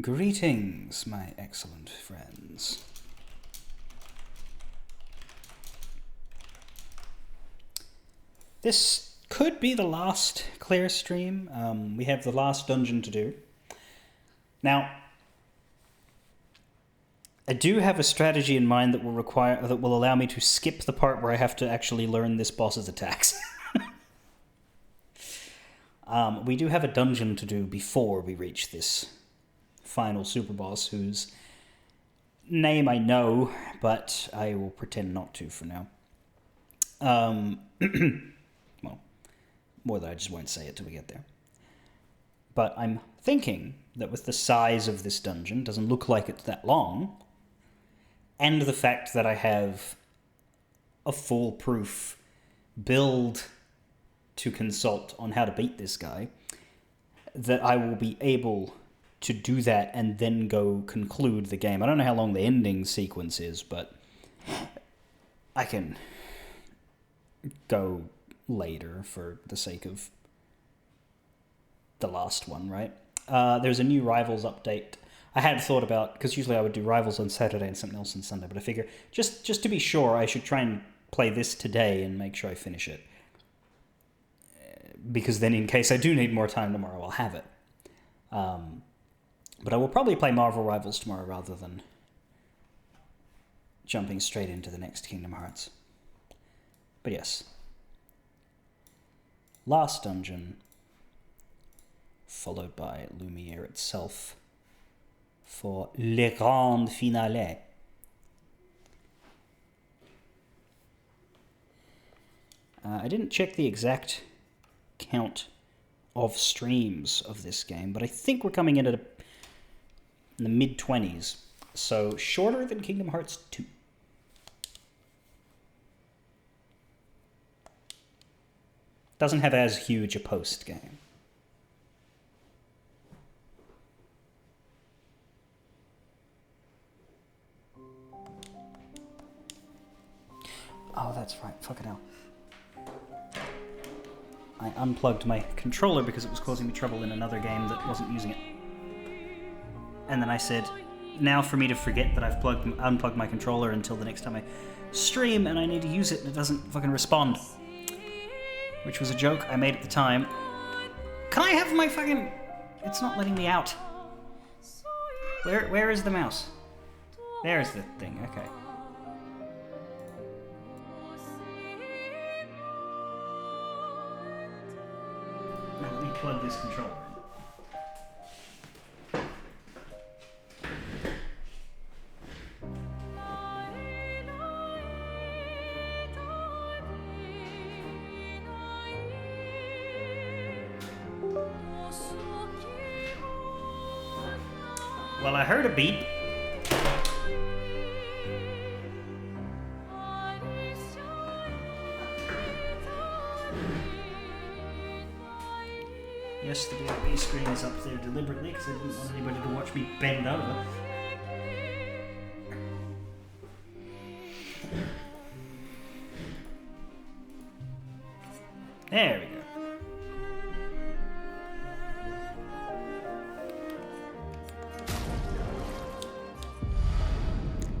Greetings, my excellent friends. This could be the last Clair stream. We have the last dungeon to do. Now, I do have a strategy in mind that will allow me to skip the part where I have to actually learn this boss's attacks. We do have a dungeon to do before we reach this final super boss, whose name I know, but I will pretend not to for now. Well, more that I just won't say it till we get there. But I'm thinking that with the size of this dungeon, doesn't look like it's that long, and the fact that I have a foolproof build to consult on how to beat this guy, that I will be able to do that and then go conclude the game. I don't know how long the ending sequence is, but I can go later for the sake of the last one, right? There's a new Rivals update. I had thought about, because usually I would do Rivals on Saturday and something else on Sunday, but I figure just to be sure, I should try and play this today and make sure I finish it. Because then in case I do need more time tomorrow, I'll have it. But I will probably play Marvel Rivals tomorrow rather than jumping straight into the next Kingdom Hearts. But yes. Last dungeon, followed by Lumiere itself for Le Grand Finale. I didn't check the exact count of streams of this game, but I think we're coming in at in the mid-20s, so shorter than Kingdom Hearts 2. Doesn't have as huge a post-game. Oh, that's right. Fucking hell. I unplugged my controller because it was causing me trouble in another game that wasn't using it. And then I said, now for me to forget that I've unplugged my controller until the next time I stream and I need to use it and it doesn't fucking respond. Which was a joke I made at the time. Can I have my fucking... It's not letting me out. Where is the mouse? There's the thing, okay. Now let me plug this controller in. Well, I heard a beep. Yes, the VIP screen is up there deliberately because I didn't want anybody to watch me bend over. There we go.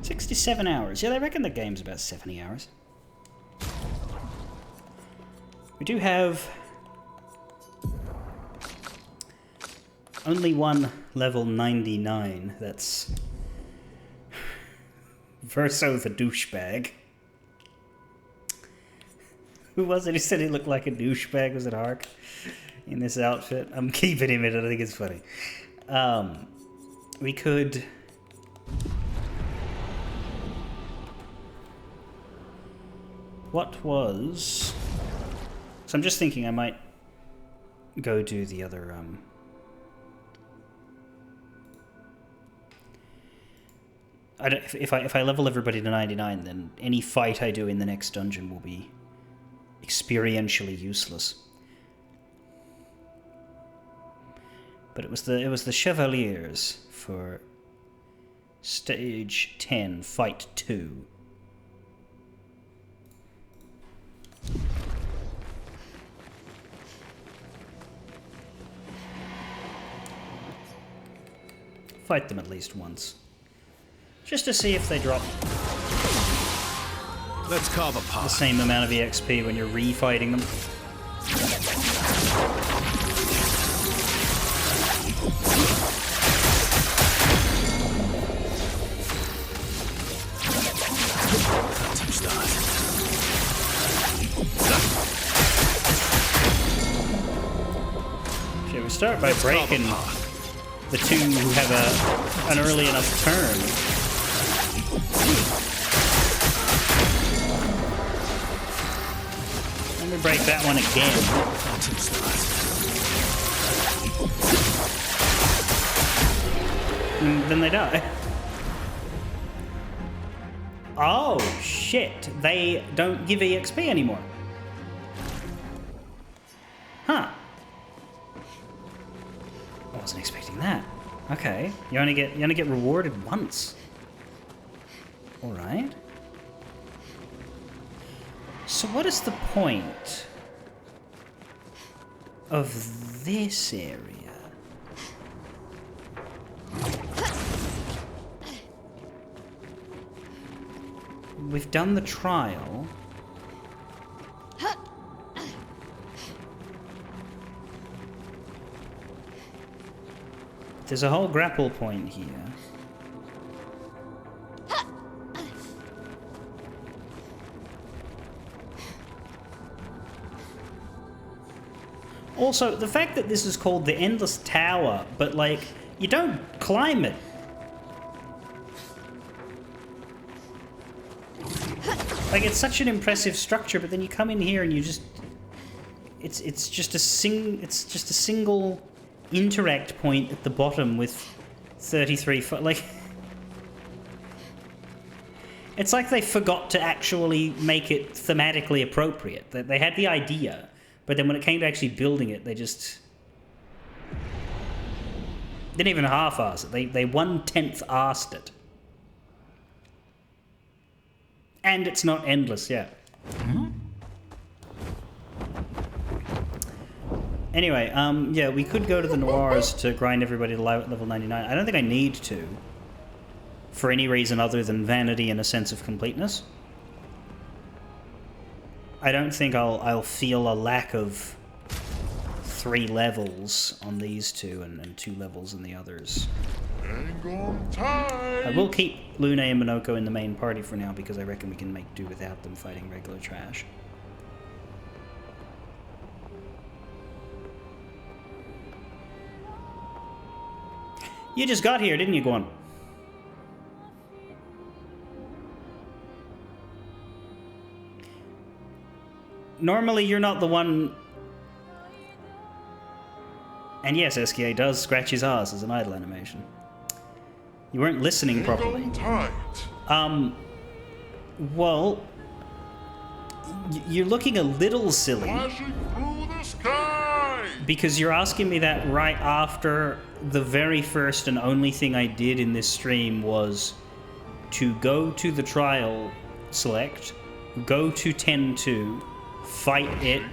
67 hours. Yeah, I reckon the game's about 70 hours. We do have only one level 99. That's Verso the douchebag. Who was it who said he looked like a douchebag? Was it Hark? In this outfit? I'm keeping him in it. I think it's funny. We could... What was... So I'm just thinking I might go do the other... If I level everybody to 99, then any fight I do in the next dungeon will be experientially useless. But it was the Chevaliers for Stage 10, Fight 2. fight them at least once. Just to see if they drop Let's carve a path. the same amount of EXP when you're refighting them. Touch that. Shall we start by breaking the two who have an early enough turn? Let me break that one again. Touch that. And then they die. Oh, shit. They don't give EXP anymore. Huh. I wasn't expecting that. Okay. You only get rewarded once. Alright. So what is the point of this area? We've done the trial. There's a whole grapple point here. Also, the fact that this is called the Endless Tower, but, like, you don't climb it. Like, it's such an impressive structure, but then you come in here and you just... It's just a single interact point at the bottom with 33 foot. Like, it's like they forgot to actually make it thematically appropriate. They had the idea, but then when it came to actually building it, they just didn't even half-ass it. They 1/10 arsed it. And it's not endless yet. Anyway, yeah, we could go to the Noirs to grind everybody to level 99. I don't think I need to, for any reason other than vanity and a sense of completeness. I don't think I'll feel a lack of 3 levels on these two and 2 levels in the others. I will keep Lune and Minoko in the main party for now because I reckon we can make do without them fighting regular trash. You just got here, didn't you, Guan? Normally you're not the one... And yes, SKA does scratch his ass as an idle animation. You weren't listening properly. Well... You're looking a little silly. Because you're asking me that right after the very first and only thing I did in this stream was to go to the trial select, go to 10-2, fight it,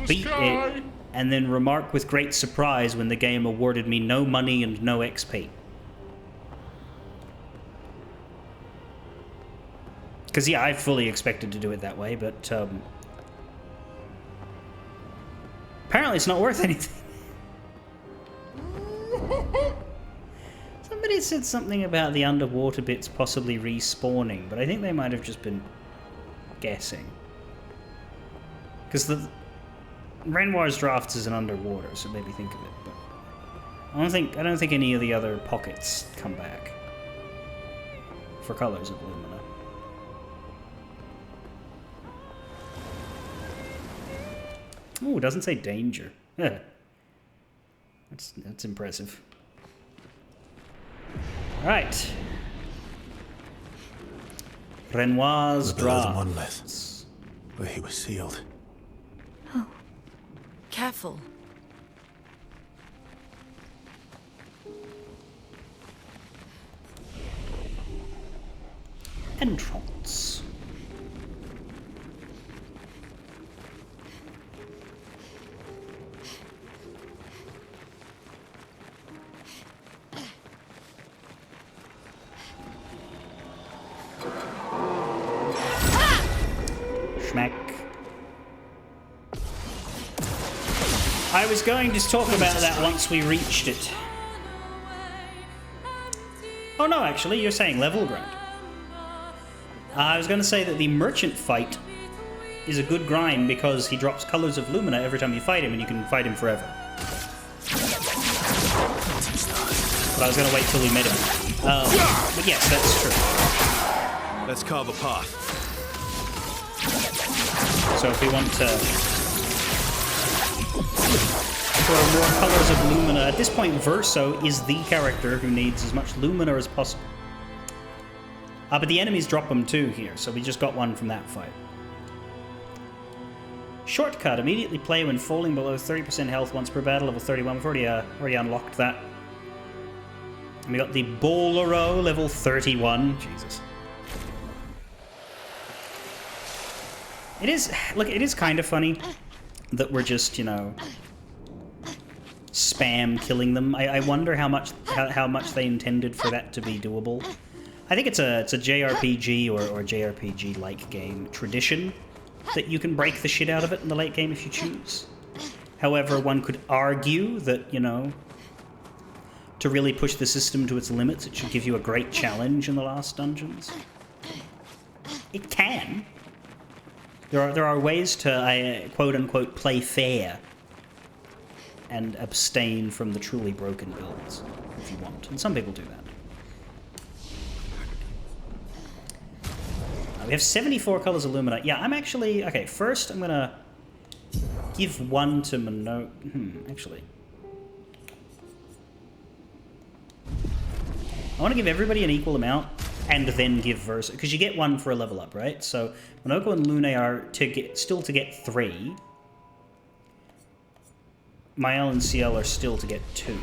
beat it, and then remark with great surprise when the game awarded me no money and no XP. Because, yeah, I fully expected to do it that way, but apparently it's not worth anything. Somebody said something about the underwater bits possibly respawning, but I think they might have just been guessing. Because the Renoir's drafts isn't underwater, so maybe think of it. But I don't think any of the other pockets come back for colors of Lumina. Ooh, it doesn't say danger. That's impressive. Alright. Renoir's drafts. But he was sealed. Oh. Careful. Entrance. I was going to talk about that once we reached it. Oh no, actually, you're saying level grind. I was going to say that the merchant fight is a good grind because he drops colors of Lumina every time you fight him, and you can fight him forever. But I was going to wait till we met him. But yes, that's true. Let's carve a path. So if we want to throw more colors of Lumina, at this point Verso is the character who needs as much Lumina as possible. But the enemies drop them too here, so we just got one from that fight. Shortcut, immediately play when falling below 30% health once per battle, level 31. We've already unlocked that. And we got the Bolero, level 31. Jesus. It is, look, it is kind of funny that we're just, you know, spam killing them. I wonder how much they intended for that to be doable. I think it's a JRPG or JRPG-like game tradition that you can break the shit out of it in the late game if you choose. However, one could argue that, you know, to really push the system to its limits, it should give you a great challenge in the last dungeons. It can. There are ways to, quote-unquote, play fair and abstain from the truly broken builds, if you want. And some people do that. We have 74 colors of Lumina. Yeah, I'm actually... Okay, first I'm going to give one to actually. I want to give everybody an equal amount and then give Verso, because you get one for a level up, right? So Monoko and Lune are still to get 3. Mael and Ciel are still to get 2.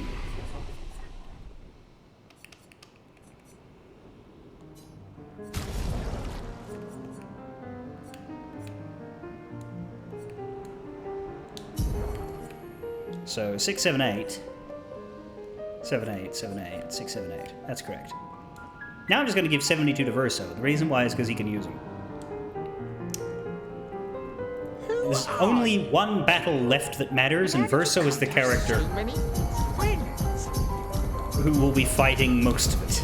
So 6, 7, 8. 7, 8, 7, 8, 6, 7, 8. That's correct. Now I'm just going to give 72 to Verso. The reason why is because he can use them. There's only one battle left that matters, and Verso is the character who will be fighting most of it.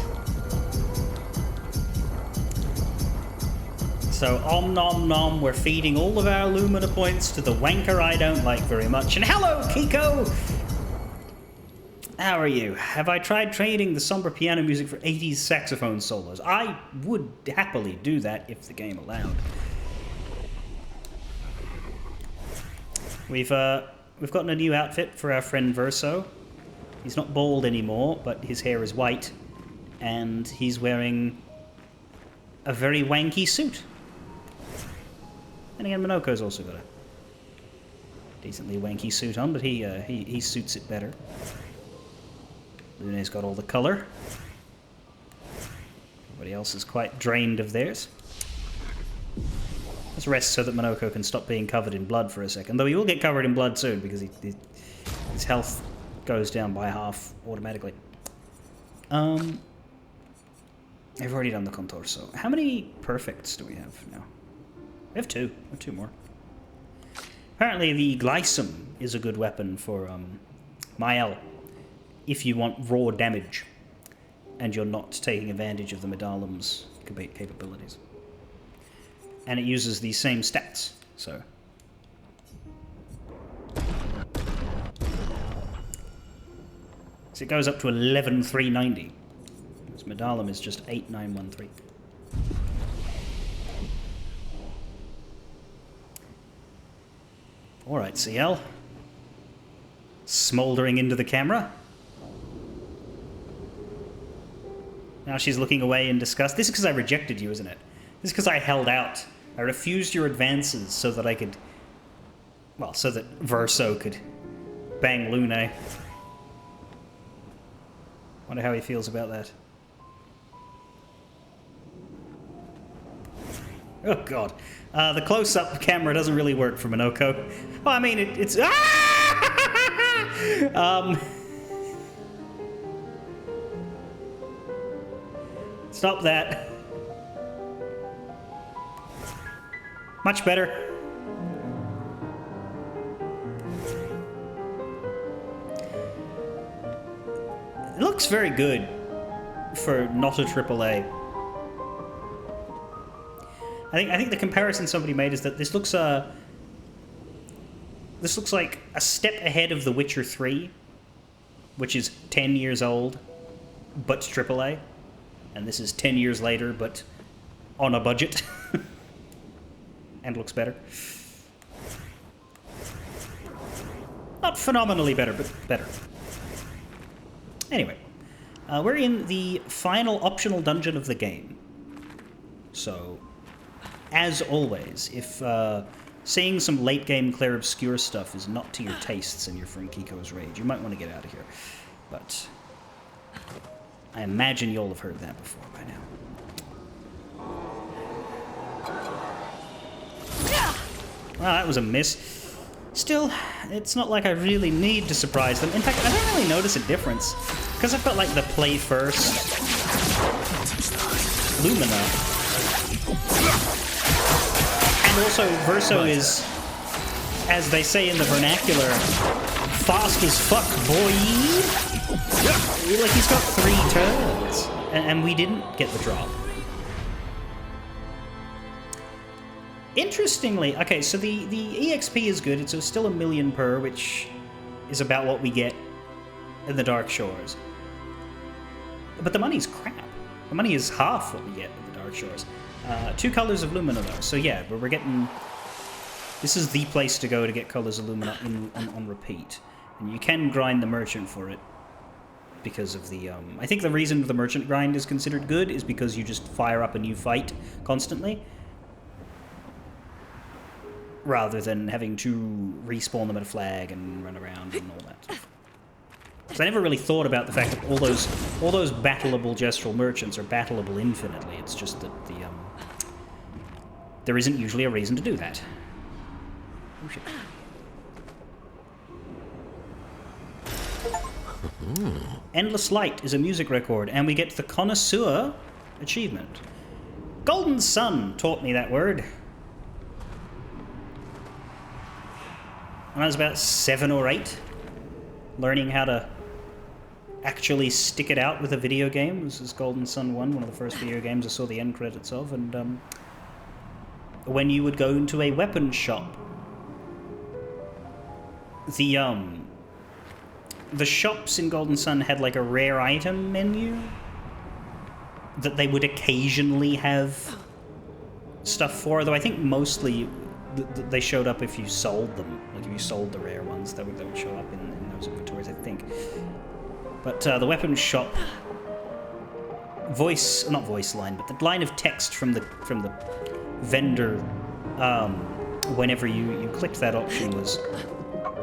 So, om nom nom, we're feeding all of our Lumina points to the wanker I don't like very much. And hello, Kiko! How are you? Have I tried trading the somber piano music for 80s saxophone solos? I would happily do that if the game allowed. We've gotten a new outfit for our friend Verso. He's not bald anymore, but his hair is white. And he's wearing a very wanky suit. And again, Monoko's also got a decently wanky suit on, but he suits it better. Lune's got all the colour. Everybody else is quite drained of theirs. Let's rest so that Monoko can stop being covered in blood for a second. Though he will get covered in blood soon, because his health goes down by half automatically. I've already done the contorso. How many perfects do we have now? We have 2. We have 2 more. Apparently the Glycum is a good weapon for Mael, if you want raw damage, and you're not taking advantage of the Medalum's capabilities. And it uses the same stats, so... So it goes up to 11,390. This Medalum is just 8,913. Alright, CL. Smouldering into the camera. Now she's looking away in disgust. This is because I rejected you, isn't it? This is because I held out. I refused your advances so that I could... Well, so that Verso could bang Lune. Wonder how he feels about that. Oh, God. The close-up camera doesn't really work for Monoko. Well, I mean, it's... Stop that. Much better. It looks very good for not a AAA. I think the comparison somebody made is that this looks like a step ahead of The Witcher 3, which is 10 years old, but AAA, and this is 10 years later, but on a budget, and looks better. Not phenomenally better, but better. Anyway, we're in the final optional dungeon of the game. So, as always, if seeing some late-game Clair Obscur stuff is not to your tastes and you're from Kiko's Rage, you might want to get out of here. But I imagine you'll have heard that before by now. Well, that was a miss. Still, it's not like I really need to surprise them. In fact, I don't really notice a difference. Because I've got, like, the play first Lumina. And also, Verso is, as they say in the vernacular, fast as fuck, boy! Like, he's got 3 turns. And we didn't get the drop. Interestingly, okay, so the EXP is good. It's still 1 million per, which is about what we get in the Dark Shores. But the money's crap. The money is half what we get in the Dark Shores. 2 colors of Lumina, though. So yeah, we're getting... This is the place to go to get colors of Lumina on repeat. And you can grind the merchant for it. Because of the... I think the reason the merchant grind is considered good is because you just fire up a new fight constantly. Rather than having to respawn them at a flag and run around and all that stuff. So I never really thought about the fact that all those battleable gestural merchants are battleable infinitely. It's just that the there isn't usually a reason to do that. Oh shit. Endless Light is a music record, and we get the Connoisseur achievement. Golden Sun taught me that word. When I was about 7 or 8, learning how to actually stick it out with a video game. This is Golden Sun 1, one of the first video games I saw the end credits of, and when you would go into a weapon shop, the shops in Golden Sun had like a rare item menu that they would occasionally have stuff for, though I think mostly they showed up if you sold them. Like if you sold the rare ones, that would show up in those inventories, I think. But the weapons shop not voice line, but the line of text from the vendor whenever you clicked that option was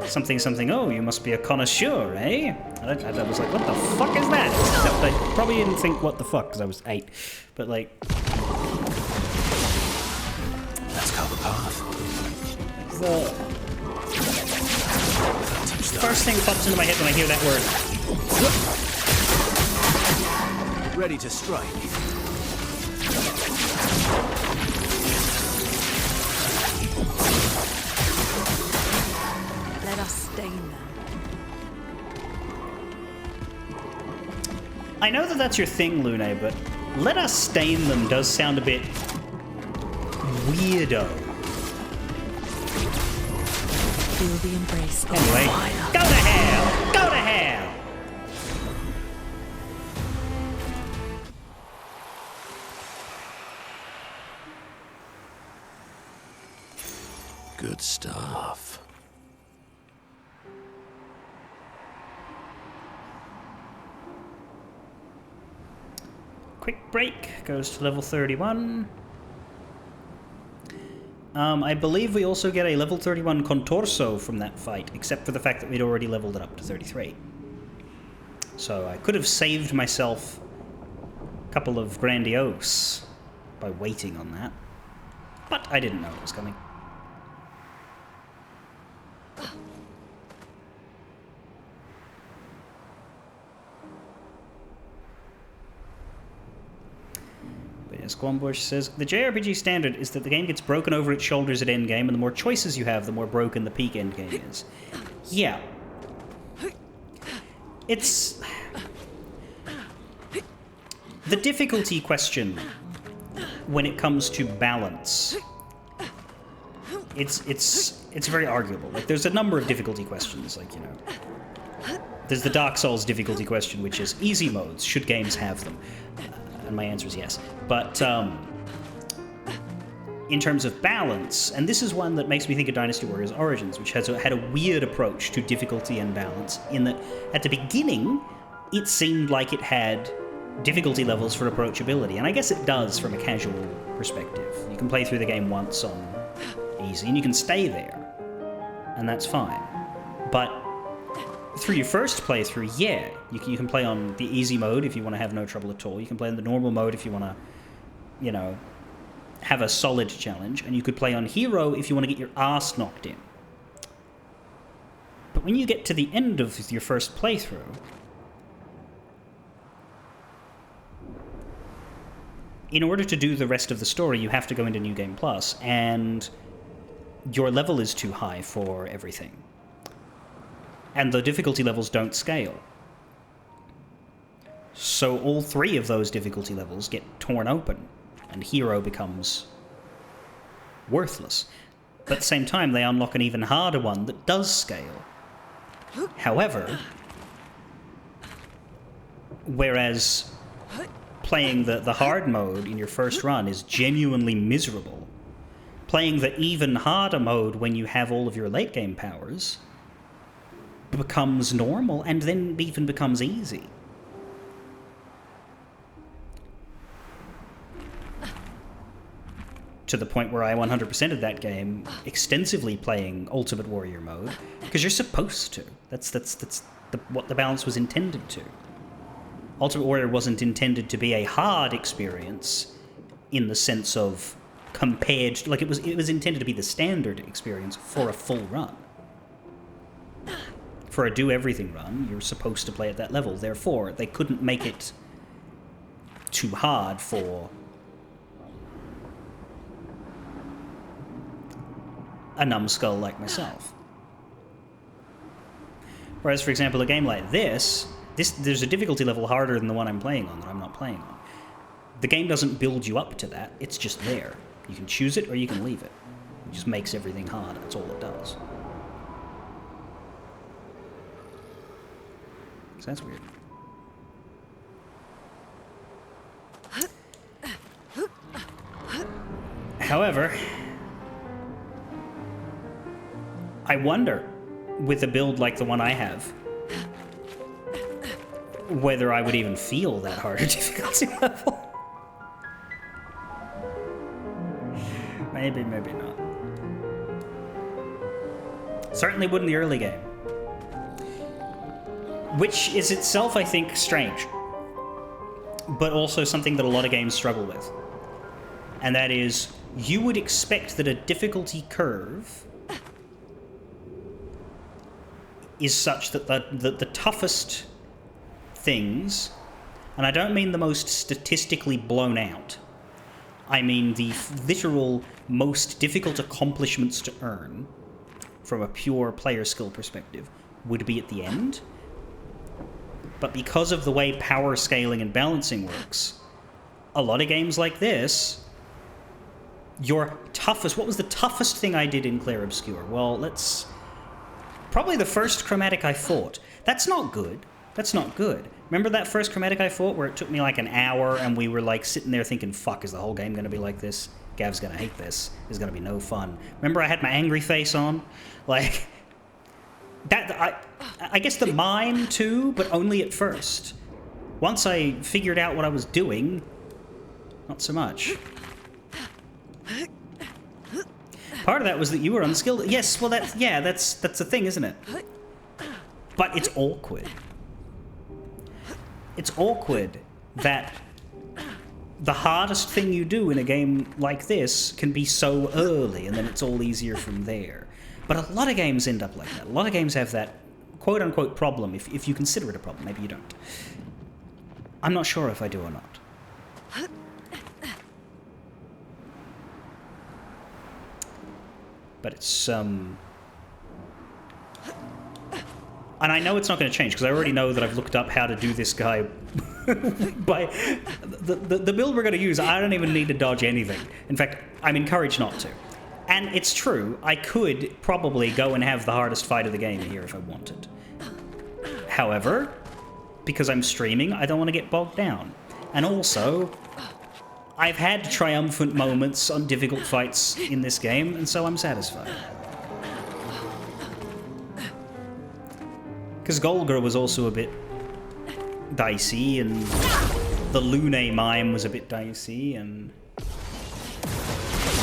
something, oh, you must be a connoisseur, eh? And I was like, what the fuck is that? Except I probably didn't think what the fuck because I was 8. But like... Let's cover the path. The first thing that pops into my head when I hear that word. Ready to strike. Let us stain them. I know that that's your thing, Lune, but let us stain them does sound a bit weirdo. Feel the embrace of Anyway, fire. go to hell! Go to hell! Good stuff. Quick break, goes to level 31. I believe we also get a level 31 Contorso from that fight, except for the fact that we'd already leveled it up to 33. So I could have saved myself a couple of Grandiose by waiting on that. But I didn't know it was coming. Squambush says, the JRPG standard is that the game gets broken over its shoulders at endgame, and the more choices you have, the more broken the peak endgame is. Yeah. It's... The difficulty question when it comes to balance, it's very arguable. Like, there's a number of difficulty questions, like, you know. There's the Dark Souls difficulty question, which is easy modes. Should games have them? And my answer is yes. But in terms of balance, and this is one that makes me think of Dynasty Warriors Origins, which had a weird approach to difficulty and balance, in that at the beginning, it seemed like it had difficulty levels for approachability, and I guess it does from a casual perspective. You can play through the game once on easy, and you can stay there, and that's fine. But through your first playthrough, yeah, you can play on the easy mode if you want to have no trouble at all. You can play on the normal mode if you want to, you know, have a solid challenge, and you could play on hero if you want to get your ass knocked in. But when you get to the end of your first playthrough, in order to do the rest of the story, you have to go into New Game Plus, and your level is too high for everything. And the difficulty levels don't scale. So all 3 of those difficulty levels get torn open, and hero becomes worthless. But at the same time, they unlock an even harder one that does scale. However, whereas playing the hard mode in your first run is genuinely miserable, playing the even harder mode when you have all of your late game powers becomes normal, and then even becomes easy. To the point where I 100%ed that game extensively playing Ultimate Warrior mode, because you're supposed to. That's what the balance was intended to. Ultimate Warrior wasn't intended to be a hard experience in the sense of compared to, like, it was intended to be the standard experience for a full run. For a do-everything run, you're supposed to play at that level. Therefore, they couldn't make it too hard for a numbskull like myself. Whereas, for example, a game like this, there's a difficulty level harder than the one I'm playing on that I'm not playing on. The game doesn't build you up to that, it's just there. You can choose it or you can leave it. It just makes everything hard, that's all it does. So that's weird. However, I wonder, with a build like the one I have, whether I would even feel that harder difficulty level. Maybe, maybe not. Certainly would in the early game. Which is itself, I think, strange. But also something that a lot of games struggle with. And that is, you would expect that a difficulty curve is such that the toughest things, and I don't mean the most statistically blown out, I mean the literal most difficult accomplishments to earn from a pure player skill perspective would be at the end. But because of the way power scaling and balancing works, a lot of games like this, your toughest... What was the toughest thing I did in Clair Obscur? Well, probably the first chromatic I fought. That's not good. That's not good. Remember that first chromatic I fought where it took me like an hour and we were like sitting there thinking, fuck, is the whole game going to be like this? Gav's going to hate this. This is going to be no fun. Remember I had my angry face on? Like... I guess the mime too, but only at first. Once I figured out what I was doing, not so much. Part of that was that you were unskilled. Yes, well that's the thing, isn't it? But it's awkward. It's awkward that the hardest thing you do in a game like this can be so early, and then it's all easier from there. But a lot of games end up like that. A lot of games have that quote-unquote problem, if you consider it a problem. Maybe you don't. I'm not sure if I do or not. But it's, And I know it's not going to change, because I already know that I've looked up how to do this guy. By the build we're going to use, I don't even need to dodge anything. In fact, I'm encouraged not to. And it's true, I could probably go and have the hardest fight of the game here if I wanted. However, because I'm streaming, I don't want to get bogged down. And also, I've had triumphant moments on difficult fights in this game, and so I'm satisfied. Because Golgar was also a bit dicey, and the Lune mime was a bit dicey, and...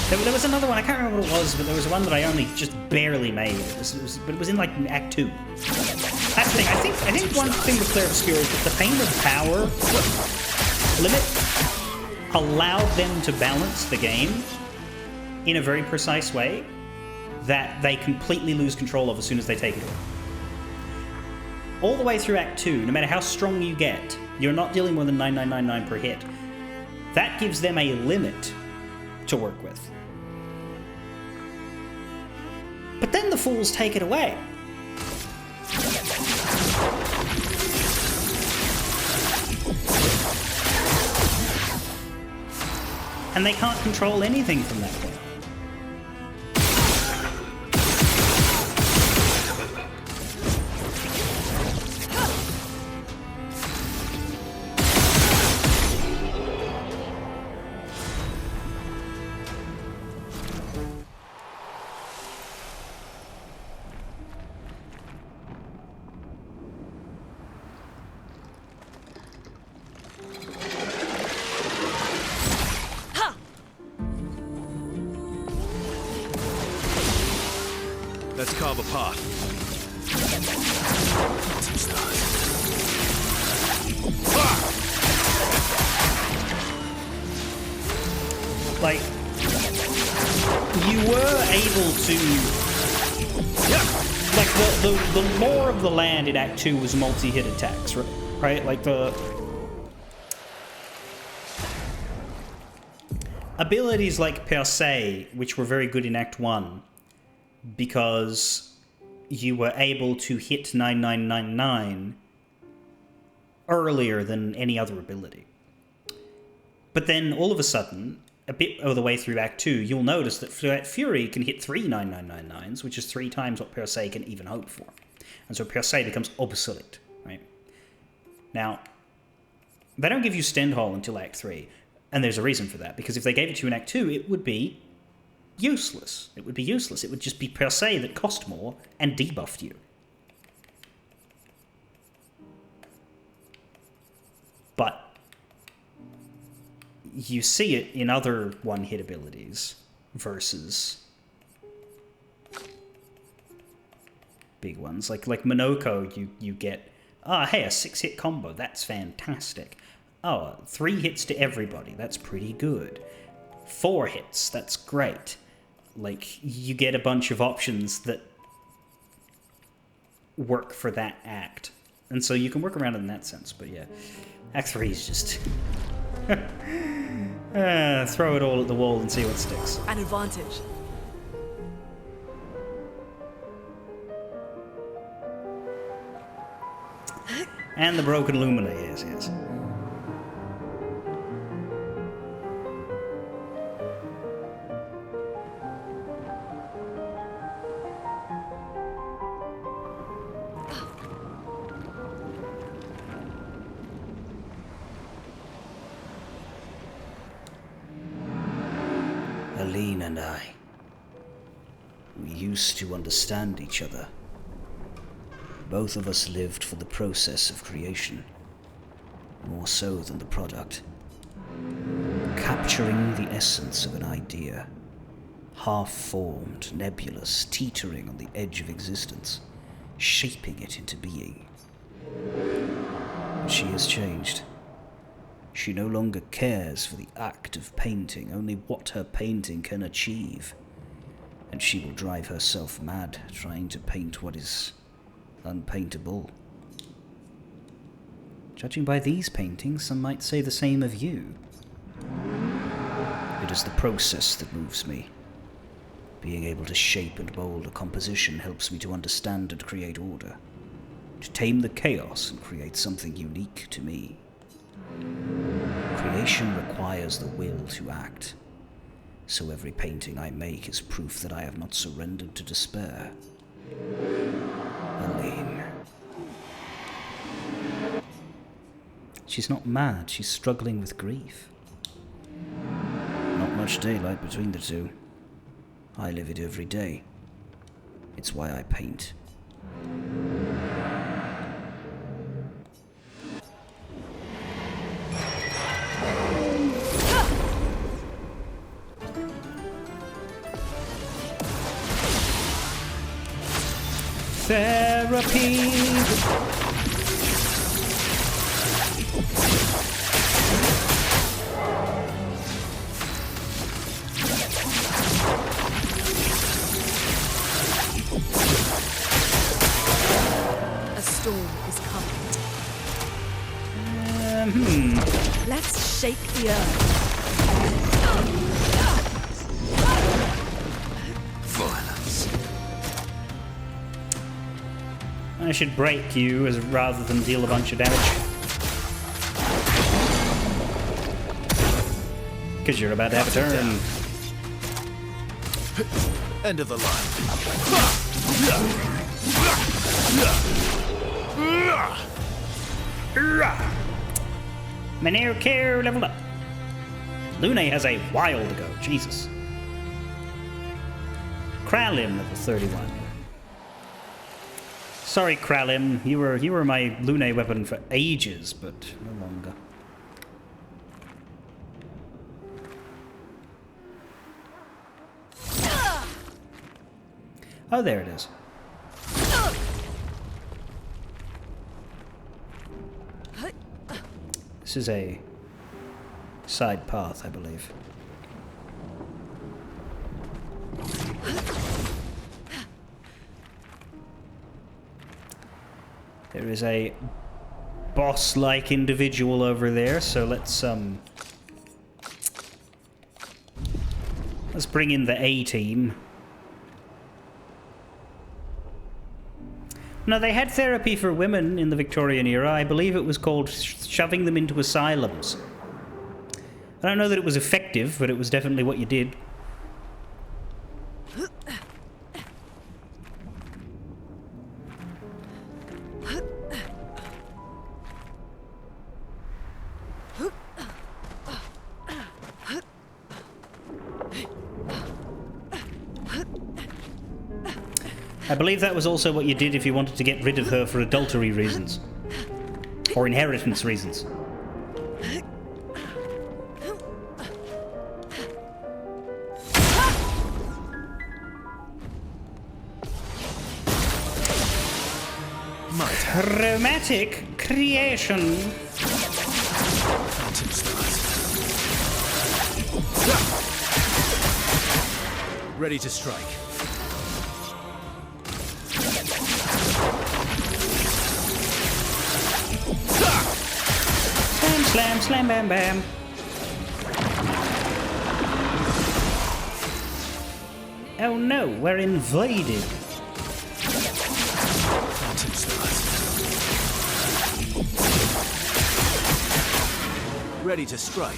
There was another one, I can't remember what it was, but there was one that I only just barely made. But it was in, like, Act 2. That's the thing, I think one thing with Clair Obscur is that the Pain of Power limit allowed them to balance the game in a very precise way that they completely lose control of as soon as they take it away. All the way through Act 2, no matter how strong you get, you're not dealing more than 9999 per hit. That gives them a limit to work with. But then the fools take it away. And they can't control anything from that point. Let's carve a path. Like, you were able to... Like, the lore of the land in Act 2 was multi-hit attacks, right? Like, the... abilities like Per Se, which were very good in Act 1, because you were able to hit 9999 earlier than any other ability. But then, all of a sudden, a bit of the way through Act 2, you'll notice that Fury can hit 3 9999s, which is 3 times what Per Se can even hope for. And so Per Se becomes obsolete, right? Now, they don't give you Stendhal until Act 3, and there's a reason for that, because if they gave it to you in Act 2, it would be useless. It would be useless. It would just be Per Se that cost more and debuffed you. But you see it in other one-hit abilities versus big ones. Like Minoko, you get, hey, a 6-hit combo, that's fantastic. Oh, 3 hits to everybody, that's pretty good. 4 hits, that's great. Like, you get a bunch of options that work for that act. And so you can work around it in that sense, but yeah. Act 3 is just... throw it all at the wall and see what sticks. An advantage. And the broken Lumina, yes. Aline and I, we used to understand each other. Both of us lived for the process of creation, more so than the product. Capturing the essence of an idea, half-formed, nebulous, teetering on the edge of existence, shaping it into being. But she has changed. She no longer cares for the act of painting, only what her painting can achieve. And she will drive herself mad trying to paint what is unpaintable. Judging by these paintings, some might say the same of you. It is the process that moves me. Being able to shape and mold a composition helps me to understand and create order. to tame the chaos and create something unique to me. Creation requires the will to act, so every painting I make is proof that I have not surrendered to despair. Aline. She's not mad, she's struggling with grief. Not much daylight between the two. I live it every day. It's why I paint. Therapy! A storm is coming. Let's shake the earth. Violence. I should break you rather than deal a bunch of damage. Because you're about to have a turn. End of the line. Manere Care leveled up. Lune has a while to go, Jesus. Kralim level 31. Sorry, Kralim, you were my Lune weapon for ages, but no longer. Oh, there it is. This is a side path, I believe. There is a boss-like individual over there, so let's bring in the A-team. No, they had therapy for women in the Victorian era. I believe it was called shoving them into asylums. I don't know that it was effective, but it was definitely what you did. I believe that was also what you did if you wanted to get rid of her for adultery reasons. Or inheritance reasons. Chromatic creation. Phantom stars. Ready to strike. Slam, slam, slam, bam, bam. Oh no, we're invaded. Phantom stars. Ready to strike.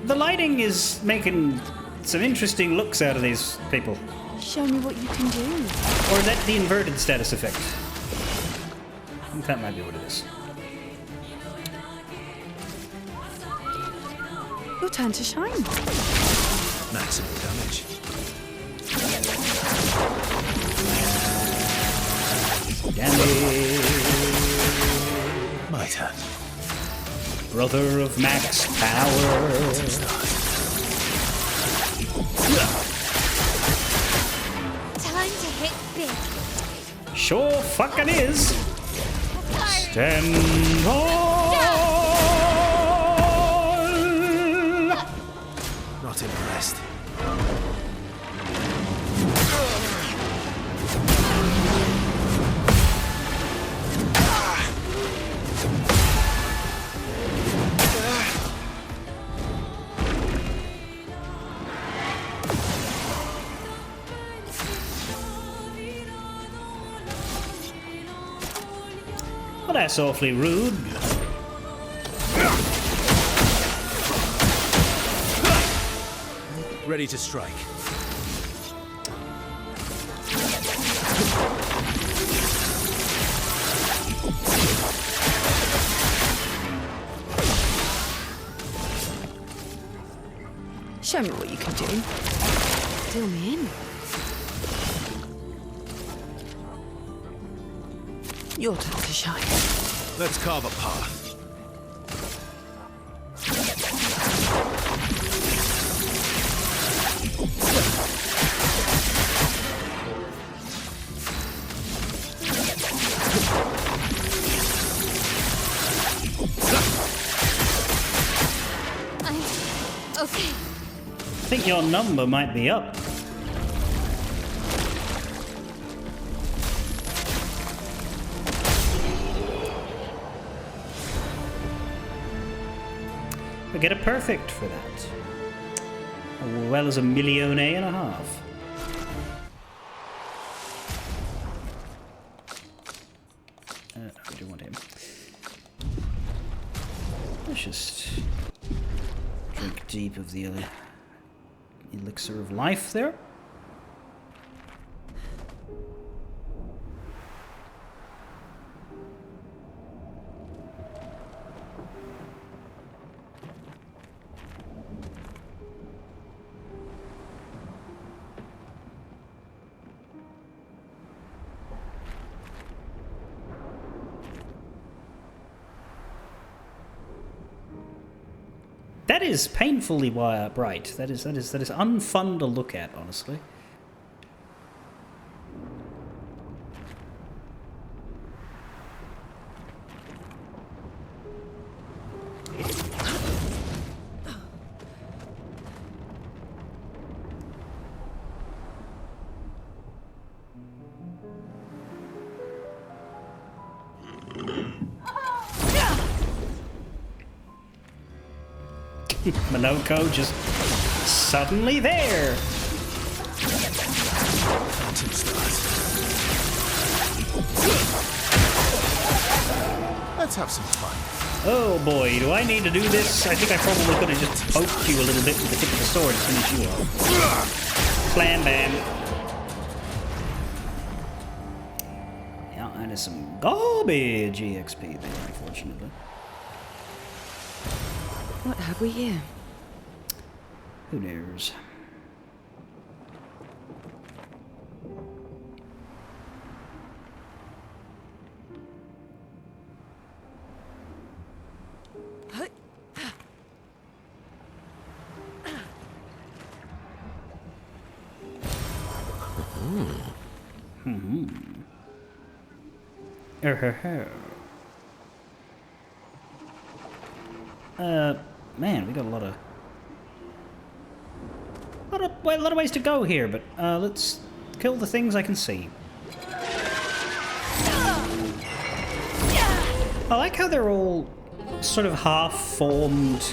The lighting is making some interesting looks out of these people. Show me what you can do. Or is that the inverted status effect? I think that might be what it is. Your turn to shine. Maximum damage. Damage. My turn. Brother of max power. Time to hit big. Sure fucking is. Stand on. Not impressed. that's awfully rude. Ready to strike. Show me what you can do. Fill me in. Your turn to shine. Let's carve a path. Okay. I think your number might be up. We get a perfect for that. As well as a 1.5 million. I do want him. Let's just drink deep of the elixir of life there. That is painfully bright. That is unfun to look at, honestly. Minoko just suddenly there. Phantom stars. Let's have some fun. Oh boy, do I need to do this? I think I probably could have just poked you a little bit with the tip of the sword to finish you off. Slam bam. Yeah, that is some garbage EXP there, unfortunately. What have we here? Who knows? Man, we got a lot of ways to go here, but let's kill the things I can see. I like how they're all sort of half-formed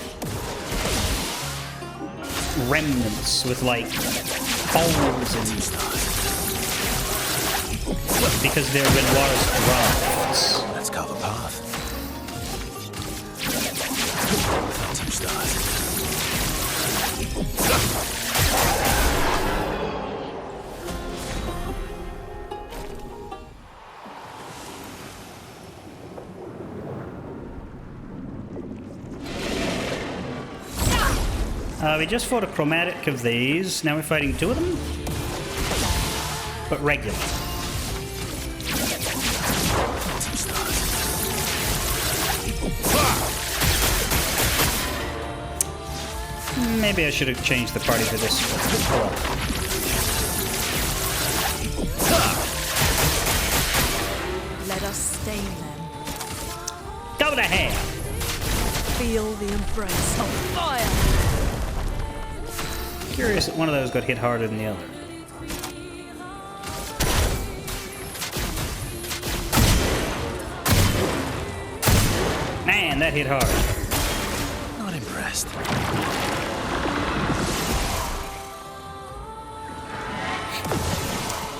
remnants with like holes in because they're Renoir's drafts. Let's carve a path. Phantom stars. We just fought a chromatic of these. Now we're fighting 2 of them, but regular. Maybe I should have changed the party for this. Oh Let us stain them. well. Go to hell! Feel the embrace of fire. Curious that one of those got hit harder than the other. Man, that hit hard. Not impressed.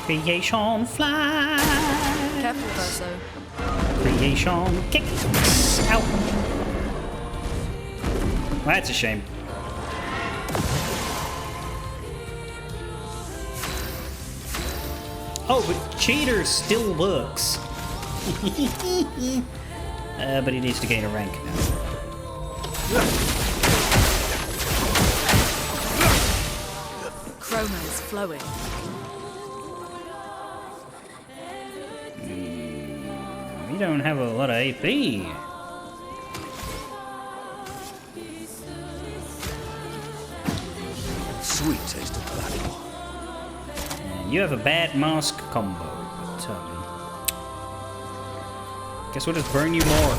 Creation fly. Careful, Verso. creation kicks out. That's a shame. Oh, but cheater still works. But he needs to gain a rank now. Chroma is flowing. We don't have a lot of AP. Sweet taste of battle. And you have a bad mask combo. But, guess we'll just burn you more.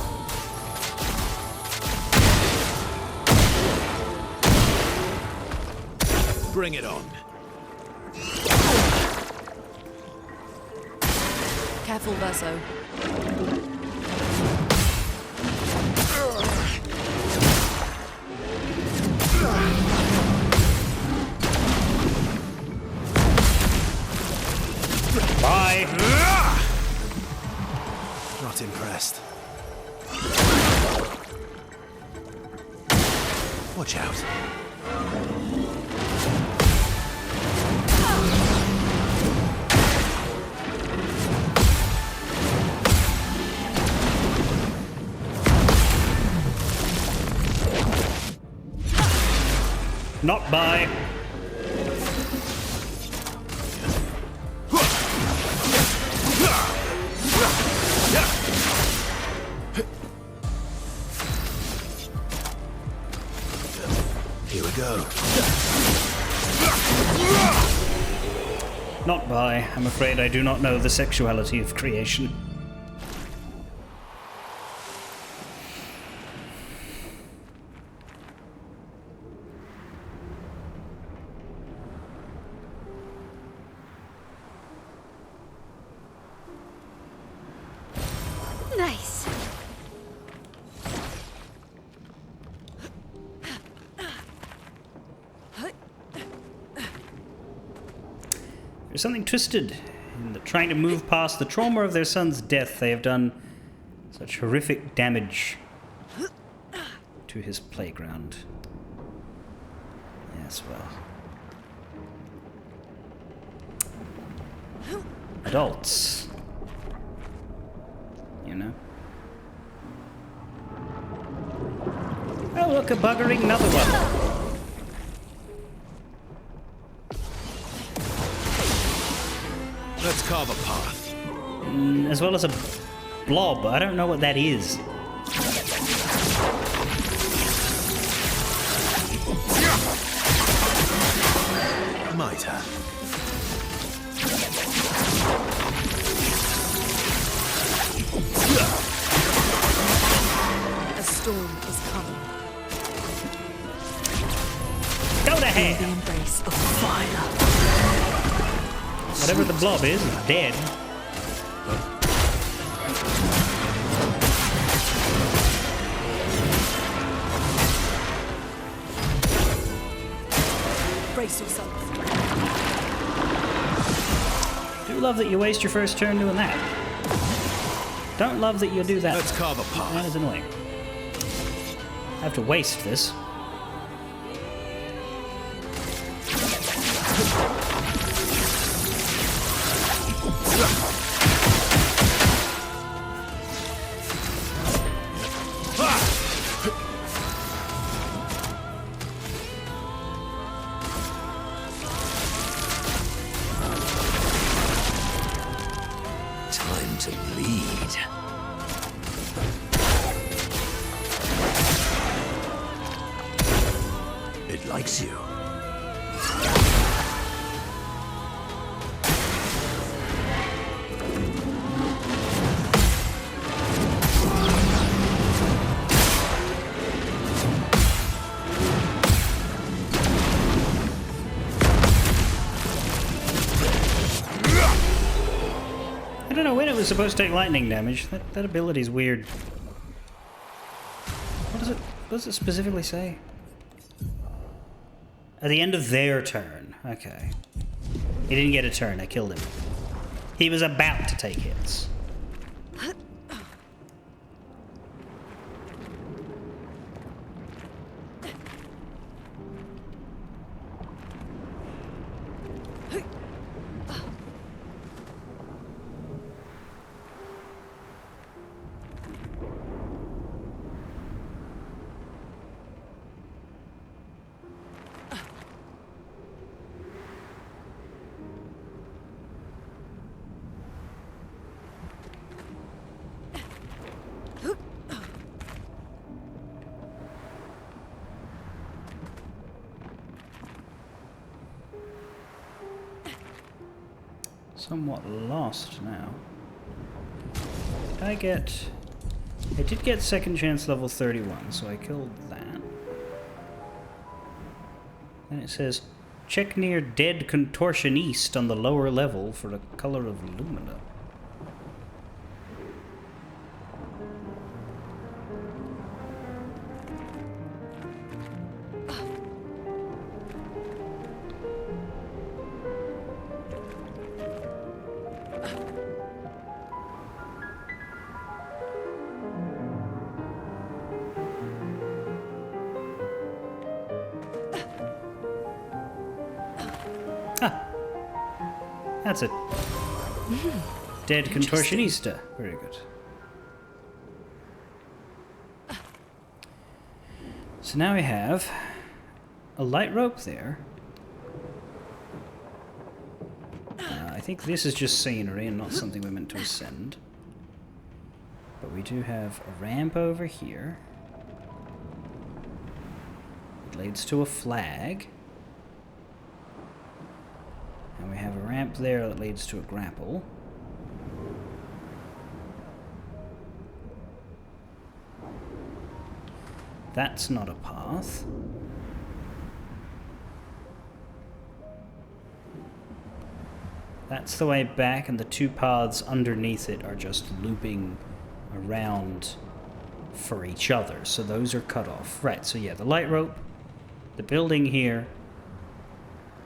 Bring it on. Careful, Verso. Bye. Not impressed. Watch out. Not bye. Here we go. Not by. I'm afraid I do not know the sexuality of creation. Nice. There's something twisted in the trying to move past the trauma of their son's death. They have done such horrific damage to his playground. Yes, well. Adults. You know? Oh, look, a buggering another one. Let's carve a path. As well as a blob. I don't know what that is. Might have. A storm is coming. Go to The hell! embrace of fire. Whatever the blob is dead. Brace yourself. Do love that you waste your first turn doing that. Don't love that you do that. Let's carve a That path. is annoying. I have to waste this. Time to bleed. It likes you. I don't know when it was supposed to take lightning damage. That ability's weird. What does it specifically say? At the end of their turn. Okay. He didn't get a turn. I killed him. He was about to take hits. somewhat lost now. I did get second chance level 31, so I killed that. Then it says, check near dead contortionist on the lower level for the color of lumina. That's it. Dead contortionista. Very good. So now we have a light rope there. I think this is just scenery and not something we're meant to ascend. But we do have a ramp over here. It leads to a flag. And we have a ramp there that leads to a grapple. That's not a path. That's the way back, and the two paths underneath it are just looping around for each other. So those are cut off. Right, so yeah, the light rope, the building here,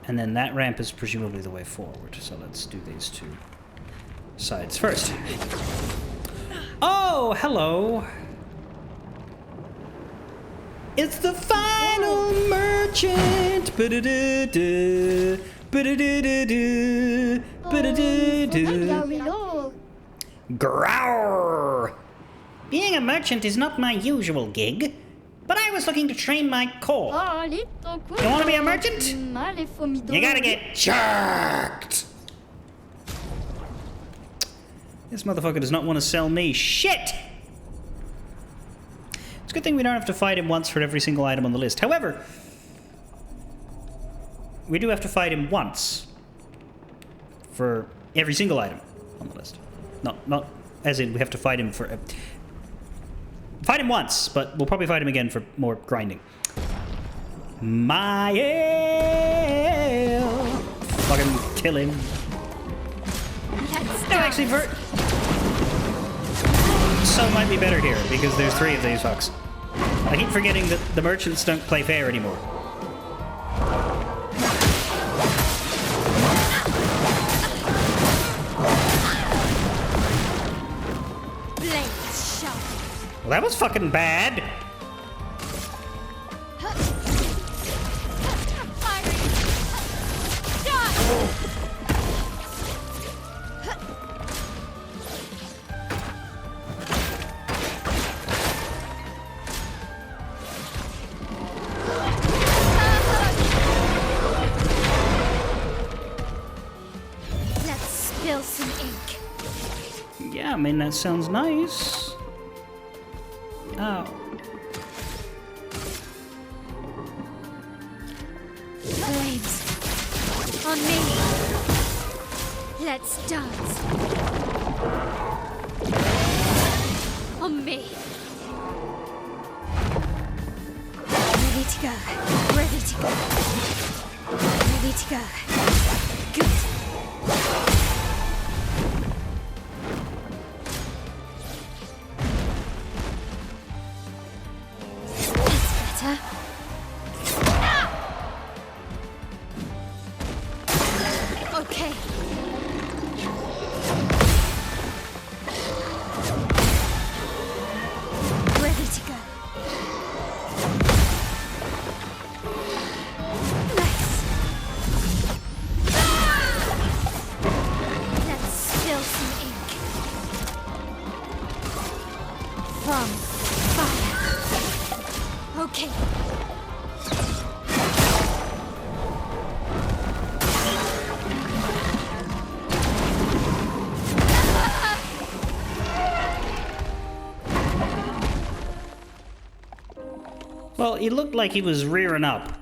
and then that ramp is presumably the way forward. So let's do these two sides first. Oh, hello! It's the final merchant! Ba-da-da-da, ba-da-da-da-da, ba-da-da-da. Growl! Being a merchant is not my usual gig, but I was looking to train my core. You want to be a merchant? You gotta get jerked! This motherfucker does not want to sell me shit! It's a good thing we don't have to fight him once for every single item on the list. However, we do have to fight him once for every single item on the list. Not as in we have to fight him for... fight him once, but we'll probably fight him again for more grinding. Mael! Fucking kill him. No, actually, so might be better here, because there's 3 of these fucks. I keep forgetting that the merchants don't play fair anymore. Well, that was fucking bad. Let's spill some ink. Yeah, I mean, that sounds nice. Oh. Flames. On me. Let's dance. On me. Ready to go. Ready to go. Ready to go. Good. Okay. Ready to go. Nice. Let's spill some ink. From fire. Okay. Well, he looked like he was rearing up.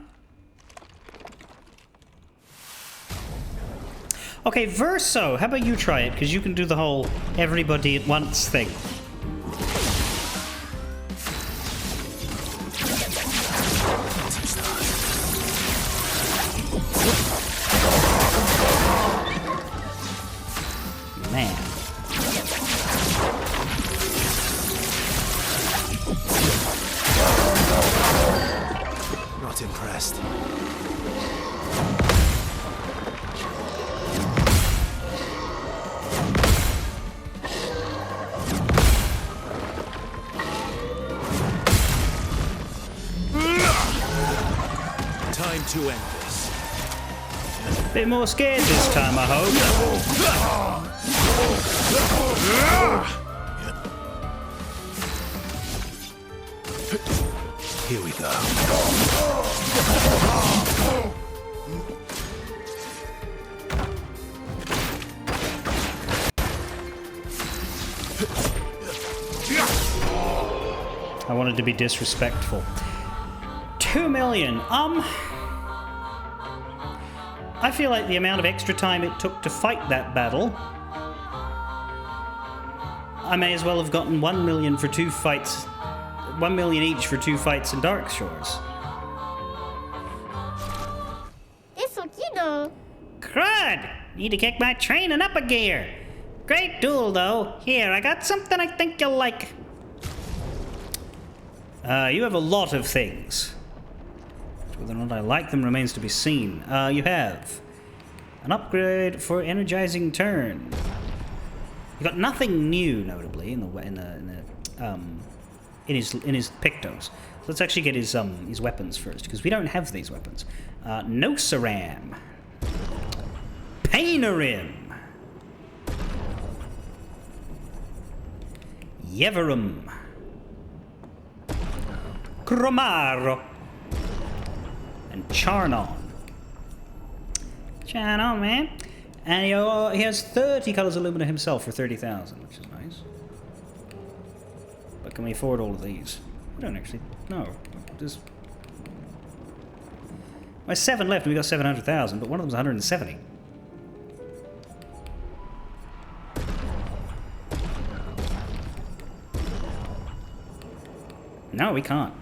Okay, Verso, how about you try it? Because you can do the whole everybody at once thing. Man. Not impressed. Time to end this. Bit more scared this time, I hope. Here we go. I wanted to be disrespectful. 2 million. I feel like the amount of extra time it took to fight that battle, I may as well have gotten 1 million for 2 fights. 1 million each for 2 fights in Dark Shores. Crud! Need to kick my training up a gear. Great duel, though. Here, I got something I think you'll like. You have a lot of things. Whether or not I like them remains to be seen. You have an upgrade for energizing turn. You got nothing new, notably, in his pictos. So let's actually get his weapons first, because we don't have these weapons. Nosaram, Painarim, Yeverum, Cromaro, and Charnon. Charnon, man. And he has 30 colors of Lumina himself for 30,000, which is nice. But can we afford all of these? I don't actually know. There's 7 left and we got 700,000, but one of them's 170. No, we can't.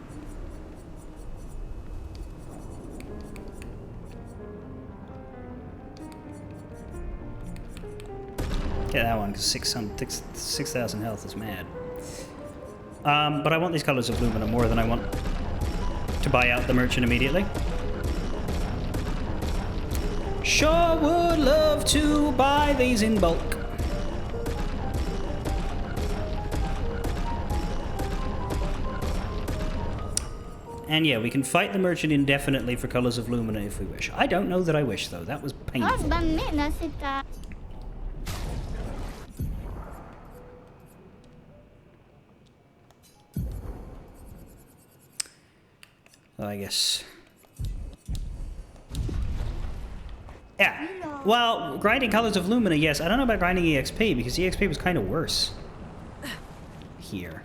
Get that one, because 6,000 health is mad. But I want these colors of Lumina more than I want to buy out the merchant immediately. Sure would love to buy these in bulk. And yeah, we can fight the merchant indefinitely for colors of Lumina if we wish. I don't know that I wish, though. That was painful. I guess. Yeah. Well, grinding colors of Lumina, yes. I don't know about grinding EXP, because EXP was kind of worse here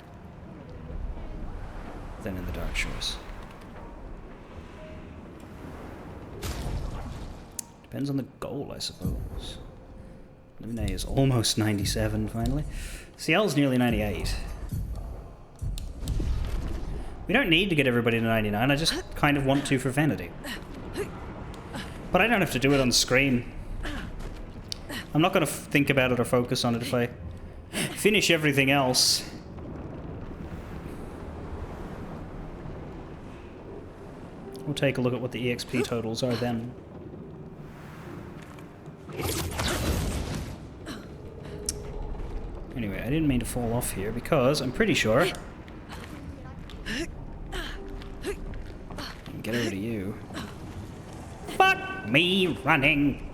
than in the Dark Shores. Depends on the goal, I suppose. Lumina is almost 97, finally. CL's nearly 98. We don't need to get everybody to 99, I just kind of want to for vanity. But I don't have to do it on screen. I'm not going to think about it or focus on it if I finish everything else. We'll take a look at what the EXP totals are then. Anyway, I didn't mean to fall off here because I'm pretty sure I can get over to you. Fuck me running!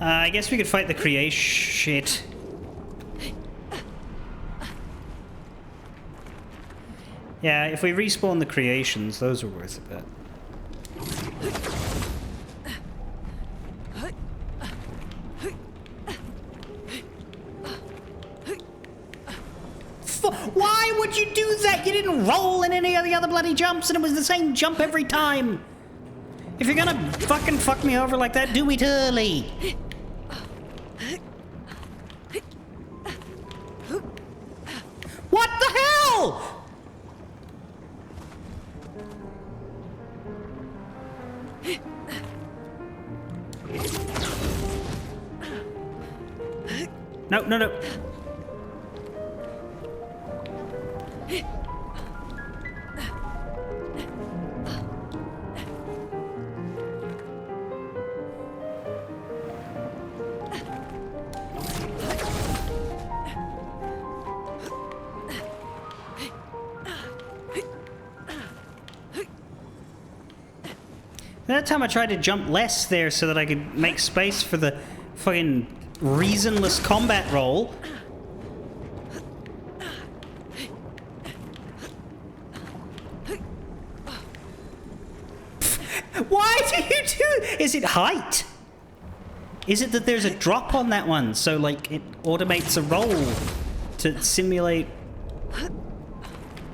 I guess we could fight the creation shit. Yeah, if we respawn the creations, those are worth a bit. Why would you do that? You didn't roll in any of the other bloody jumps, and it was the same jump every time. If you're gonna fucking fuck me over like that, do it early. What the hell? No, no, no. That time I tried to jump less there so that I could make space for the fucking reasonless combat roll. Why do you do? Is it height? Is it that there's a drop on that one, so like it automates a roll to simulate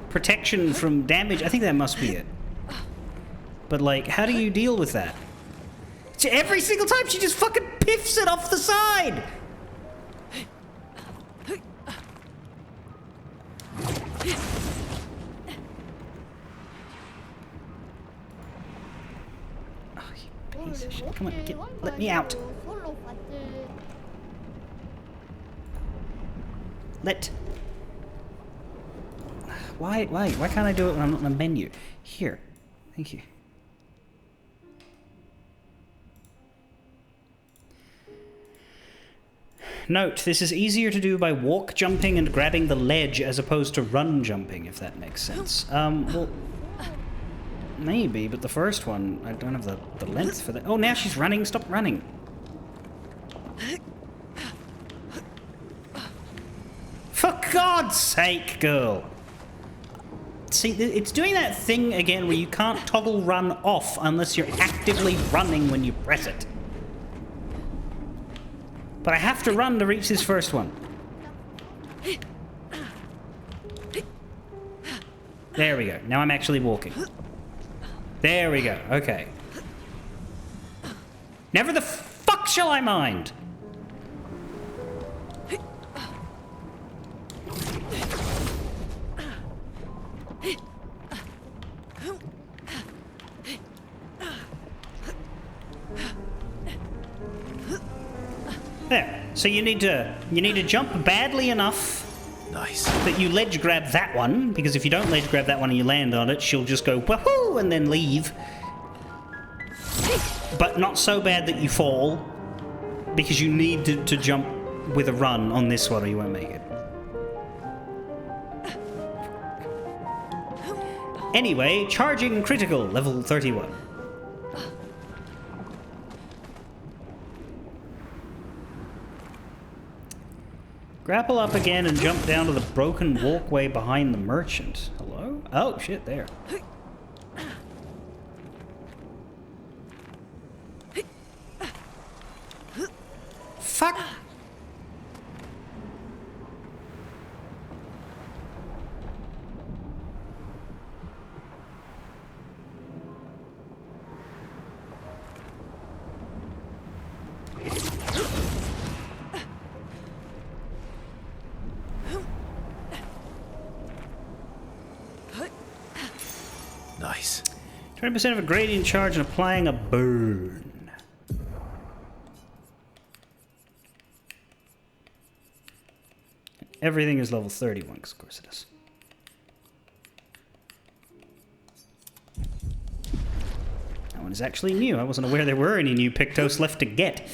protection from damage? I think that must be it. But like, how do you deal with that? Every single time she just fucking piffs it off the side! Oh, you piece of shit. Come on, let me out. Why can't I do it when I'm not in the menu? Here. Thank you. Note, this is easier to do by walk jumping and grabbing the ledge as opposed to run jumping, if that makes sense. Well, maybe, but the first one, I don't have the length for that. Oh, now she's running. Stop running. For God's sake, girl. See, it's doing that thing again where you can't toggle run off unless you're actively running when you press it. But I have to run to reach this first one. There we go. Now I'm actually walking. There we go. Okay. Never the fuck shall I mind? There. So you need to jump badly enough Nice. that you ledge grab that one, because if you don't ledge grab that one and you land on it, she'll just go woohoo and then leave. But not so bad that you fall, because you need to jump with a run on this one or you won't make it. Anyway, charging critical, level 31. Grapple up again and jump down to the broken walkway behind the merchant. Hello? Oh, shit, there. Fuck! Nice. 20% of a gradient charge and applying a burn. Everything is level 31, because of course it is. That one is actually new. I wasn't aware there were any new Pictos left to get.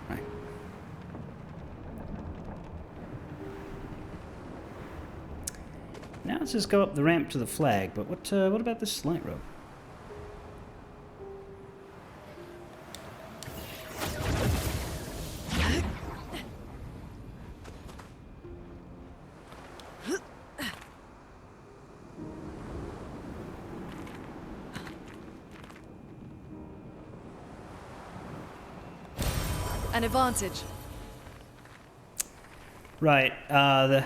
Right. Now let's just go up the ramp to the flag, but what about this slight rope? An advantage. Right, the...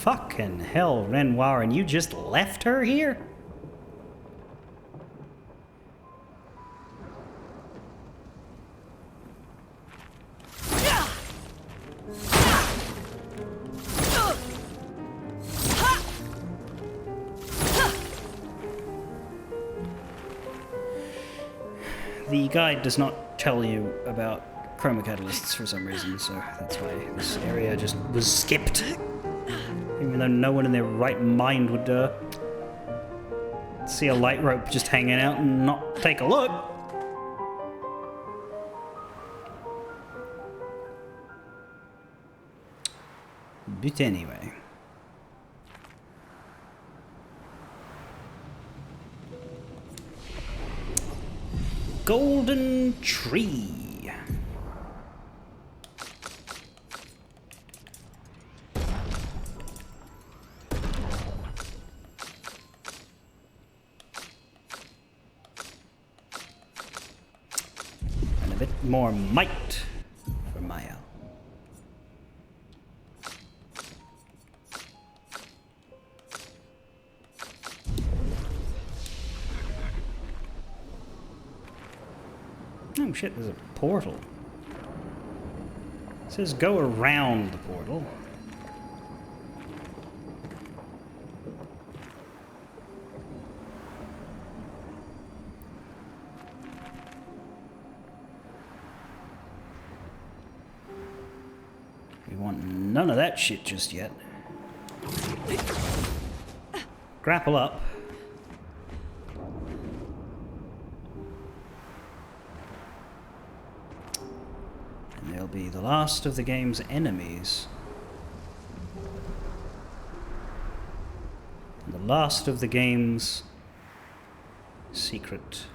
Fucking hell, Renoir, and you just left her here? The guide does not tell you about chroma catalysts for some reason, so that's why this area just was skipped. Even though no one in their right mind would see a light rope just hanging out and not take a look. But anyway. Golden tree. And a bit more might for Maya. Oh shit, there's a portal. It says go around the portal. We want none of that shit just yet. Grapple up. They'll be the last of the game's enemies. And the last of the game's secret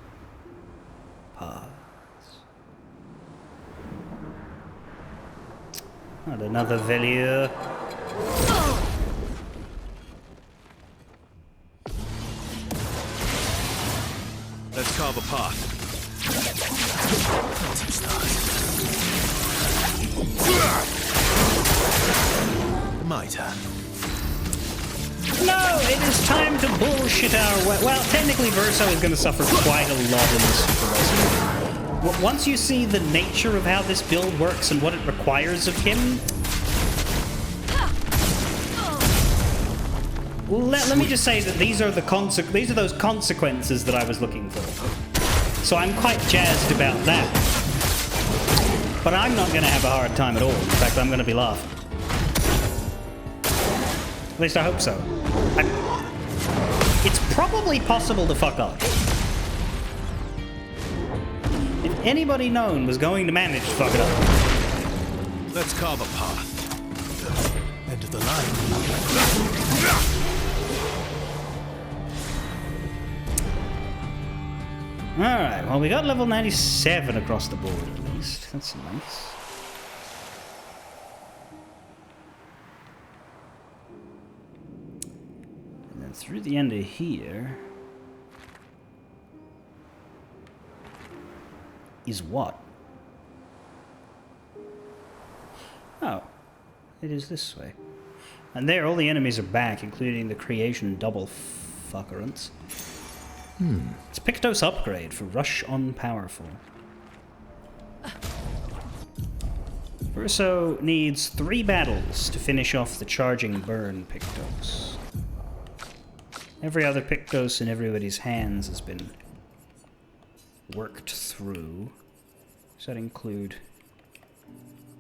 paths. Not another Velir. Let's carve a path. Not touch that. My turn. No, it is time to bullshit our way. Well, technically Verso is going to suffer quite a lot in this situation. Once you see the nature of how this build works and what it requires of him... Let me just say that these are those consequences that I was looking for. So I'm quite jazzed about that. But I'm not going to have a hard time at all. In fact, I'm going to be laughing. At least I hope so. It's probably possible to fuck up. If anybody known was going to manage to fuck it up. Let's carve a path. End of the line. Alright, well we got level 97 across the board at least. That's nice. And then through the end of here... is what? Oh. It is this way. And there, all the enemies are back, including the creation double fuckerants. It's Pictos upgrade for Rush on Powerful. Verso needs 3 battles to finish off the charging burn Pictos. Every other Pictos in everybody's hands has been worked through. Does that include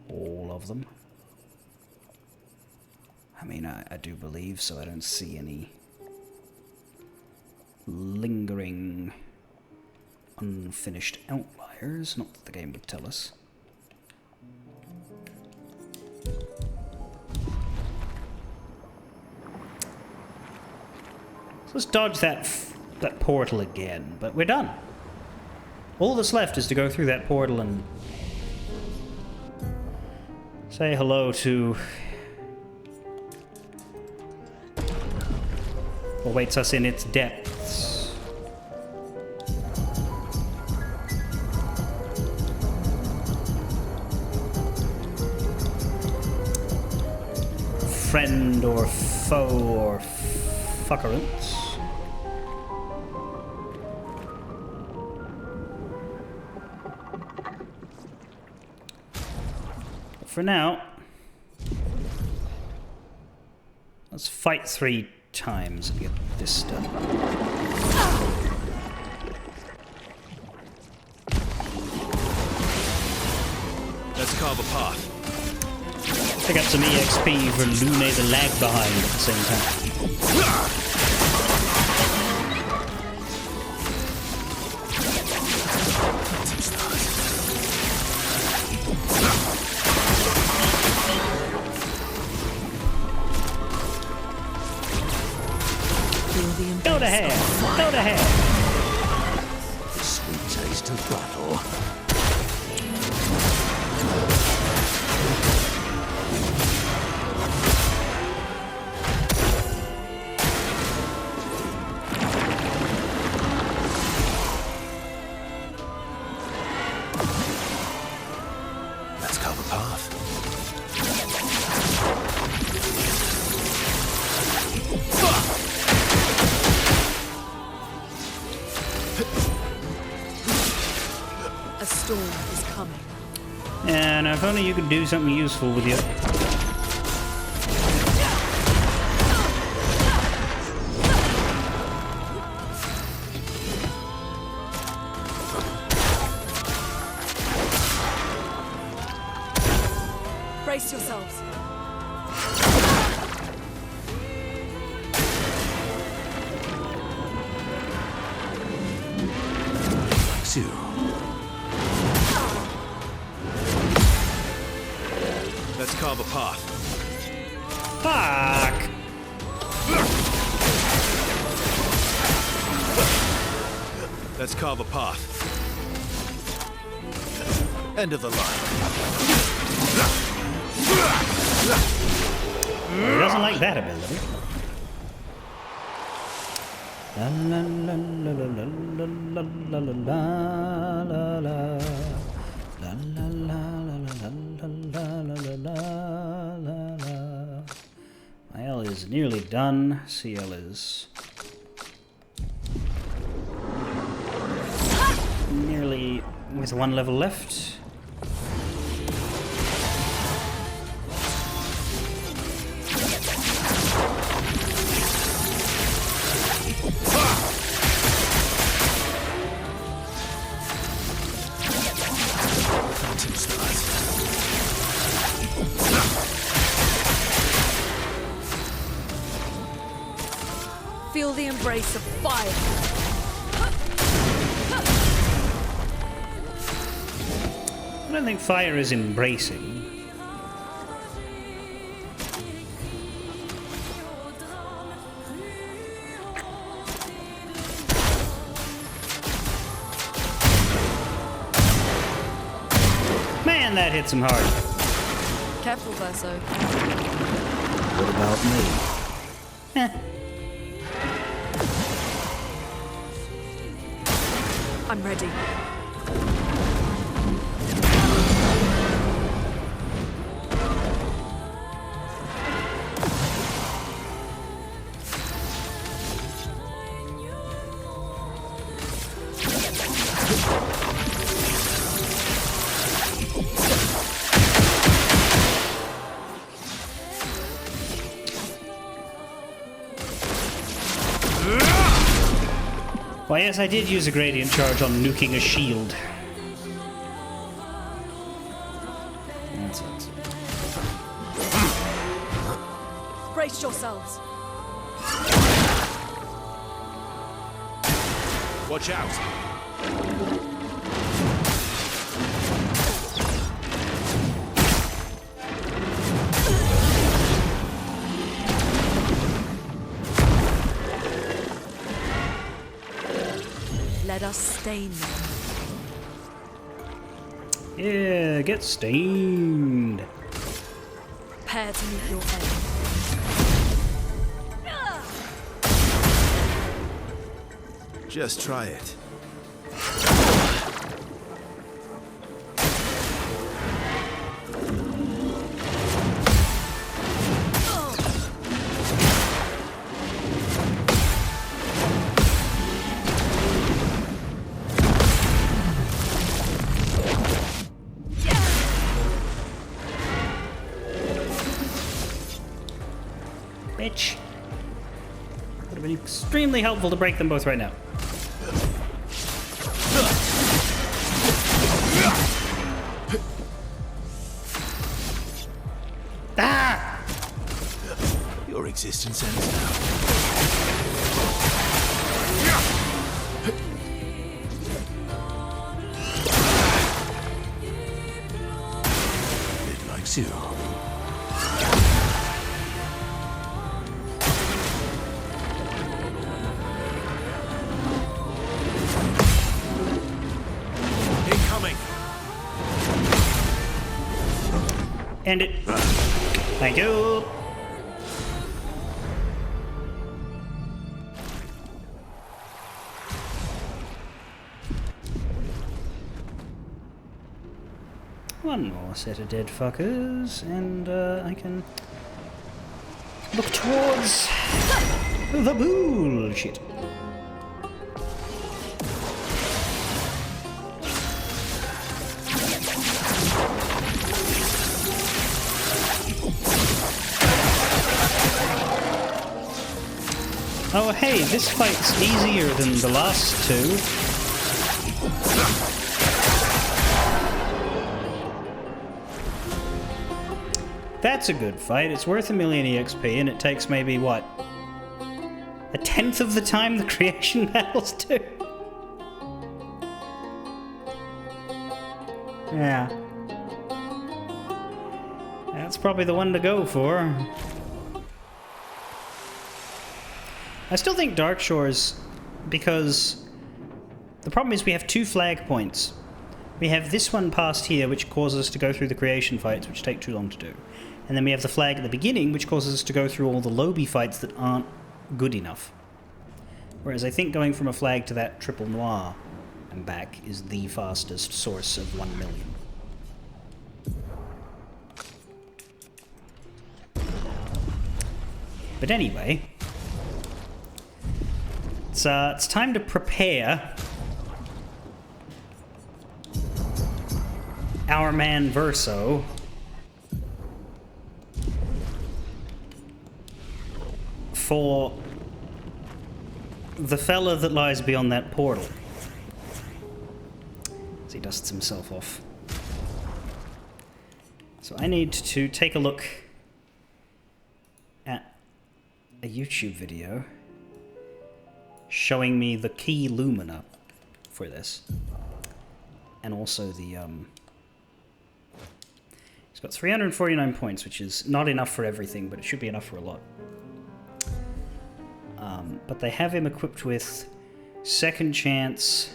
all of them? I mean, I do believe so. I don't see any lingering, unfinished outliers. Not that the game would tell us. So let's dodge that portal again, but we're done. All that's left is to go through that portal and say hello to awaits us in its depths. Friend or foe or fuckerance. For now, let's fight 3 times and get this done. Let's carve a path. Pick up some EXP for Lune the lag behind at the same time. Go to hell! Go to hell! Sweet taste of battle. Let's carve a path. A storm is coming. And if only you could do something useful with you. Brace yourselves. Phew. Let's carve a path. Fuck! Let's carve a path. End of the line. He doesn't like that ability. La la la la la la la la la la la. La la la la la la la la la la. My L is nearly done. CL is nearly with 1 level left. Feel the embrace of fire. I don't think fire is embracing. Man, that hits him hard. Careful, Verso. What about me? Eh. I'm ready. Why, yes, I did use a gradient charge on nuking a shield. That's it. Brace yourselves. Watch out. Let us stain them. Yeah, get stained. Prepare to meet your end. Just try it. Bitch. Would have been extremely helpful to break them both right now. Ah! Your existence ends now. It likes you. Incoming. End it. Thank you. One more set of dead fuckers, and I can look towards the bullshit. Oh hey, this fight's easier than the last two. That's a good fight. It's worth 1,000,000 EXP, and it takes maybe, what, 1/10 of the time the creation battles do? Yeah. That's probably the one to go for. I still think Dark Shores, because the problem is we have 2 flag points. We have this one past here, which causes us to go through the creation fights, which take too long to do. And then we have the flag at the beginning, which causes us to go through all the lobby fights that aren't good enough. Whereas I think going from a flag to that triple noir and back is the fastest source of 1,000,000. But anyway, it's time to prepare our man Verso for the fella that lies beyond that portal. As he dusts himself off. So I need to take a look at a YouTube video showing me the key lumina for this. And also the, He's got 349 points, which is not enough for everything, but it should be enough for a lot. But they have him equipped with Second Chance,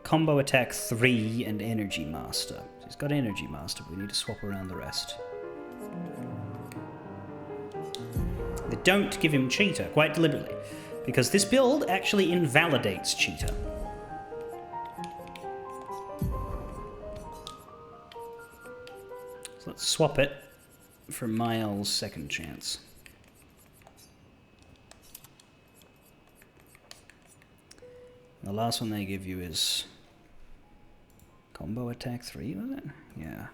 Combo Attack 3, and Energy Master. So he's got Energy Master, but we need to swap around the rest. They don't give him Cheetah, quite deliberately, because this build actually invalidates Cheetah. So let's swap it for Miles' Second Chance. The last one they give you is Combo Attack 3, was it? Yeah.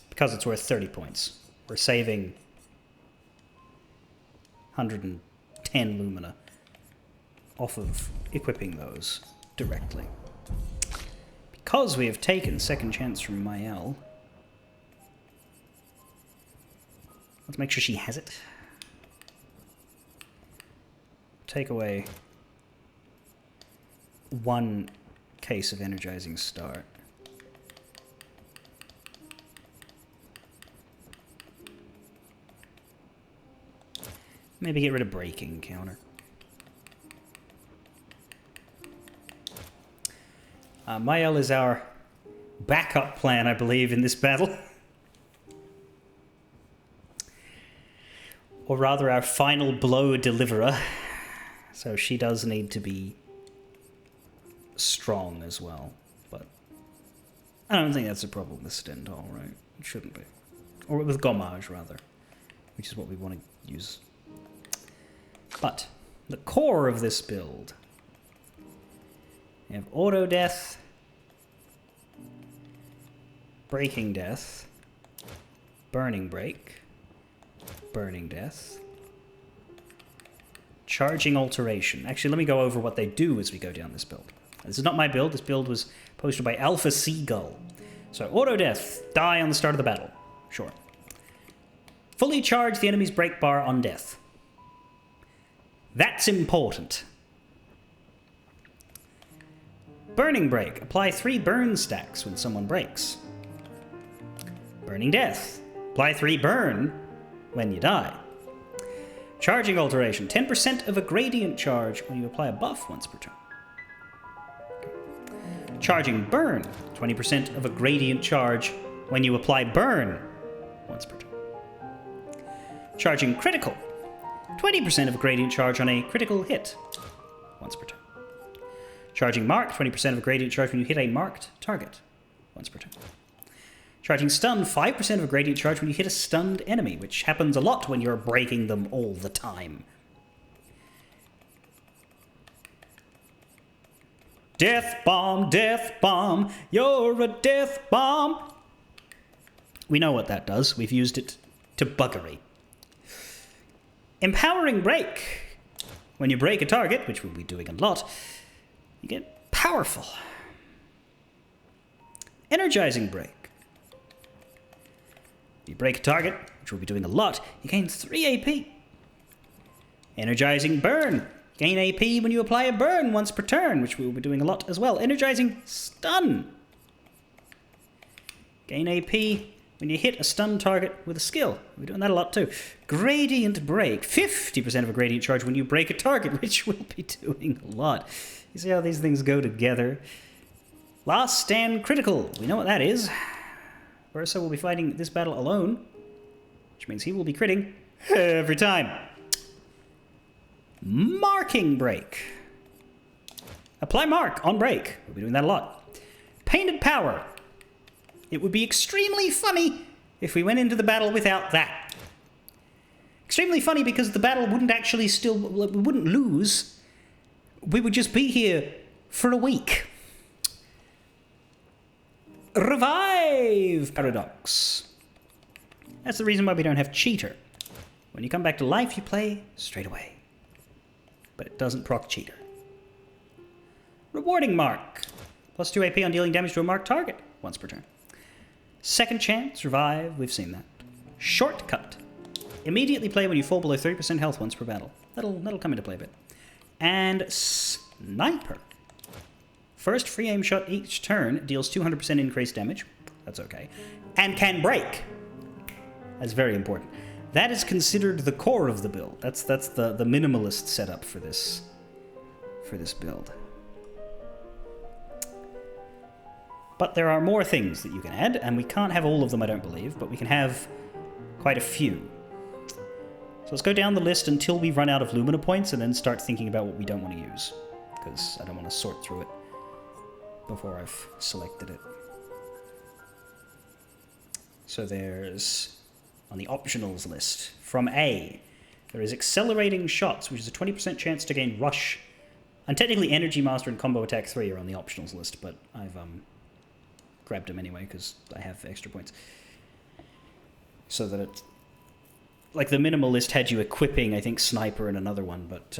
Because it's worth 30 points. We're saving 110 Lumina off of equipping those directly. Because we have taken Second Chance from Mael, let's make sure she has it. Take away 1 case of Energizing Start. Maybe get rid of Breaking Counter. Mael is our backup plan, I believe, in this battle. Or rather, our final blow deliverer. So she does need to be strong as well. But I don't think that's a problem with Stendhal, right? It shouldn't be. Or with Gommage, rather. Which is what we want to use. But the core of this build. We have Auto Death. Breaking Death. Burning Break. Burning Death. Charging Alteration. Actually, let me go over what they do as we go down this build. This is not my build. This build was posted by Alpha Seagull. So, Auto Death. Die on the start of the battle. Sure. Fully charge the enemy's break bar on death. That's important. Burning Break. Apply 3 burn stacks when someone breaks. Burning Death. Apply 3 burn when you die. Charging Alteration. 10% of a gradient charge when you apply a buff once per turn. Charging Burn. 20% of a gradient charge when you apply burn once per turn. Charging Critical. 20% of a gradient charge on a critical hit once per turn. Charging Mark. 20% of a gradient charge when you hit a marked target once per turn. Charging Stun. 5% of a gradient charge when you hit a stunned enemy, which happens a lot when you're breaking them all the time. Death bomb, you're a death bomb. We know what that does. We've used it to buggery. Empowering Break. When you break a target, which we'll be doing a lot, you get powerful. Energizing Break. If you break a target, which we'll be doing a lot, you gain 3 AP. Energizing Burn. Gain AP when you apply a burn once per turn, which we will be doing a lot as well. Energizing Stun. Gain AP when you hit a stun target with a skill. We're doing that a lot too. Gradient Break. 50% of a gradient charge when you break a target, which we'll be doing a lot. You see how these things go together? Last Stand Critical. We know what that is. Ursa will be fighting this battle alone, which means he will be critting every time. Marking Break. Apply Mark on break. We'll be doing that a lot. Painted Power. It would be extremely funny if we went into the battle without that. Extremely funny because the battle wouldn't actually we wouldn't lose. We would just be here for a week. Revive Paradox. That's the reason why we don't have Cheater. When you come back to life, you play straight away. But it doesn't proc Cheater. Rewarding Mark. Plus 2 AP on dealing damage to a marked target once per turn. Second Chance, Revive, we've seen that. Shortcut. Immediately play when you fall below 30% health once per battle. That'll come into play a bit. And Sniper. First free aim shot each turn deals 200% increased damage. That's okay. And can break. That's very important. That is considered the core of the build. That's the minimalist setup for this build. But there are more things that you can add, and we can't have all of them, I don't believe, but we can have quite a few. So let's go down the list until we run out of Lumina points, and then start thinking about what we don't want to use, because I don't want to sort through it before I've selected it. So there's, on the optionals list, from A, there is Accelerating Shots, which is a 20% chance to gain Rush. And technically Energy Master and Combo Attack 3 are on the optionals list, but I've grabbed them anyway because I have extra points. So that it, like the minimal list had you equipping, I think, Sniper and another one, but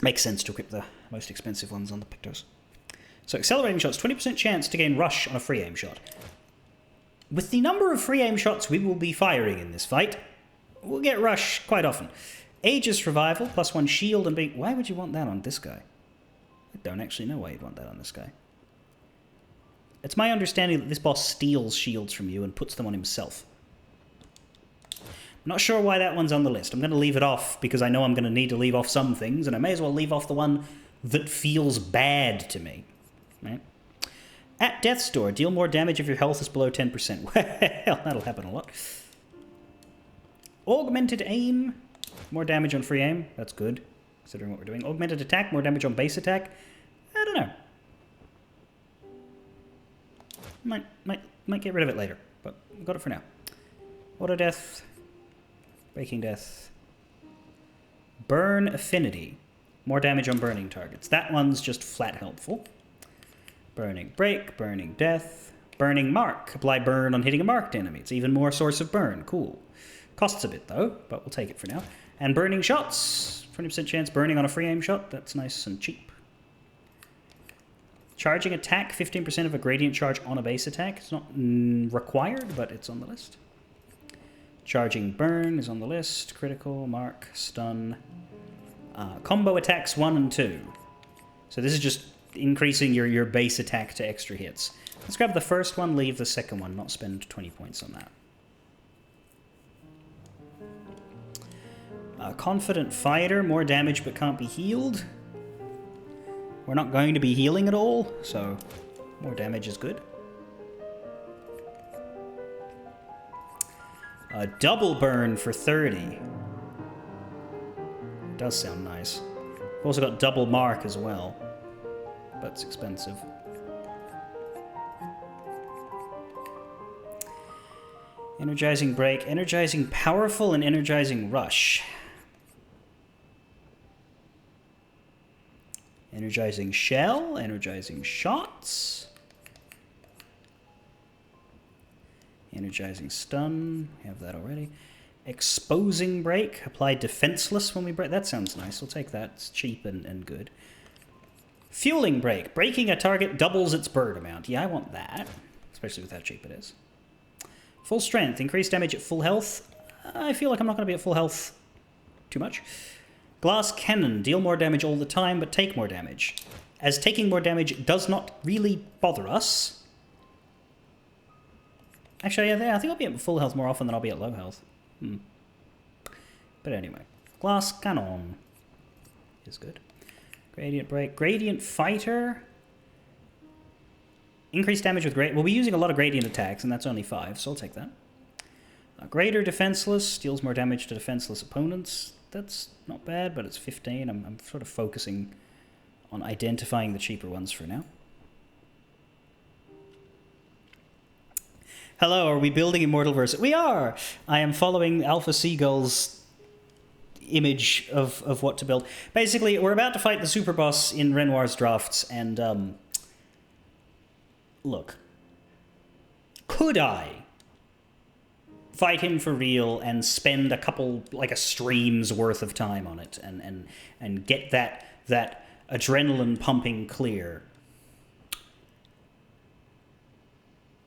makes sense to equip the most expensive ones on the Pictos. So Accelerating Shots, 20% chance to gain Rush on a free aim shot. With the number of free aim shots we will be firing in this fight, we'll get Rush quite often. Aegis Revival, plus 1 shield and beat. Why would you want that on this guy? I don't actually know why you'd want that on this guy. It's my understanding that this boss steals shields from you and puts them on himself. I'm not sure why that one's on the list. I'm going to leave it off because I know I'm going to need to leave off some things, and I may as well leave off the one that feels bad to me. Right? At death's door, deal more damage if your health is below 10%. Well, that'll happen a lot. Augmented aim. More damage on free aim. That's good, considering what we're doing. Augmented attack. More damage on base attack. I don't know. Might get rid of it later, but we've got it for now. Auto death. Breaking death. Burn affinity. More damage on burning targets. That one's just flat helpful. Burning break. Burning death. Burning mark. Apply burn on hitting a marked enemy. It's even more source of burn. Cool. Costs a bit though, but we'll take it for now. And burning shots. 20% chance burning on a free aim shot. That's nice and cheap. Charging attack. 15% of a gradient charge on a base attack. It's not required, but it's on the list. Charging burn is on the list. Critical, mark, stun. Combo attacks 1 and 2. So this is just increasing your base attack to extra hits. Let's grab the first one, leave the second one, not spend 20 points on that. Confident fighter, more damage but can't be healed. We're not going to be healing at all, so more damage is good. Double burn for 30. Does sound nice. We've also got double mark as well, but it's expensive. Energizing break, energizing powerful, and energizing rush. Energizing shell, energizing shots. Energizing stun, we have that already. Exposing break, apply defenseless when we break. That sounds nice, we'll take that. It's cheap and good. Fueling break, breaking a target doubles its burn amount. Yeah, I want that, especially with how cheap it is. Full strength, increased damage at full health. I feel like I'm not going to be at full health too much. Glass cannon, deal more damage all the time, but take more damage. As taking more damage does not really bother us. Actually, yeah, I think I'll be at full health more often than I'll be at low health. But anyway, glass cannon is good. Gradient break, gradient fighter. Increased damage with gradient. We'll be using a lot of gradient attacks, and that's only 5, so I'll take that. Greater defenseless, deals more damage to defenseless opponents. That's not bad, but it's 15. I'm sort of focusing on identifying the cheaper ones for now. Hello, are we building Immortal Verse? We are! I am following Alpha Seagull's image of what to build. Basically, we're about to fight the super boss in Renoir's drafts, and look. Could I fight him for real and spend a couple, like a stream's worth of time on it and get that adrenaline pumping Clair?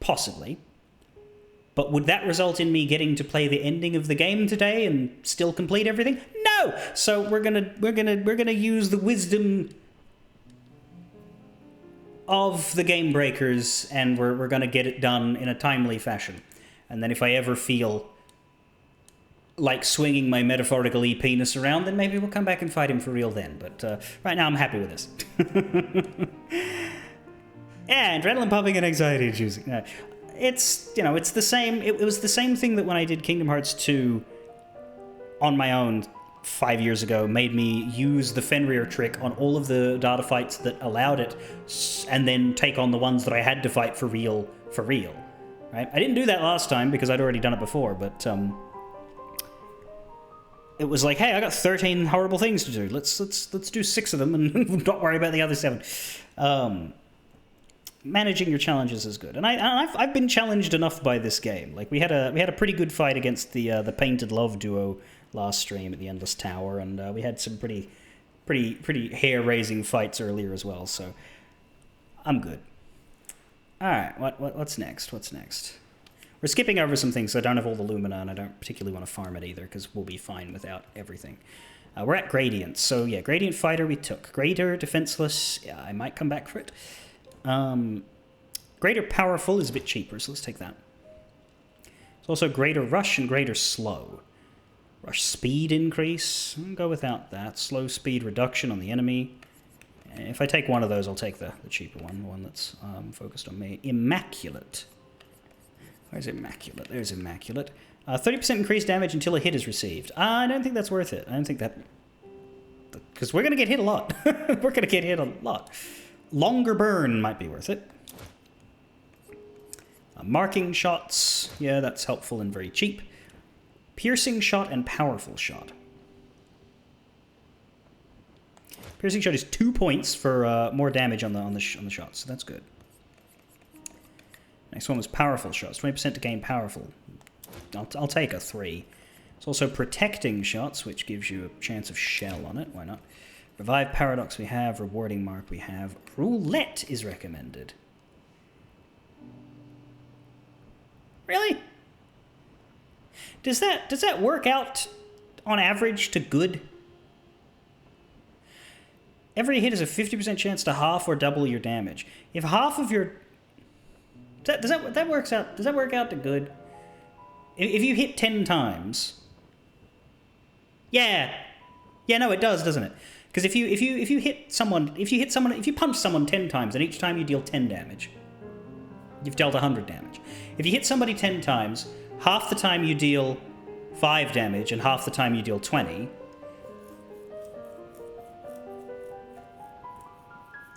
Possibly. But would that result in me getting to play the ending of the game today and still complete everything? No. So we're gonna use the wisdom of the game breakers, and we're gonna get it done in a timely fashion. And then if I ever feel like swinging my metaphorical e-penis around, then maybe we'll come back and fight him for real then. But right now I'm happy with this. Yeah, adrenaline pumping and anxiety inducing. It's, you know, it's the same. It was the same thing that when I did Kingdom Hearts 2 on my own 5 years ago made me use the Fenrir trick on all of the data fights that allowed it, and then take on the ones that I had to fight for real, right? I didn't do that last time because I'd already done it before, but it was like, hey, I got 13 horrible things to do. Let's do 6 of them and not worry about the other 7. Managing your challenges is good, and I've been challenged enough by this game. Like we had a pretty good fight against the Painted Love duo last stream at the Endless Tower, and we had some pretty hair-raising fights earlier as well. So I'm good. All right, what's next? What's next? We're skipping over some things, so I don't have all the Lumina, and I don't particularly want to farm it either because we'll be fine without everything. We're at Gradients, so yeah, Gradient Fighter we took. Greater Defenseless, yeah, I might come back for it. Greater Powerful is a bit cheaper, so let's take that. There's also Greater Rush and Greater Slow. Rush Speed increase, I'll go without that. Slow Speed Reduction on the enemy. If I take one of those, I'll take the cheaper one, the one that's focused on me. Immaculate. Where's Immaculate? There's Immaculate. 30% increased damage until a hit is received. I don't think that's worth it. I don't think that... Because we're going to get hit a lot. We're going to get hit a lot. Longer burn might be worth it. Marking shots. Yeah, that's helpful and very cheap. Piercing shot and powerful shot. Piercing shot is 2 points for more damage on the shots, so that's good. Next one was powerful shots. 20% to gain powerful. I'll take a 3. It's also protecting shots, which gives you a chance of shell on it. Why not? Revive paradox we have. Rewarding mark we have. Roulette is recommended. Really? Does that work out on average to good? Every hit is a 50% chance to half or double your damage. If half of your... Does that work out to good? If you hit 10 times... Yeah. Yeah, no, it does, doesn't it? Because if you punch someone 10 times, and each time you deal 10 damage, you've dealt 100 damage. If you hit somebody 10 times, half the time you deal 5 damage, and half the time you deal 20...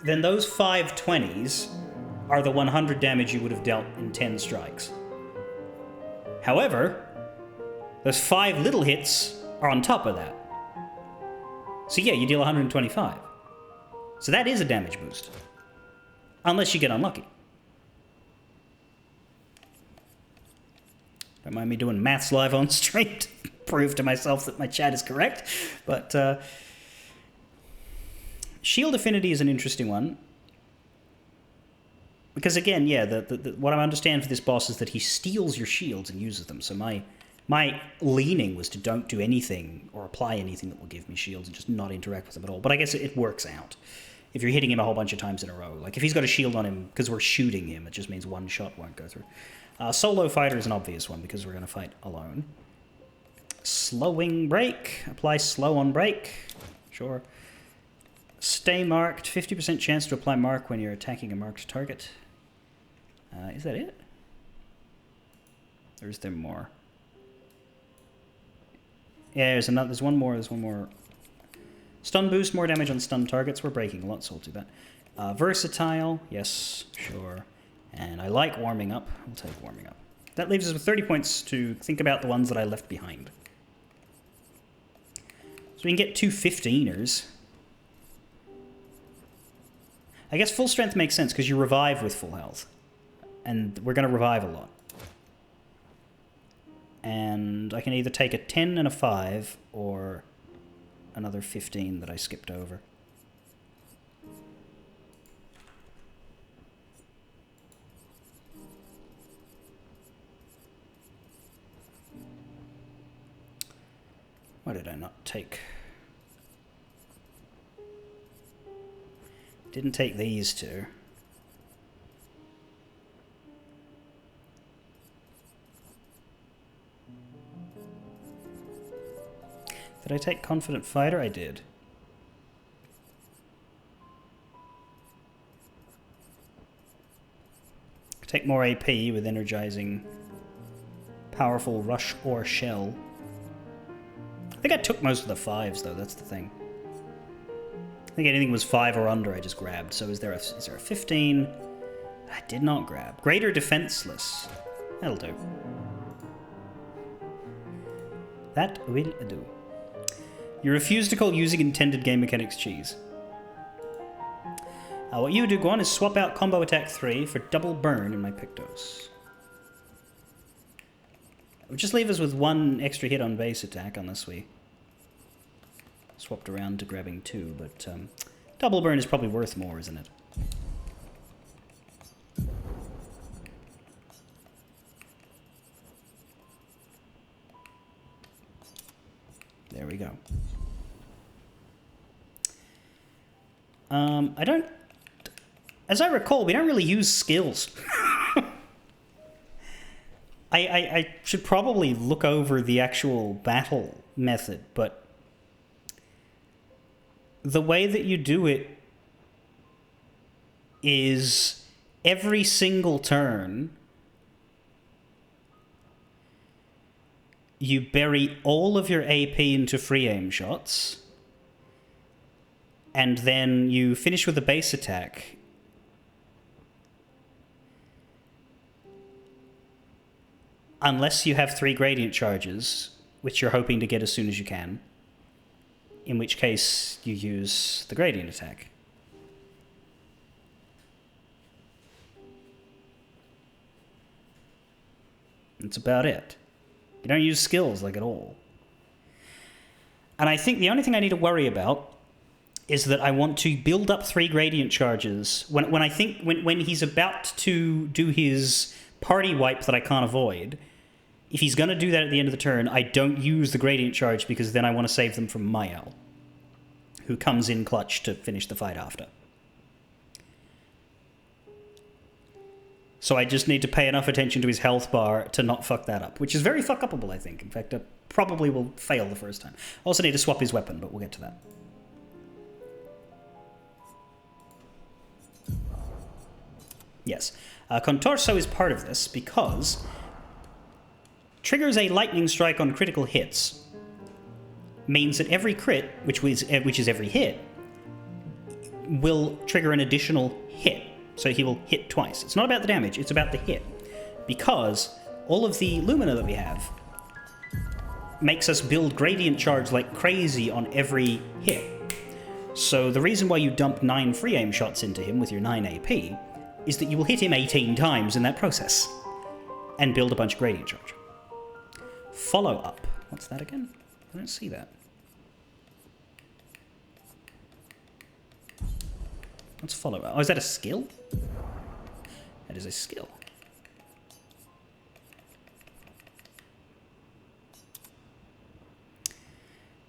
then those 5 20s are the 100 damage you would have dealt in 10 strikes. However, those 5 little hits are on top of that. So yeah, you deal 125. So that is a damage boost. Unless you get unlucky. Don't mind me doing maths live on stream to prove to myself that my chat is correct. But Shield Affinity is an interesting one. Because again, yeah, what I understand for this boss is that he steals your shields and uses them. So my leaning was to don't do anything or apply anything that will give me shields and just not interact with them at all. But I guess it works out. If you're hitting him a whole bunch of times in a row. Like if he's got a shield on him because we're shooting him, it just means one shot won't go through. Solo fighter is an obvious one because we're going to fight alone. Slowing break. Apply slow on break. Sure. Stay marked. 50% chance to apply mark when you're attacking a marked target. Is that it? Or is there more? Yeah, there's one more. There's one more. Stun boost, more damage on stun targets. We're breaking a lot, so we'll do that. Versatile. Yes, sure. And I like warming up. We'll take warming up. That leaves us with 30 points to think about the ones that I left behind. So we can get 2 15ers. I guess full strength makes sense because you revive with full health. And we're going to revive a lot. And I can either take a 10 and a 5 or another 15 that I skipped over. Why did I not take? Didn't take these two. Did I take Confident Fighter? I did. Take more AP with Energizing, Powerful Rush or Shell. I think I took most of the 5s though, that's the thing. I think anything was 5 or under I just grabbed. So is there a 15? I did not grab. Greater Defenseless. That'll do. That will do. You refuse to call using intended game mechanics cheese. What you do, Guan, is swap out combo attack 3 for double burn in my Pictos. It would just leave us with 1 extra hit on base attack unless we swapped around to grabbing 2, but double burn is probably worth more, isn't it? There we go. I don't... As I recall, we don't really use skills. I should probably look over the actual battle method, but the way that you do it is every single turn you bury all of your AP into free aim shots, and then you finish with a base attack. Unless you have 3 gradient charges, which you're hoping to get as soon as you can, in which case you use the gradient attack. That's about it. You don't use skills, like, at all. And I think the only thing I need to worry about is that I want to build up 3 gradient charges. When he's about to do his party wipe that I can't avoid, if he's going to do that at the end of the turn, I don't use the gradient charge, because then I want to save them from Mael, who comes in clutch to finish the fight after. So I just need to pay enough attention to his health bar to not fuck that up, which is very fuck-upable, I think. In fact, I probably will fail the first time. Also need to swap his weapon, but we'll get to that. Yes. Contorso is part of this because triggers a lightning strike on critical hits. Means that every crit, which is every hit, will trigger an additional hit. So he will hit twice. It's not about the damage, it's about the hit. Because all of the Lumina that we have makes us build gradient charge like crazy on every hit. So the reason why you dump 9 free aim shots into him with your 9 AP is that you will hit him 18 times in that process and build a bunch of gradient charge. Follow up. What's that again? I don't see that. Let's follow up. Oh, is that a skill? That is a skill.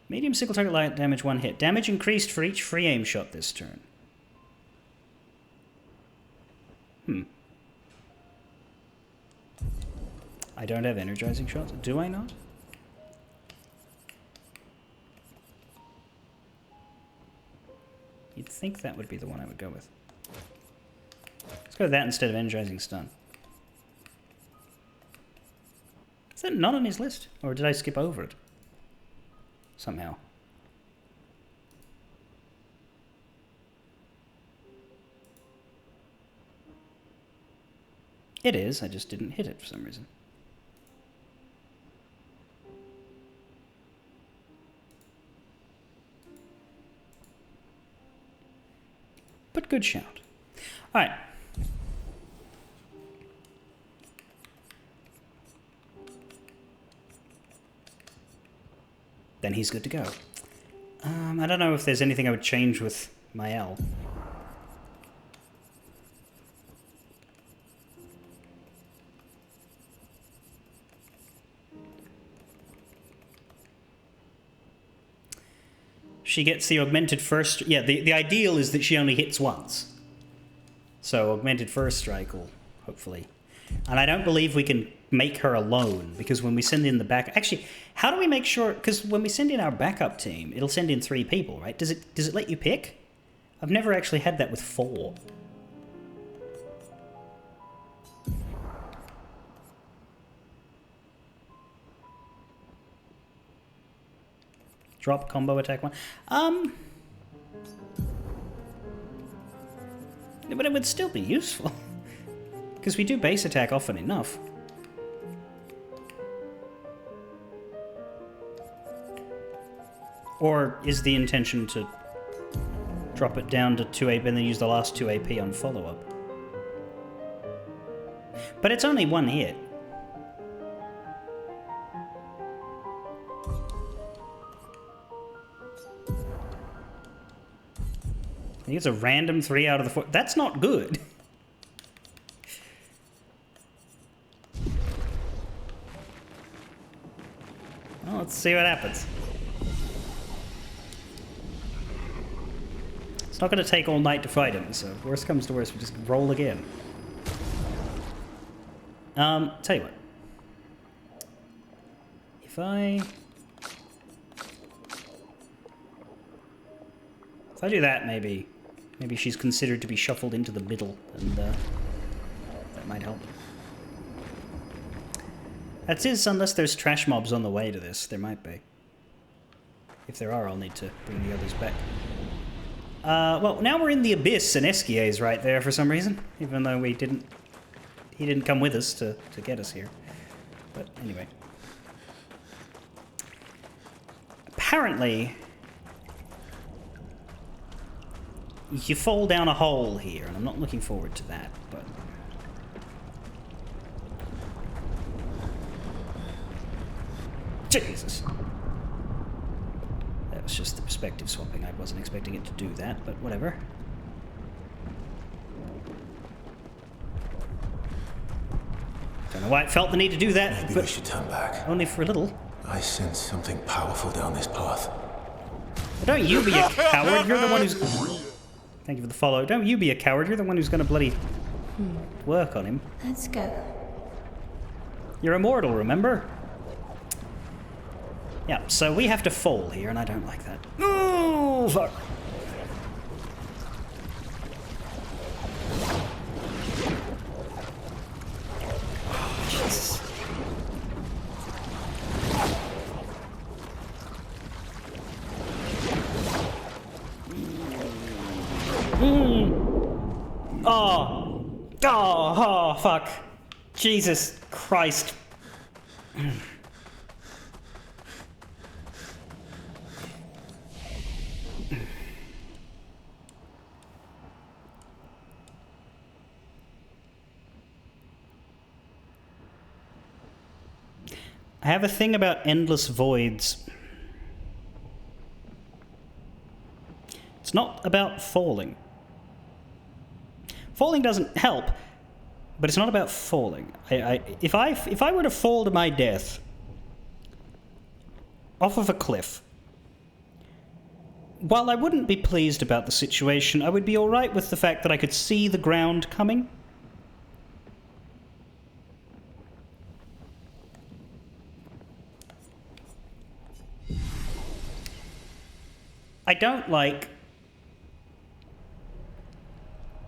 Medium single target light damage 1 hit. Damage increased for each free aim shot this turn. I don't have energizing shots. Do I not? You'd think that would be the one I would go with. Let's go with that instead of energizing stun. Is that not on his list? Or did I skip over it? Somehow. It is, I just didn't hit it for some reason. But good shout. Alright. Then he's good to go. I don't know if there's anything I would change with Mael. She gets the augmented first... Yeah, the ideal is that she only hits once. So augmented first strike will hopefully... And I don't believe we can make her alone, because when we send in the back... Actually, how do we make sure... Because when we send in our backup team, it'll send in 3 people, right? Does it let you pick? I've never actually had that with 4. Drop, combo, attack 1. But it would still be useful. Because we do base attack often enough. Or is the intention to drop it down to 2 AP and then use the last 2 AP on follow-up? But it's only 1 hit. I think it's a random 3 out of the 4. That's not good. Well, let's see what happens. It's not going to take all night to fight him, so worst comes to worst, we just roll again. Tell you what. If I do that, maybe Maybe she's considered to be shuffled into the middle, and that might help. That is, unless there's trash mobs on the way to this, there might be. If there are, I'll need to bring the others back. Well, now we're in the abyss, and Esquier's right there for some reason, even though he didn't come with us to get us here. But anyway. Apparently, you fall down a hole here, and I'm not looking forward to that, but... Jesus! That was just the perspective swapping. I wasn't expecting it to do that, but whatever. Don't know why it felt the need to do that, Maybe but we should turn back. only for a little. I sense something powerful down this path. Don't you be a coward, you're the one who's... Thank you for the follow. Don't you be a coward, you're the one who's gonna bloody work on him. Let's go. You're immortal, remember? Yeah, so we have to fall here, and I don't like that. Oh, fuck. Jesus. Oh, fuck. Jesus Christ. I have a thing about endless voids. It's not about falling. Falling doesn't help, but it's not about falling. If I were to fall to my death off of a cliff, while I wouldn't be pleased about the situation, I would be all right with the fact that I could see the ground coming. I don't like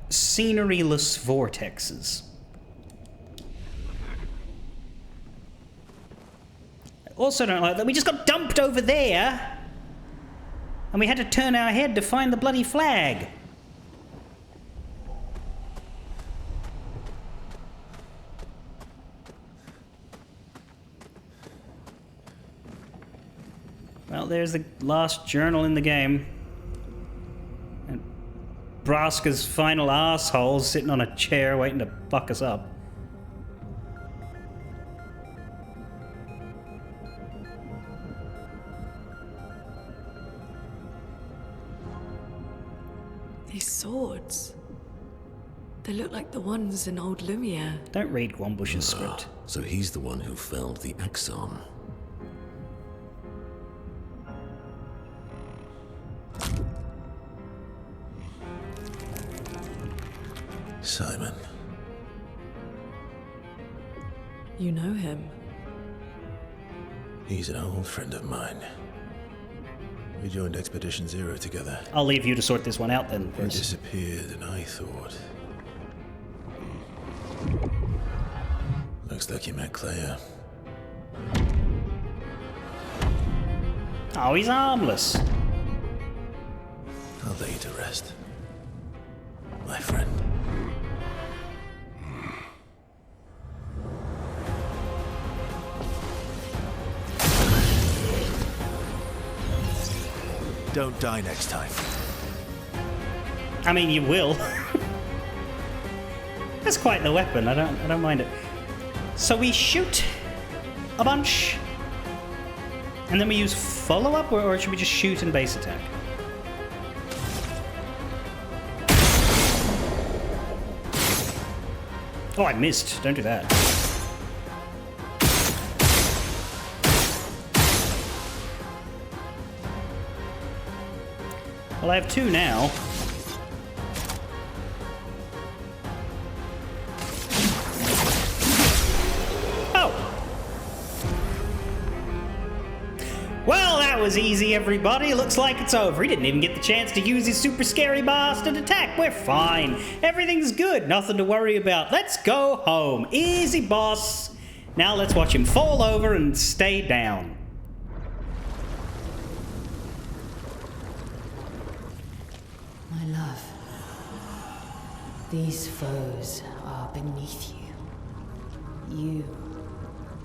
scenery-less vortexes. I also don't like that we just got dumped over there and we had to turn our head to find the bloody flag. Well, there's the last journal in the game. And Braska's final asshole sitting on a chair waiting to fuck us up. These swords. They look like the ones in old Lumiere. Don't read Gwambush's script. So he's the one who felled the Exxon. Simon. You know him. He's an old friend of mine. We joined Expedition Zero together. I'll leave you to sort this one out then, He Chris. disappeared, and I thought... Looks like you met Clair. Oh, he's harmless. I'll lay you to rest, my friend. Don't die next time. I mean, you will. That's quite the weapon. I don't mind it. So we shoot a bunch, and then we use follow-up, or should we just shoot and base attack? Oh, I missed. Don't do that. Well, I have two now. Oh! Well, that That was easy, everybody. Looks like it's over. He didn't even get the chance to use his super scary bastard attack. We're fine. Everything's good. Nothing to worry about. Let's go home. Easy, boss. Now let's watch him fall over and stay down. My love, these foes are beneath you. You,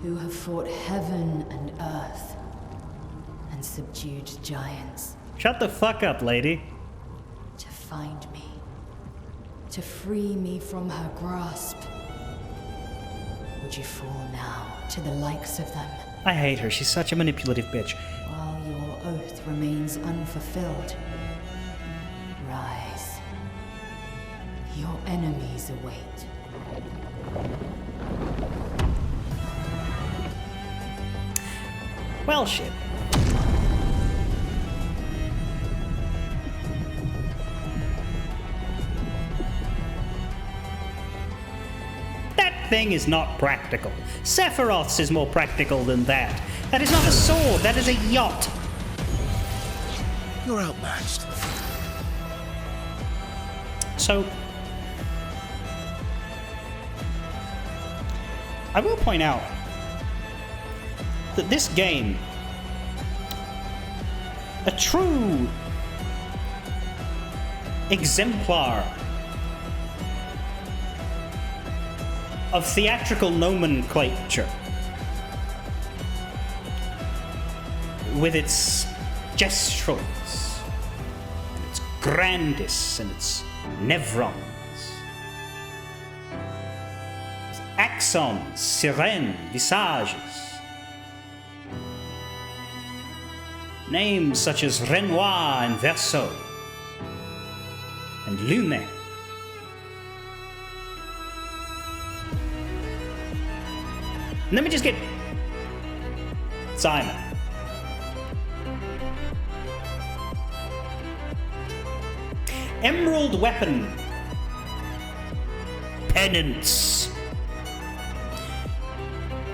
who have fought heaven and earth and subdued giants. Shut the fuck up, lady. To find me, to free me from her grasp. Would you fall now to the likes of them? I hate her. She's such a manipulative bitch. While your oath remains unfulfilled, rise. Your enemies await. Well, shit. That thing is not practical. Sephiroth's is more practical than that. That is not a sword, that is a yacht. You're outmatched. So, I will point out that this game, a true exemplar of theatrical nomenclature, with its gestrals, its grandis, and its nevrons, its axons, sirènes, visages. Names such as Renoir and Verso, and Lumet. And let me just get Simon. Emerald Weapon. Penance.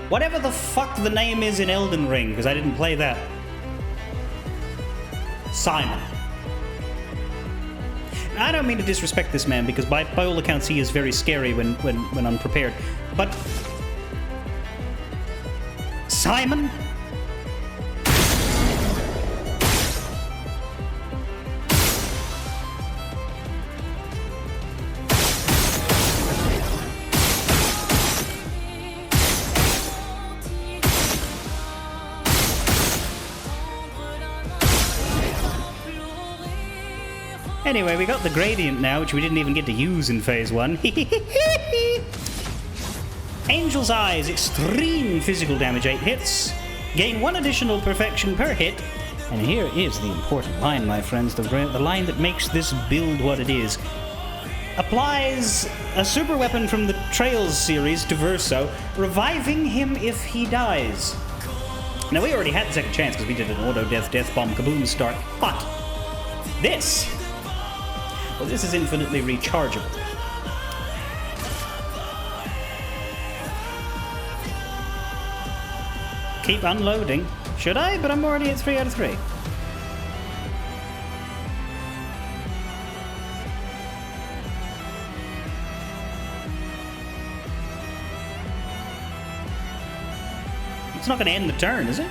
Whatever the fuck the name is in Elden Ring, because I didn't play that. Simon. Now, I don't mean to disrespect this man, because by all accounts he is very scary when unprepared. But Simon? Anyway, we got the gradient now, which we didn't even get to use in Phase 1. Angel's Eyes, extreme physical damage, 8 hits. Gain 1 additional perfection per hit. And here is the important line, my friends, the line that makes this build what it is. Applies a super weapon from the Trails series to Verso, reviving him if he dies. Now, we already had the second chance because we did an auto-death, death bomb, kaboom start, but this... well, this is infinitely rechargeable. Keep unloading. Should I? But I'm already at 3 out of 3. It's not going to end the turn, is it?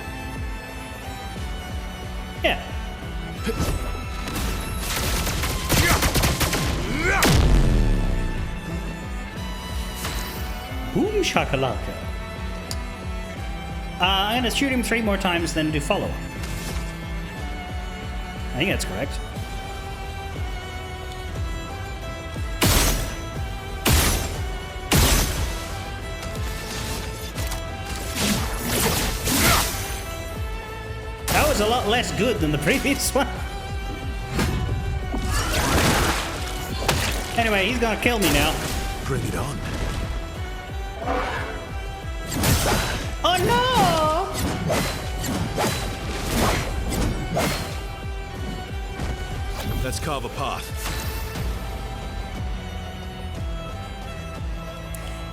Yeah. Boom shakalaka. I'm going to shoot him 3 more times, then do follow-up. I think that's correct. That was a lot less good than the previous one. Anyway, he's going to kill me now. Bring it on. Oh no! Let's carve a path.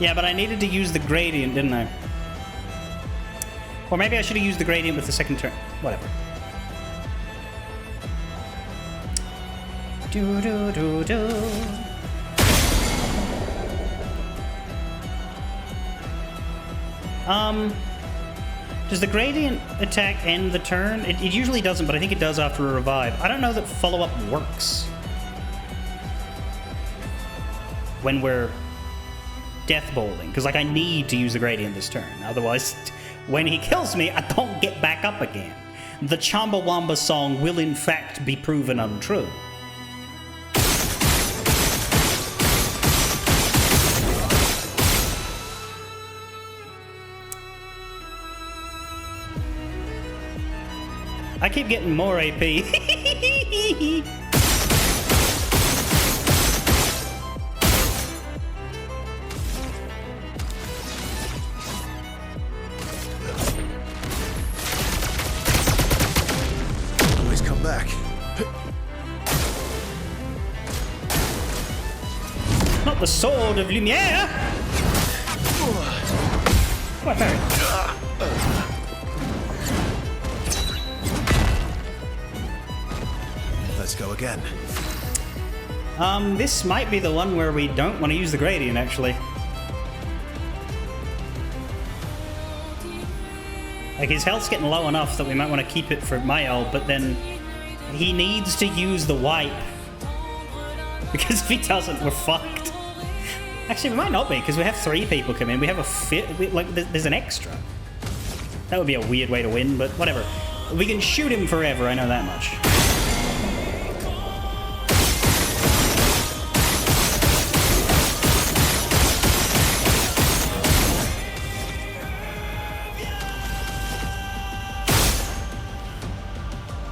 Yeah, but I needed to use the gradient, didn't I? Or maybe I should have used the gradient with the second turn. Whatever. Do do do do. Does the gradient attack end the turn? It usually doesn't, but I think it does after a revive. I don't know that follow-up works when we're death bowling, because like I need to use the gradient this turn. Otherwise, when he kills me, I don't get back up again. The Chumbawamba song will in fact be proven untrue. I keep getting more AP. Always come back. Not the sword of Lumiere! What, Barry? Let's go again. This might be the one where we don't want to use the gradient, actually. Like, his health's getting low enough that we might want to keep it for Mael, but then he needs to use the wipe. Because if he doesn't, we're fucked. Actually, we might not be, because we have 3 people come in. We have a fit, like, there's an extra. That would be a weird way to win, but whatever. We can shoot him forever, I know that much.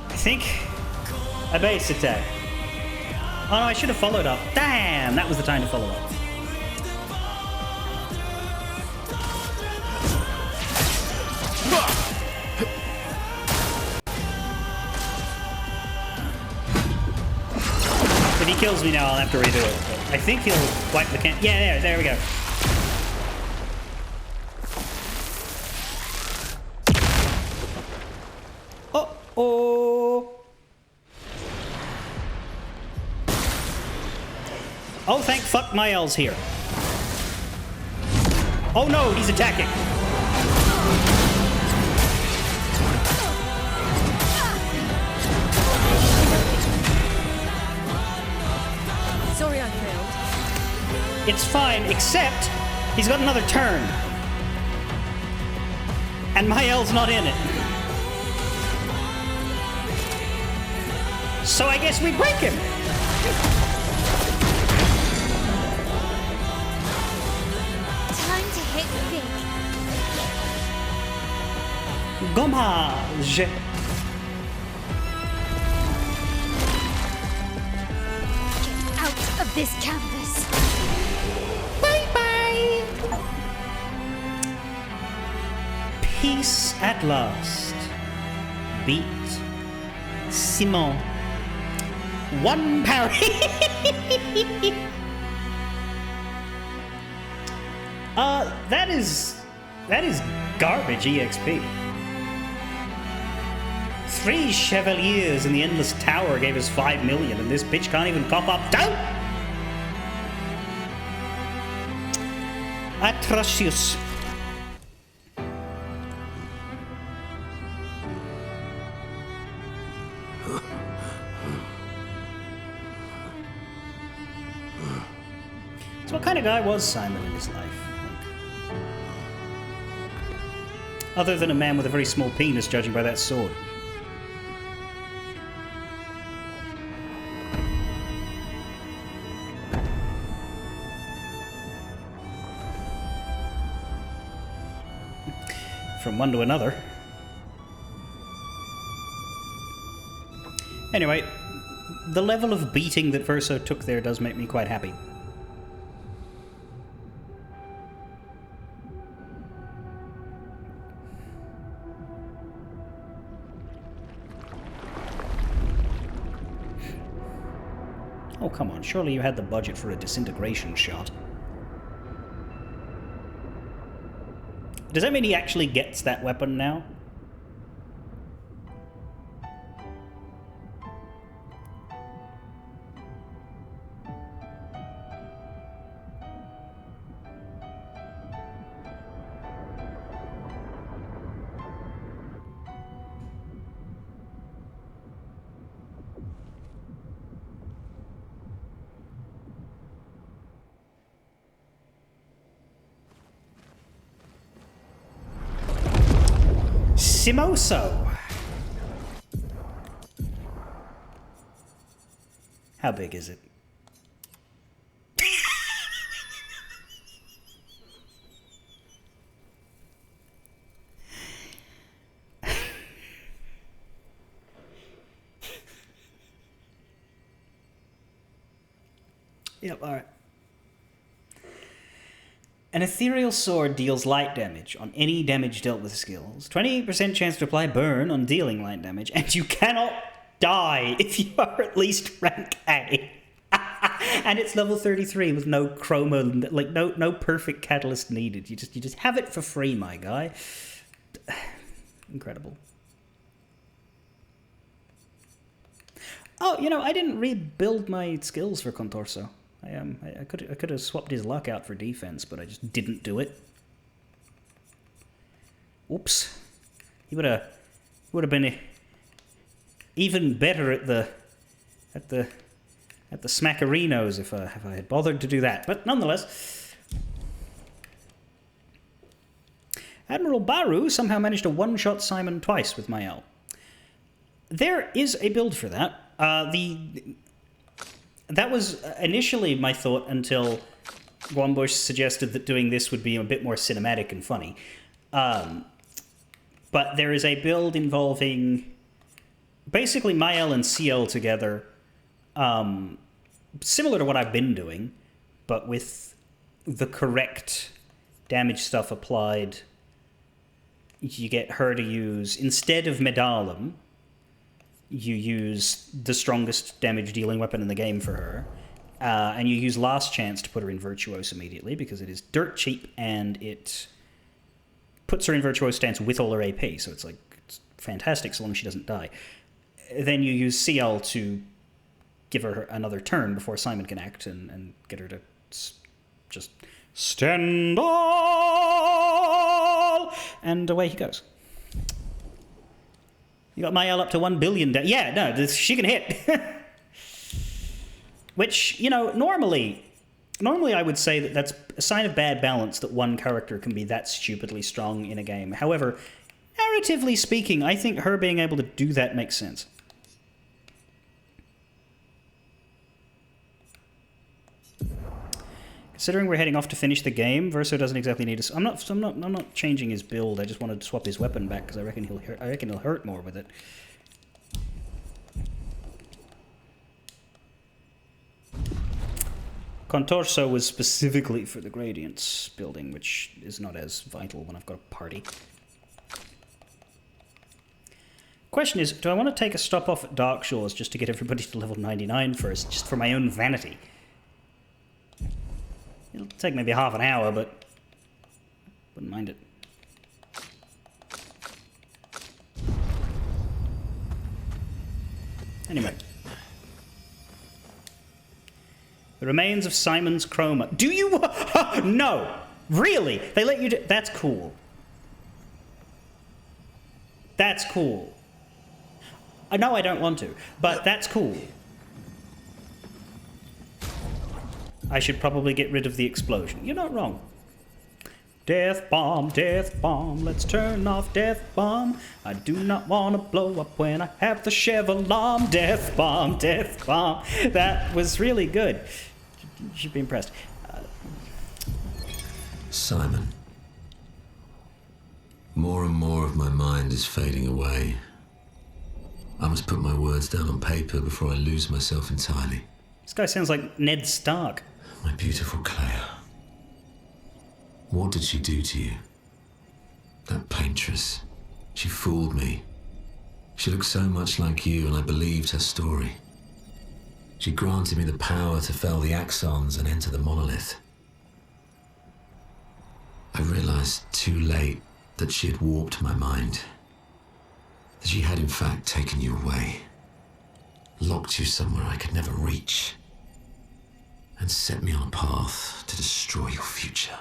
I think a base attack. Oh no, I should have followed up. Damn, that was the time to follow up. If he kills me now, I'll have to redo it. But I think he'll wipe the can. Yeah, there we go. Uh-oh. Oh, thank fuck Mael's here. Oh no, he's attacking. Sorry I failed. It's fine, except he's got another turn. And Mael's not in it. So I guess we break him. Time to hit big. Gommage. Get out of this canvas. Bye-bye. Peace at last. Beat Simon. 1 parry. That is garbage EXP. 3 Chevaliers in the Endless Tower gave us 5 million, and this bitch can't even cop up down. Atrocious. So what kind of guy was Simon in his life? Other than a man with a very small penis, judging by that sword. From one to another. Anyway, the level of beating that Verso took there does make me quite happy. Oh, come on. Surely you had the budget for a disintegration shot. Does that mean he actually gets that weapon now? Simoso. How big is it? Yep, alright. An ethereal sword deals light damage on any damage dealt with skills. 28% chance to apply burn on dealing light damage, and you cannot die if you are at least rank A. And it's level 33 with no chroma, like no perfect catalyst needed. You just have it for free, my guy. Incredible. Oh, you know, I didn't rebuild my skills for Contorso. I could have swapped his luck out for defense, but I just didn't do it. Oops. He would have been even better at the smackerinos if I had bothered to do that. But nonetheless, Admiral Baru somehow managed to one-shot Simon twice with Mael. There is a build for that. That was initially my thought until Guambush suggested that doing this would be a bit more cinematic and funny. But there is a build involving basically Mael and CL together, similar to what I've been doing, but with the correct damage stuff applied. You get her to use, instead of Medallum, you use the strongest damage dealing weapon in the game for her, and you use Last Chance to put her in Virtuose immediately because it is dirt cheap and it puts her in Virtuose stance with all her AP, so it's fantastic so long as she doesn't die. Then you use CL to give her another turn before Simon can act and get her to just stand all, and away he goes. You got Mael up to 1 billion. Yeah, no, she can hit. Which, you know, normally I would say that that's a sign of bad balance that one character can be that stupidly strong in a game. However, narratively speaking, I think her being able to do that makes sense. Considering we're heading off to finish the game, Verso doesn't exactly need us. I'm not changing his build. I just wanted to swap his weapon back because I reckon he'll hurt more with it. Contorso was specifically for the gradients building, which is not as vital when I've got a party. Question is, do I want to take a stop off at Dark Shores just to get everybody to level 99 first, just for my own vanity? It'll take maybe half an hour, but wouldn't mind it. Anyway. The remains of Simon's chroma. Do you... No! Really? They let you do... That's cool. That's cool. I know I don't want to, but that's cool. I should probably get rid of the explosion. You're not wrong. Death bomb, let's turn off death bomb. I do not want to blow up when I have the Chevrolet. Death bomb. That was really good. You should be impressed. Simon. More and more of my mind is fading away. I must put my words down on paper before I lose myself entirely. This guy sounds like Ned Stark. My beautiful Clair. What did she do to you? That paintress. She fooled me. She looked so much like you, and I believed her story. She granted me the power to fell the Axons and enter the monolith. I realized too late that she had warped my mind. That she had in fact taken you away. Locked you somewhere I could never reach. And set me on a path to destroy your future.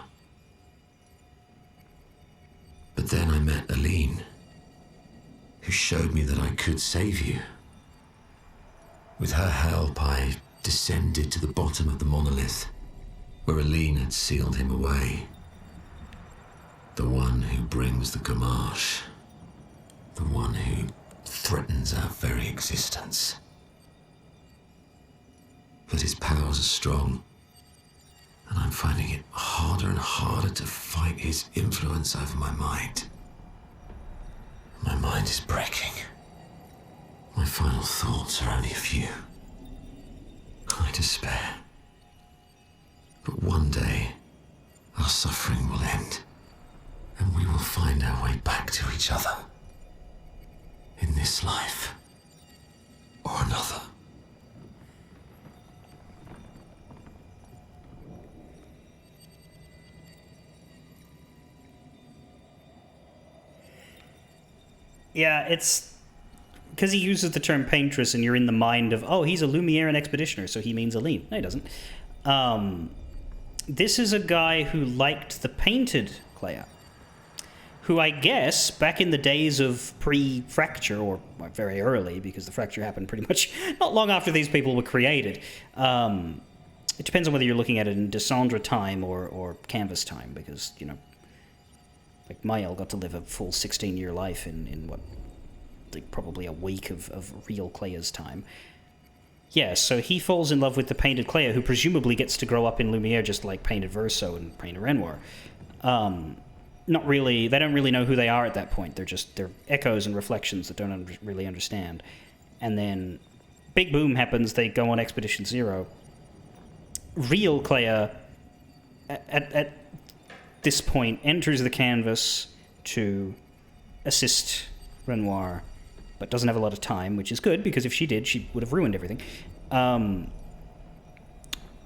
But then I met Aline, who showed me that I could save you. With her help, I descended to the bottom of the monolith, where Aline had sealed him away. The one who brings the Gamache. The one who threatens our very existence. But his powers are strong, and I'm finding it harder and harder to fight his influence over my mind. My mind is breaking. My final thoughts are only a few. I despair. But one day, our suffering will end, and we will find our way back to each other. In this life, or another. Yeah, it's because he uses the term paintress, and you're in the mind of, oh, he's a Lumiere and expeditioner, so he means Aline. No, he doesn't. This is a guy who liked the painted Clair, who I guess, back in the days of pre-Fracture, or very early, because the Fracture happened pretty much not long after these people were created. It depends on whether you're looking at it in Descendre time or Canvas time, because, you know, like Mael got to live a full 16-year life in what, like probably a week of real Clair's time. Yeah, so he falls in love with the painted Clair, who presumably gets to grow up in Lumiere just like painted Verso and painted Renoir. Not really, they don't really know who they are at that point. They're echoes and reflections that don't really understand. And then big boom happens, they go on Expedition Zero. Real Clair, at this point, enters the canvas to assist Renoir, but doesn't have a lot of time, which is good, because if she did, she would have ruined everything.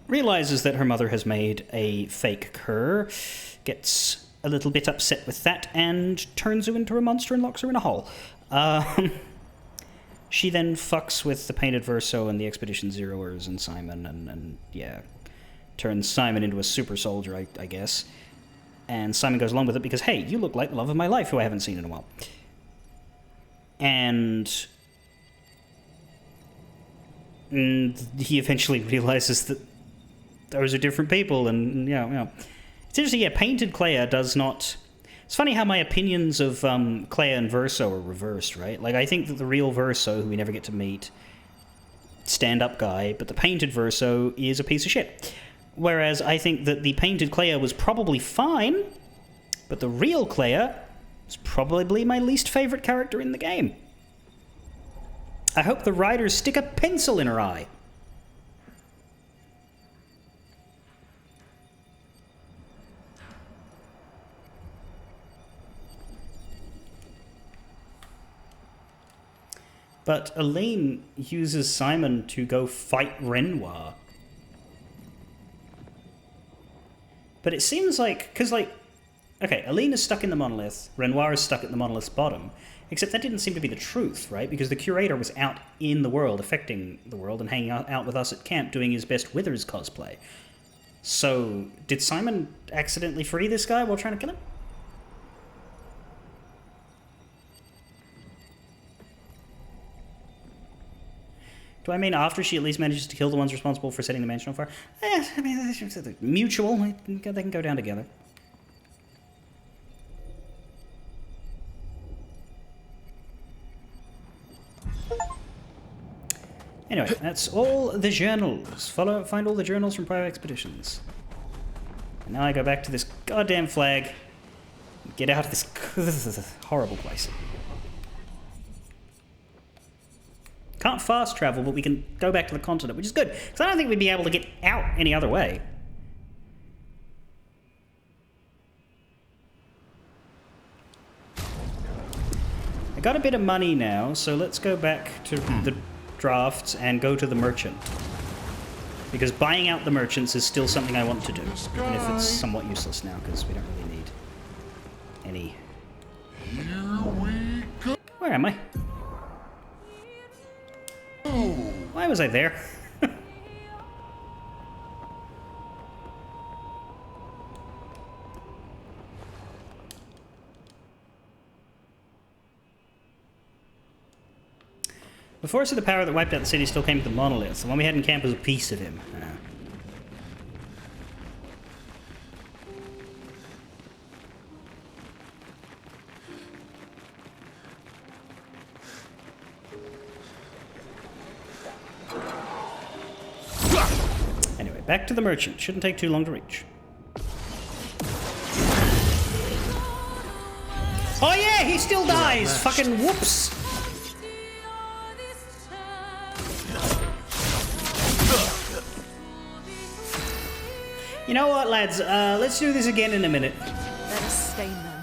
Realizes that her mother has made a fake cur, gets a little bit upset with that, and turns her into a monster and locks her in a hole. She then fucks with the painted Verso and the Expedition Zeroers and Simon, and yeah, turns Simon into a super soldier, I guess. And Simon goes along with it because, hey, you look like the love of my life, who I haven't seen in a while. And he eventually realizes that those are different people, and, you know. It's interesting, yeah, painted Clair does not... It's funny how my opinions of Clair and Verso are reversed, right? Like, I think that the real Verso, who we never get to meet, stand-up guy, but the painted Verso is a piece of shit. Whereas I think that the painted Clair was probably fine, but the real Clair is probably my least favorite character in the game. I hope the writers stick a pencil in her eye. But Aline uses Simon to go fight Renoir. But it seems like... Because, like... Okay, Aline is stuck in the monolith. Renoir is stuck at the monolith's bottom. Except that didn't seem to be the truth, right? Because the Curator was out in the world, affecting the world, and hanging out with us at camp doing his best Withers cosplay. So, did Simon accidentally free this guy while trying to kill him? Do I mean after she at least manages to kill the ones responsible for setting the mansion on fire? I mean, they're mutual. They can go down together. Anyway, that's all the journals. Find all the journals from prior expeditions. And now I go back to this goddamn flag and get out of this horrible place. Can't fast travel, but we can go back to the continent, which is good, because I don't think we'd be able to get out any other way. I got a bit of money now, so let's go back to the drafts and go to the merchant. Because buying out the merchants is still something I want to do, even if it's somewhat useless now, because we don't really need any... Where am I? Why was I there? The force of the power that wiped out the city still came to the monolith. The one we had in camp was a piece of him. back to the merchant. Shouldn't take too long to reach. Oh yeah, he still dies! Fucking whoops! You know what, lads? Let's do this again in a minute. Let us stain them.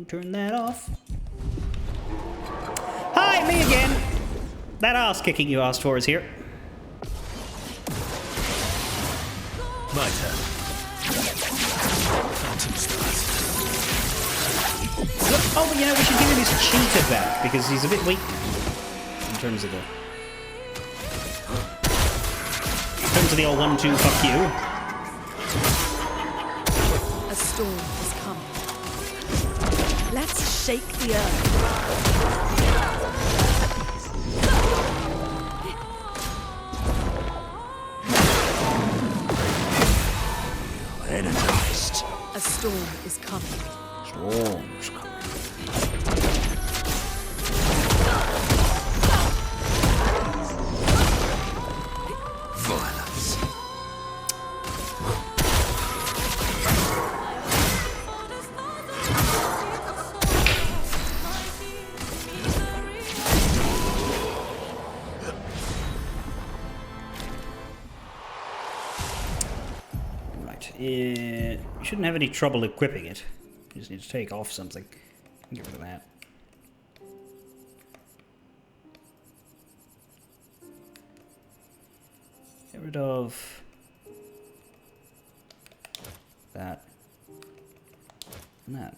Turn that off. Hi, me again. That ass kicking you asked for is here. My turn. Phantom stars. Oh, but you know, we should give him his cheetah back because he's a bit weak in terms of the old 1-2 fuck you. A storm is coming. Let's shake the earth. Energized. A storm is coming. Storms coming. Violence. Right. You shouldn't have any trouble equipping it. You just need to take off something. Get rid of that. Get rid of that and that.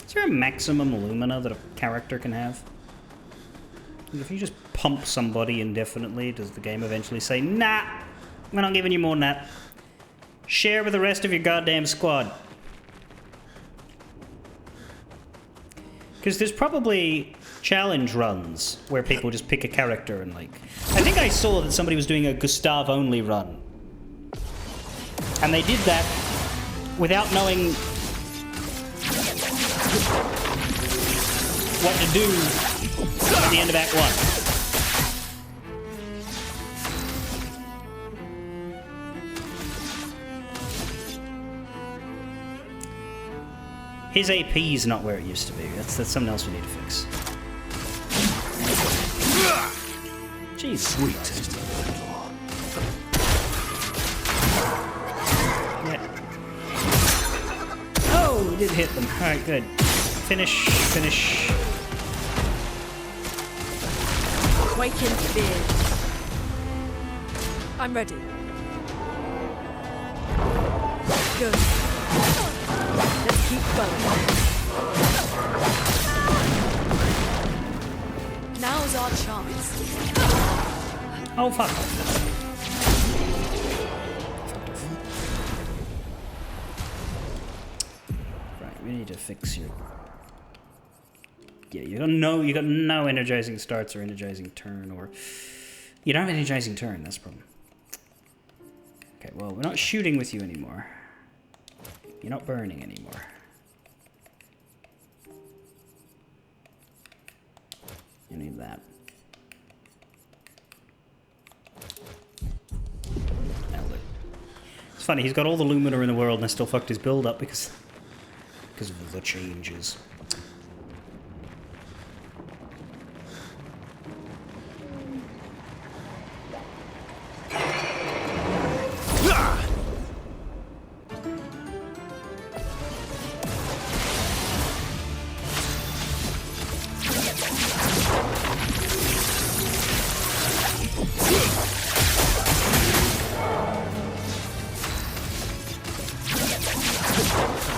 Is there a maximum alumina that a character can have? If you just pump somebody indefinitely, does the game eventually say, nah, we're not giving you more than that. Share with the rest of your goddamn squad. Because there's probably challenge runs where people just pick a character and like... I think I saw that somebody was doing a Gustav only run. And they did that without knowing what to do at the end of Act 1. His AP's not where it used to be. That's something else we need to fix. Jeez. Sweet taste of Yeah. Oh, we did hit them. Alright, good. Finish. Quake in fear. I'm ready. Good. Let's keep going. Now's our chance. Oh, fuck. Right, we need to fix your... Yeah, you got no energizing starts or energizing turn, or... You don't have energizing turn, that's the problem. Okay, well, we're not shooting with you anymore. You're not burning anymore. You need that. That'll do. It's funny, he's got all the Lumina in the world and I still fucked his build up because of the changes.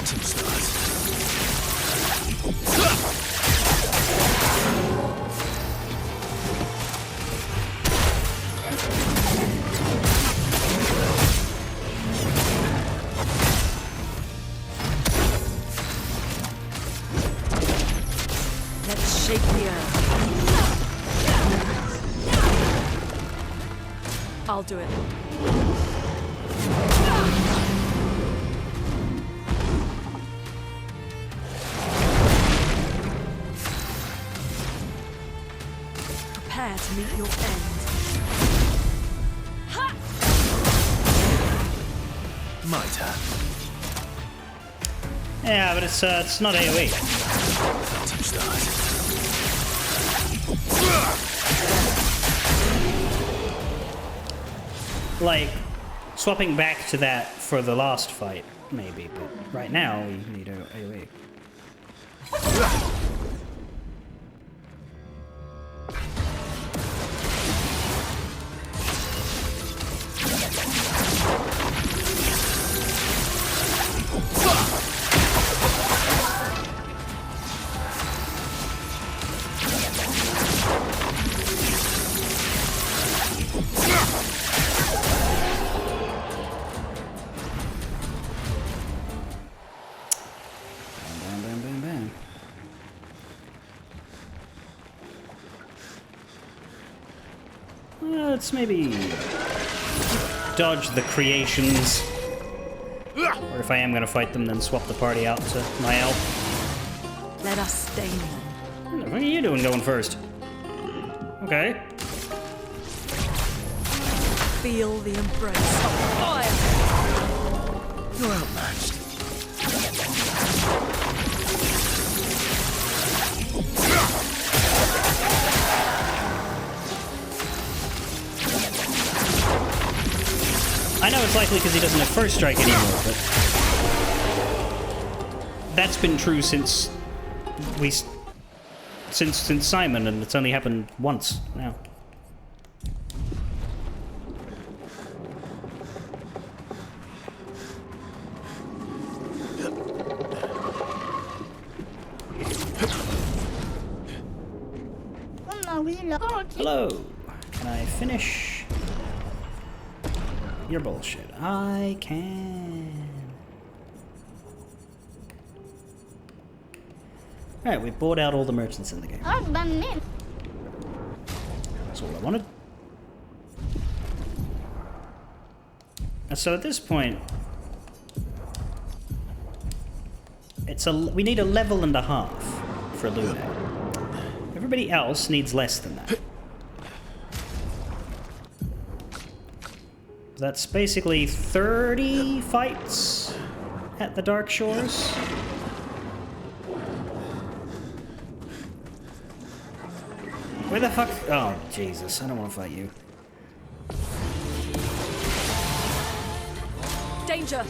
phantom stars. Let's shake the earth. I'll do it. prepare to meet your end. My turn. Yeah, but it's not AoE. Touch that. Like, swapping back to that for the last fight, maybe, but right now we need AoE. Bam, bam, bam, bam. Let's maybe dodge the creations. Or if I am gonna fight them, then swap the party out to Mael. Let us stain them. What are you doing going first? Okay. Feel the embrace of fire. You're outmatched. I know it's likely because he doesn't have first strike anymore, but that's been true since since Simon, and it's only happened once now. Hello. Can I finish your bullshit? I can. Alright, we've bought out all the merchants in the game. That's all I wanted. And so at this point, we need a level and a half for Lune. Everybody else needs less than that. That's basically 30 fights at the Dark Shores. Where the fuck? Oh, Jesus. I don't want to fight you. Danger!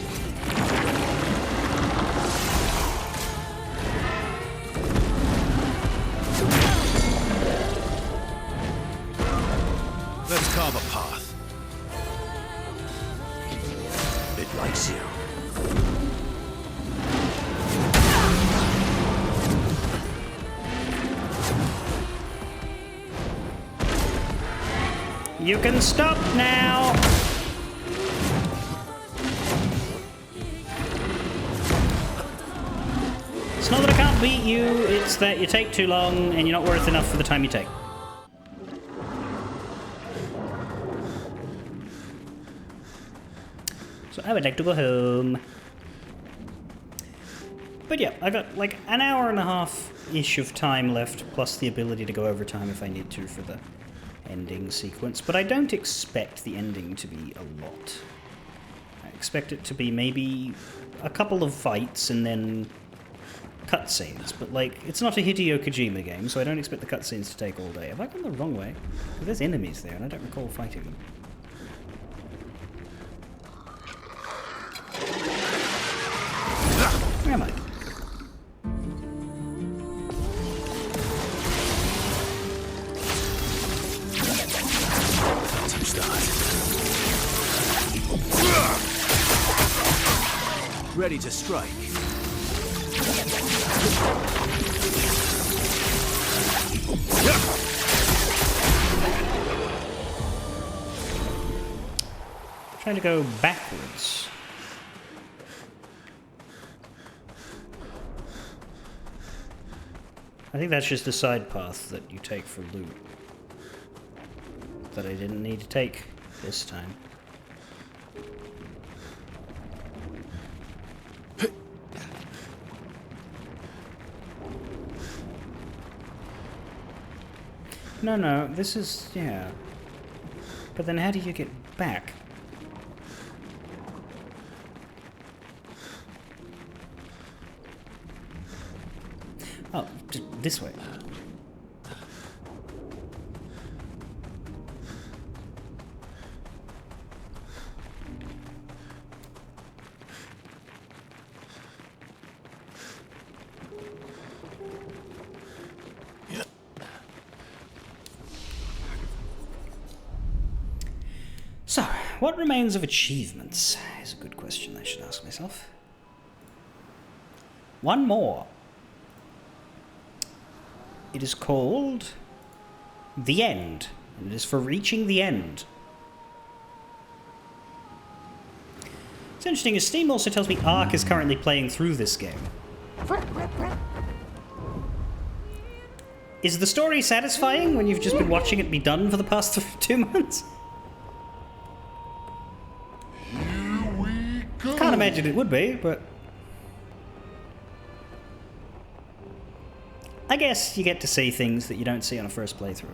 Let's carve a path. It likes you. You can stop now! It's not that I can't beat you, it's that you take too long and you're not worth enough for the time you take. So I would like to go home. But yeah, I got like an hour and a half-ish of time left, plus the ability to go over time if I need to for the ending sequence. But I don't expect the ending to be a lot. I expect it to be maybe a couple of fights and then cutscenes. But like, it's not a Hideo Kojima game, so I don't expect the cutscenes to take all day. Have I gone the wrong way? There's enemies there and I don't recall fighting them. Where am I? Touch that. Ready to strike. Trying to go backwards. I think that's just a side path that you take for loot. That I didn't need to take this time. No, this is... yeah. But then how do you get back? Oh, just this way. So, what remains of achievements is a good question I should ask myself. One more. It is called The End, and it is for reaching the end. It's interesting, as Steam also tells me Ark is currently playing through this game. Is the story satisfying when you've just been watching it be done for the past 2 months? Can't imagine it would be, but... I guess you get to see things that you don't see on a first playthrough.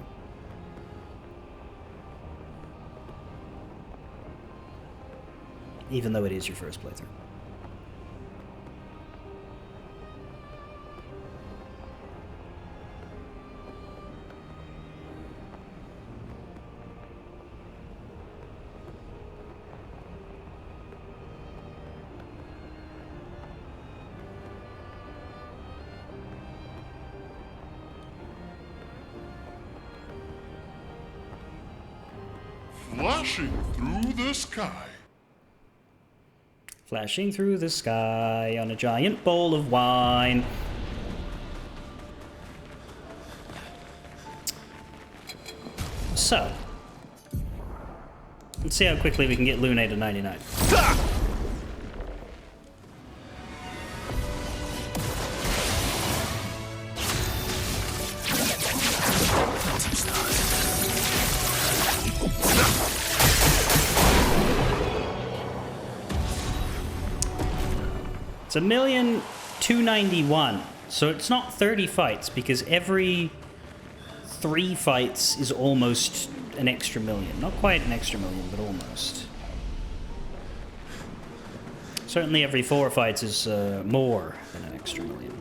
Even though it is your first playthrough. Flashing through the sky. Flashing through the sky on a giant bowl of wine. So, let's see how quickly we can get Lune to 99. It's 1,291,000, so it's not 30 fights because every 3 fights is almost an extra million. Not quite an extra million, but almost. Certainly every 4 fights is more than an extra million.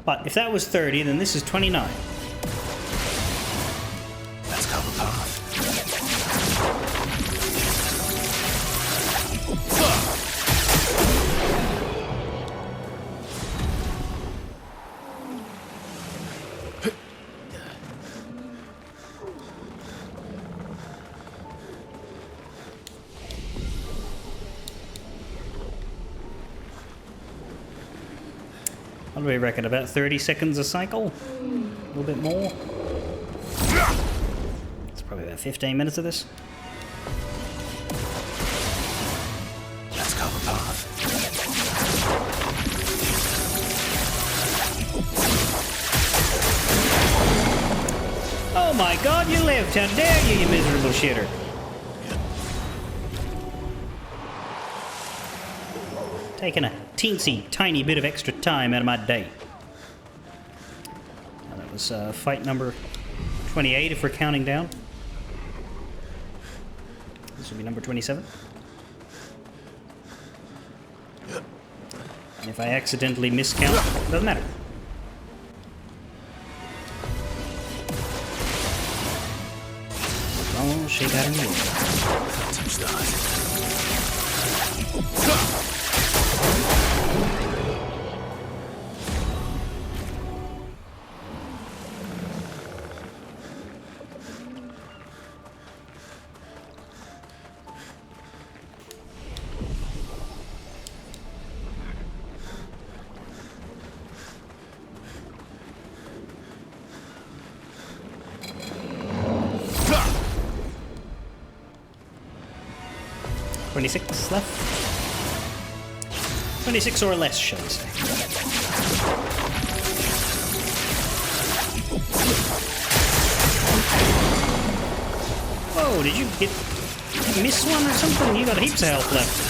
But if that was 30, then this is 29. Let's go the path. What do we reckon? About 30 seconds a cycle? A little bit more? It's probably about 15 minutes of this. Let's go the path. Oh my god, you lived! How dare you, you miserable shitter! Taking a teensy tiny bit of extra time out of my day. Now that was fight number 28 if we're counting down. This will be number 27. And if I accidentally miscount, it doesn't matter. Oh, shake out in the air. Phantom stars. $26 left. 26 or less, shall we say. Whoa, did you miss one or something? You got heaps of health left.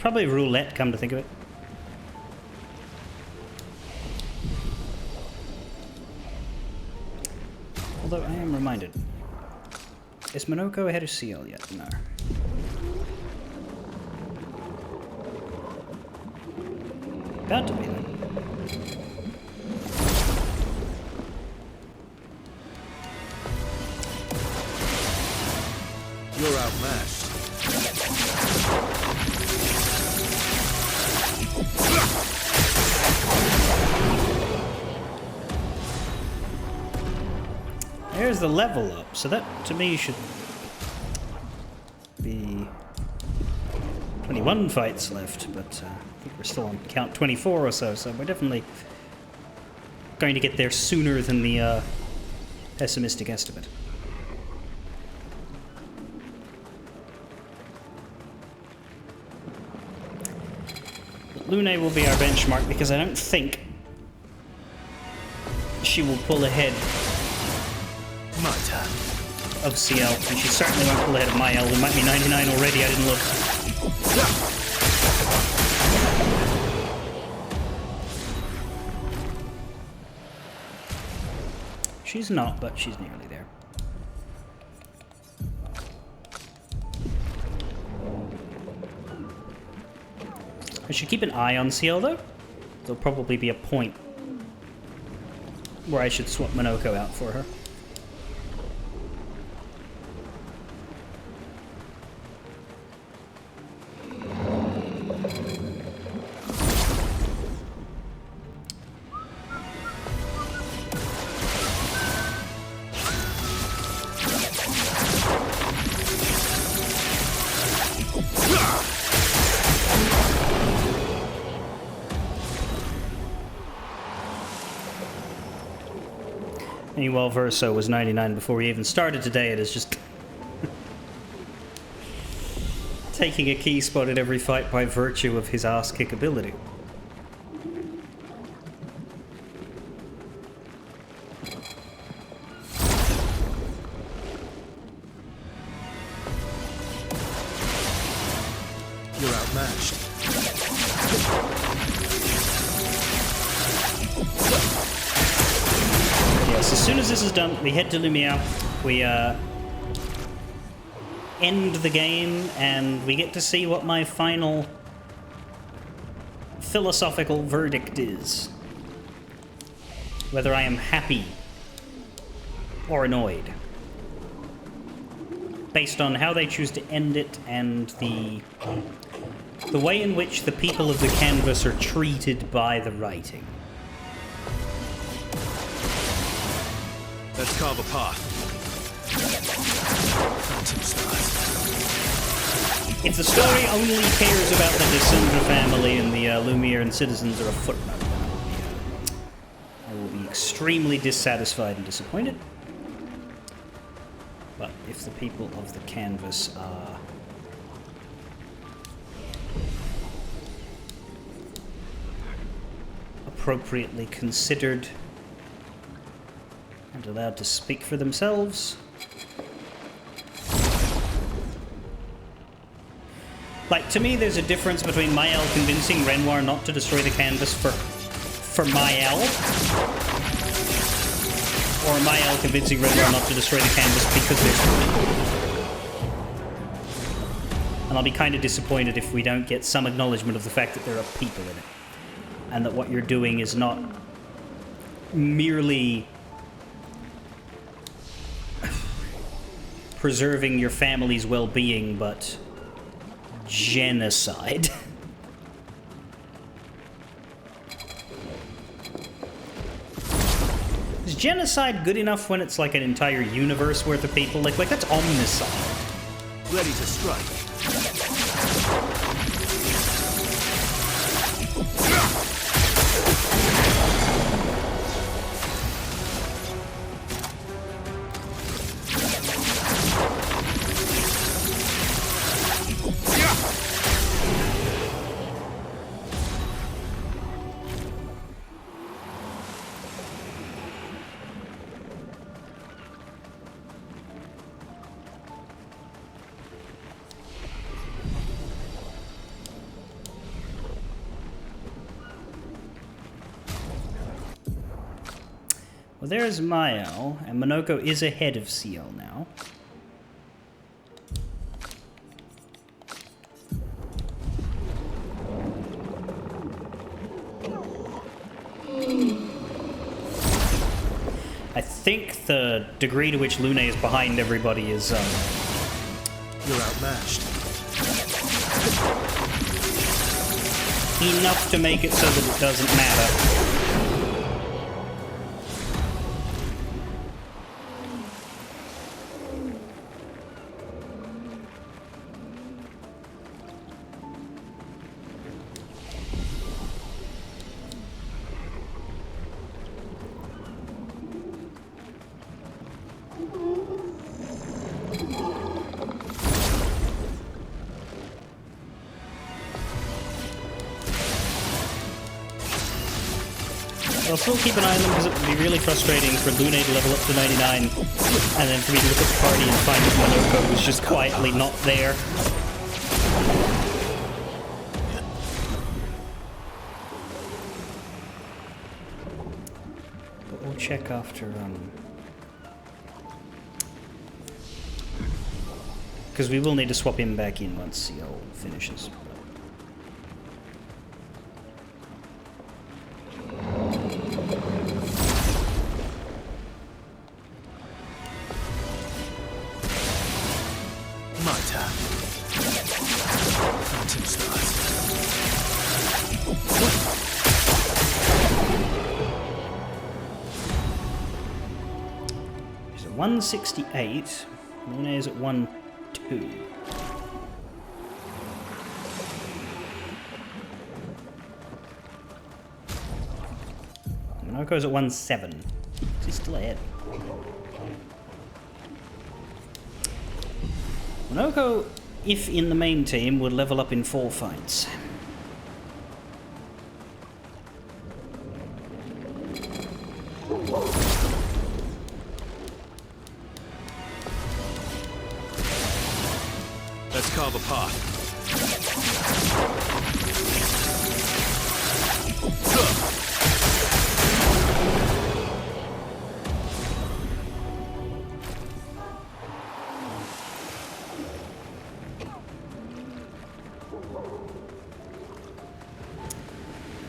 Probably roulette, come to think of it. Although I am reminded. Is Monoko ahead of CL yet? No. About to be though. You're outmatched. There's the level up, so that to me should be 21 fights left, but I think we're still on count 24 or so, so we're definitely going to get there sooner than the pessimistic estimate. But Lune will be our benchmark because I don't think she will pull ahead My turn. of CL, and she certainly won't pull ahead of my L. There might be 99 already, I didn't look. She's not, but she's nearly there. I should keep an eye on CL though. There'll probably be a point where I should swap Monoko out for her. Meanwhile, Verso was 99 before we even started today. It is just taking a key spot at every fight by virtue of his ass kick ability. You're outmatched. Yes, as soon as this is done, we head to Lumiere, we end the game, and we get to see what my final philosophical verdict is. Whether I am happy or annoyed. Based on how they choose to end it and the way in which the people of the canvas are treated by the writing. Let's carve a path. Phantom stars. If the story only cares about the Descendra family and the Lumiere citizens are a footnote, I will be extremely dissatisfied and disappointed. But if the people of the canvas are appropriately considered and allowed to speak for themselves, like, to me, there's a difference between Mael convincing Renoir not to destroy the canvas for Mael, or Mael convincing Renoir not to destroy the canvas because there's people. And I'll be kind of disappointed if we don't get some acknowledgement of the fact that there are people in it, and that what you're doing is not merely preserving your family's well-being, but genocide. Is genocide good enough when it's like an entire universe worth of people? Like that's omnicide. Ready to strike. Well, there's Mael, and Monoko is ahead of CL now. I think the degree to which Lune is behind everybody is, You're outmatched. enough to make it so that it doesn't matter. I'll still keep an eye on them because it would be really frustrating for Lune to level up to 99 and then for me to look at the party and find that Monoko was just quietly not there. But we'll check after, because we will need to swap him back in once CL finishes. My turn. Phantom stars. She's at 168. Lune is at 1-2. Monoko's at 1-7. He's still ahead. Monoko, if in the main team, would level up in 4 fights. Let's carve a path.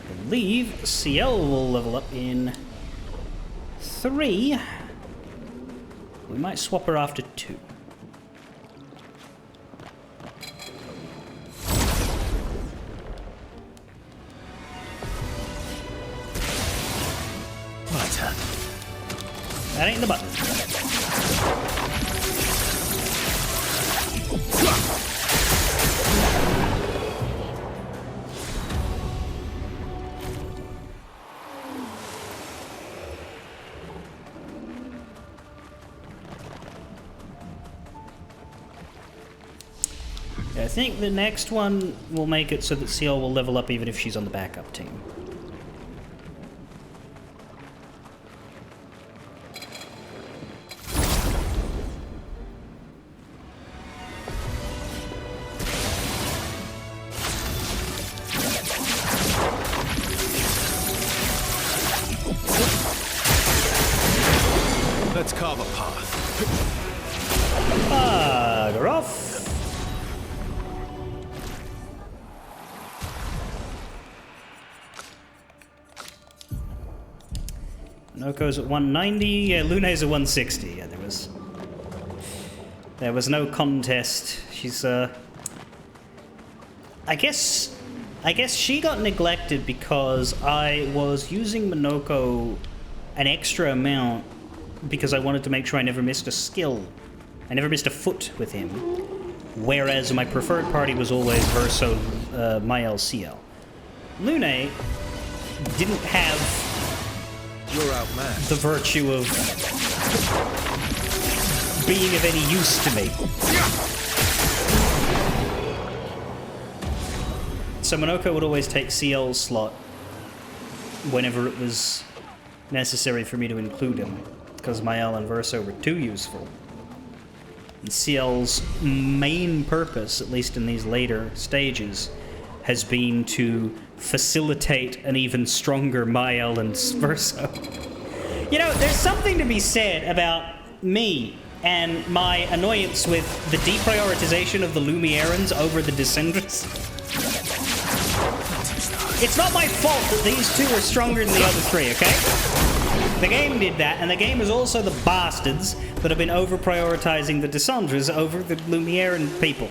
I believe CL will level up in 3. We might swap her after 2. My turn. That ain't the button. I think the next one will make it so that CL will level up even if she's on the backup team. Let's carve a path. Bugger off! Noko's at 190, yeah, Lune's at 160. Yeah, there was no contest. She's I guess she got neglected because I was using Monoko an extra amount because I wanted to make sure I never missed a skill. I never missed a foot with him. Whereas my preferred party was always Verso, Mael, CL. Lune didn't have You're outmatched. the virtue of being of any use to me. So Monoko would always take CL's slot whenever it was necessary for me to include him, because Mael and Verso were too useful. And CL's main purpose, at least in these later stages, has been to facilitate an even stronger Mael and Verso. You know, there's something to be said about me and my annoyance with the deprioritization of the Lumierans over the Descendants. It's not my fault that these two are stronger than the other three, okay? The game did that, and the game is also the bastards that have been over-prioritizing the Descendants over the Lumieran people.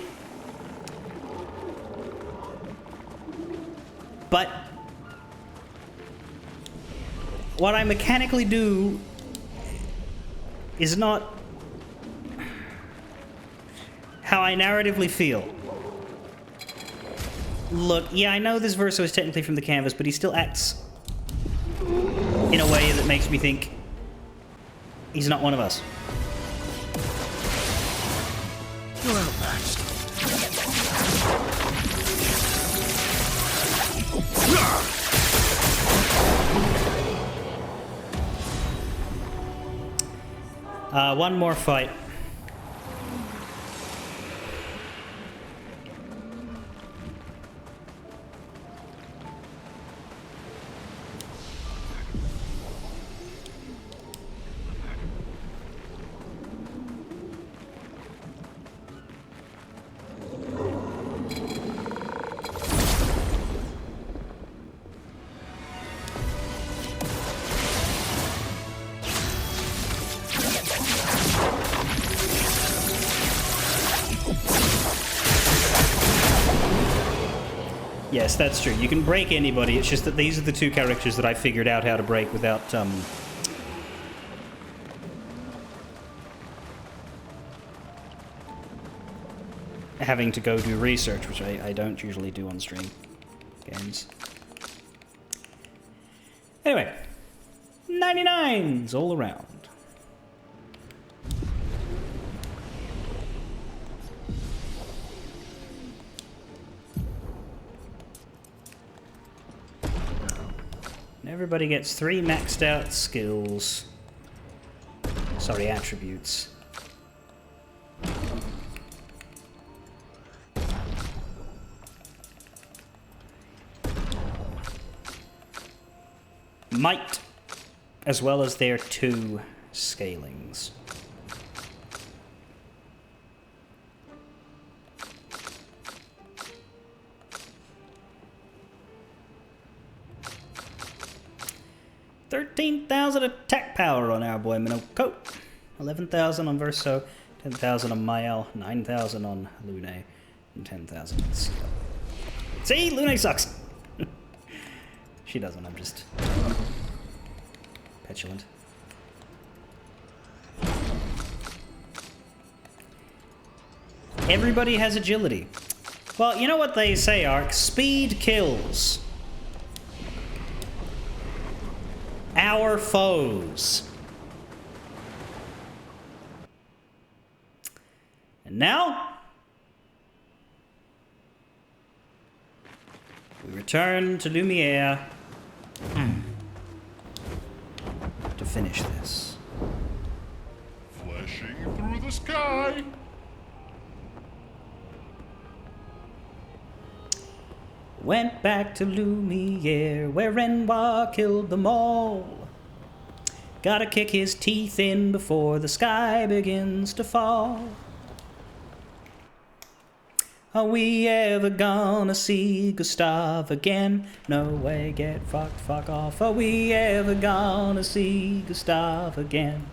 But what I mechanically do is not how I narratively feel. Look, yeah, I know this Verso is technically from the canvas, but he still acts in a way that makes me think he's not one of us. You're outmatched. One more fight. Yes, that's true. You can break anybody. It's just that these are the two characters that I figured out how to break without, having to go do research, which I don't usually do on stream games. Anyway, 99s all around. And everybody gets 3 maxed out skills. Sorry, attributes. Might, as well as their 2 scalings. $13,000 attack power on our boy Minoko. 11,000 on Verso, 10,000 on Mael, 9,000 on Lune, and 10,000 on Seal. See? Lune sucks! She doesn't, I'm just petulant. Everybody has agility. Well, you know what they say, Ark? Speed kills our foes. And now we return to Lumiere to finish this. Flashing through the sky. Went back to Lumiere, where Renoir killed them all. Gotta kick his teeth in before the sky begins to fall. Are we ever gonna see Gustav again? No way, get fucked, fuck off. Are we ever gonna see Gustav again?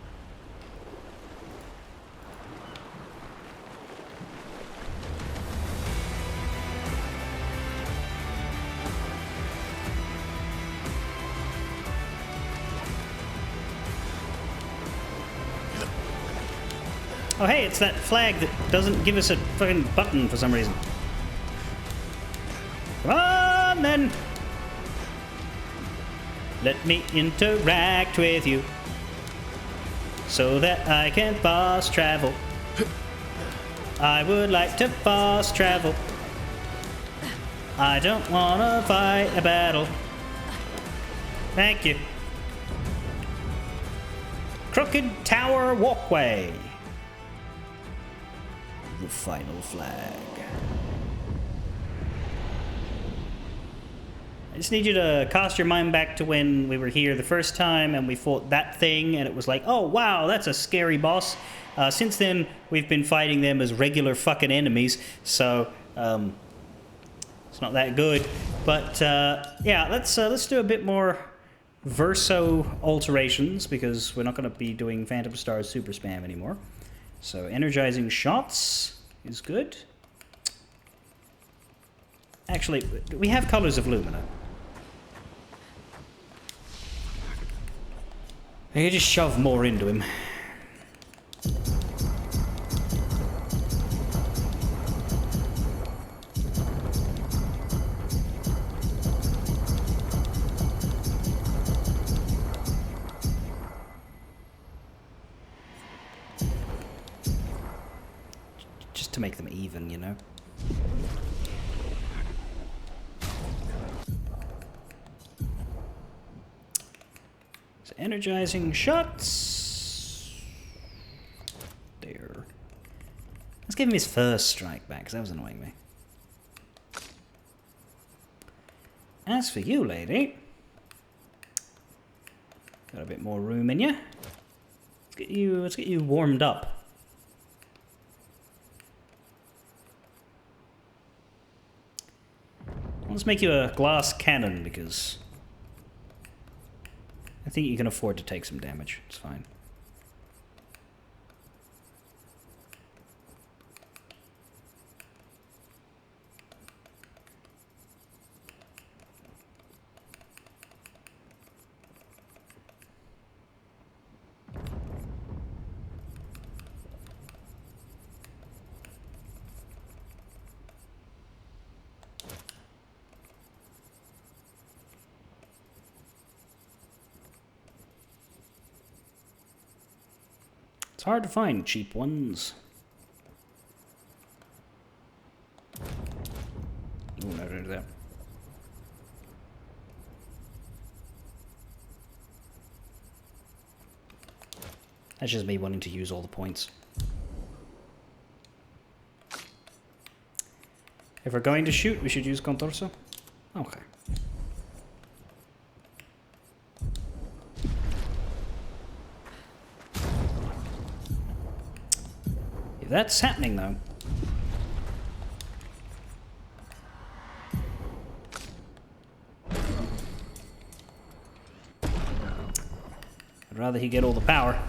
Oh hey, it's that flag that doesn't give us a fucking button for some reason. Come on then! Let me interact with you so that I can fast travel. I would like to fast travel. I don't wanna fight a battle. Thank you. Crooked Tower Walkway. The final flag. I just need you to cast your mind back to when we were here the first time and we fought that thing and it was like, oh wow, that's a scary boss. Since then, we've been fighting them as regular fucking enemies, so it's not that good. But yeah, let's do a bit more verso alterations because we're not going to be doing Phantom Star's super spam anymore. So energizing shots is good. Actually, we have Colors of Lumina. I could just shove more into him. Just to make them even, you know? Energizing shots. There. Let's give him his first strike back, because that was annoying me. As for you, lady. Got a bit more room in you. Let's get you warmed up. Let's make you a glass cannon, because I think you can afford to take some damage. It's fine. It's hard to find cheap ones. Oh, no, no, no. That's just me wanting to use all the points. If we're going to shoot, we should use Contorso? Okay. That's happening, though. I'd rather he get all the power.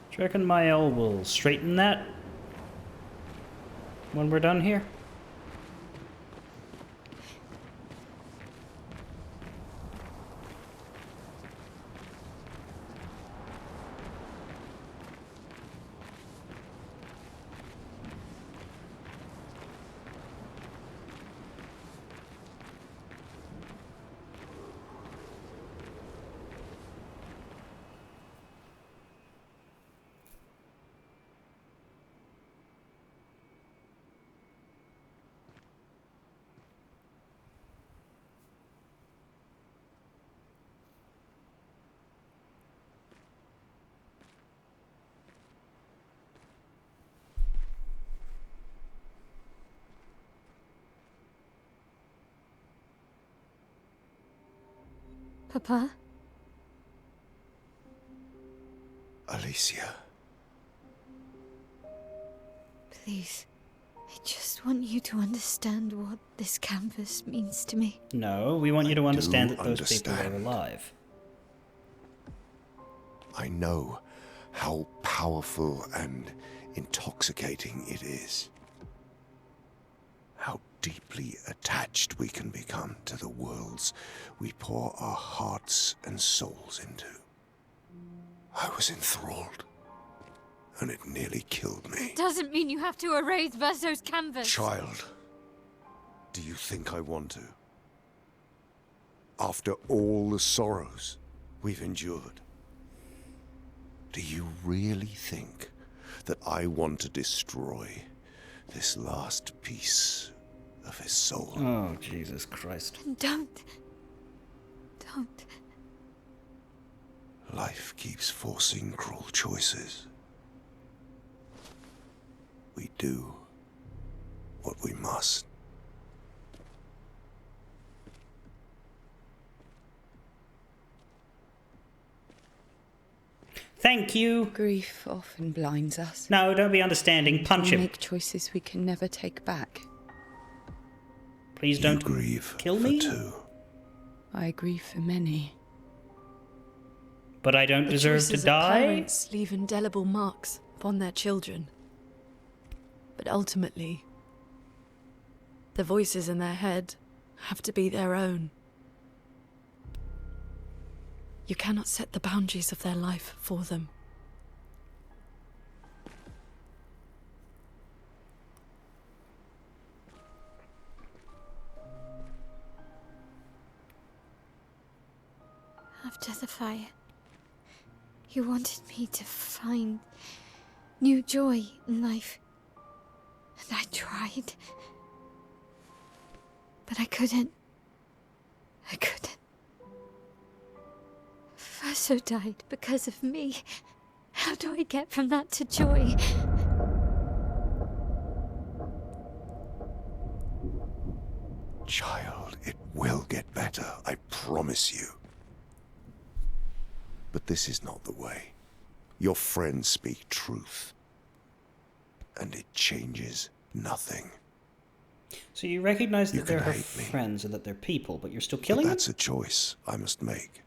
Do you reckon my L will straighten that when we're done here? Papa? Alicia. Please. I just want you to understand what this canvas means to me. No, we want you to understand that those people are understand. alive. I know how powerful and intoxicating it is. How deeply attached we can become to the worlds we pour our hearts and souls into. I was enthralled, and it nearly killed me. Doesn't mean you have to erase Verso's canvas. Child, do you think I want to? After all the sorrows we've endured, do you really think that I want to destroy this last piece of his soul? Oh, Jesus Christ. Don't. Life keeps forcing cruel choices. We do what we must. Thank you. Grief often blinds us. No, don't be understanding. Punch We him. make choices we can never take back. Please don't grieve kill me. for two. I grieve for many. But I don't The deserve to choices of die. Parents leave indelible marks upon their children. But ultimately, the voices in their head have to be their own. You cannot set the boundaries of their life for them. After the fire, you wanted me to find new joy in life. And I tried. But I couldn't. Verso died because of me. How do I get from that to joy? Child, it will get better, I promise you. But this is not the way. Your friends speak truth. And it changes nothing. So you recognize You that they're can her hate me. friends and that they're people, but you're still But killing them? that's a choice I must make.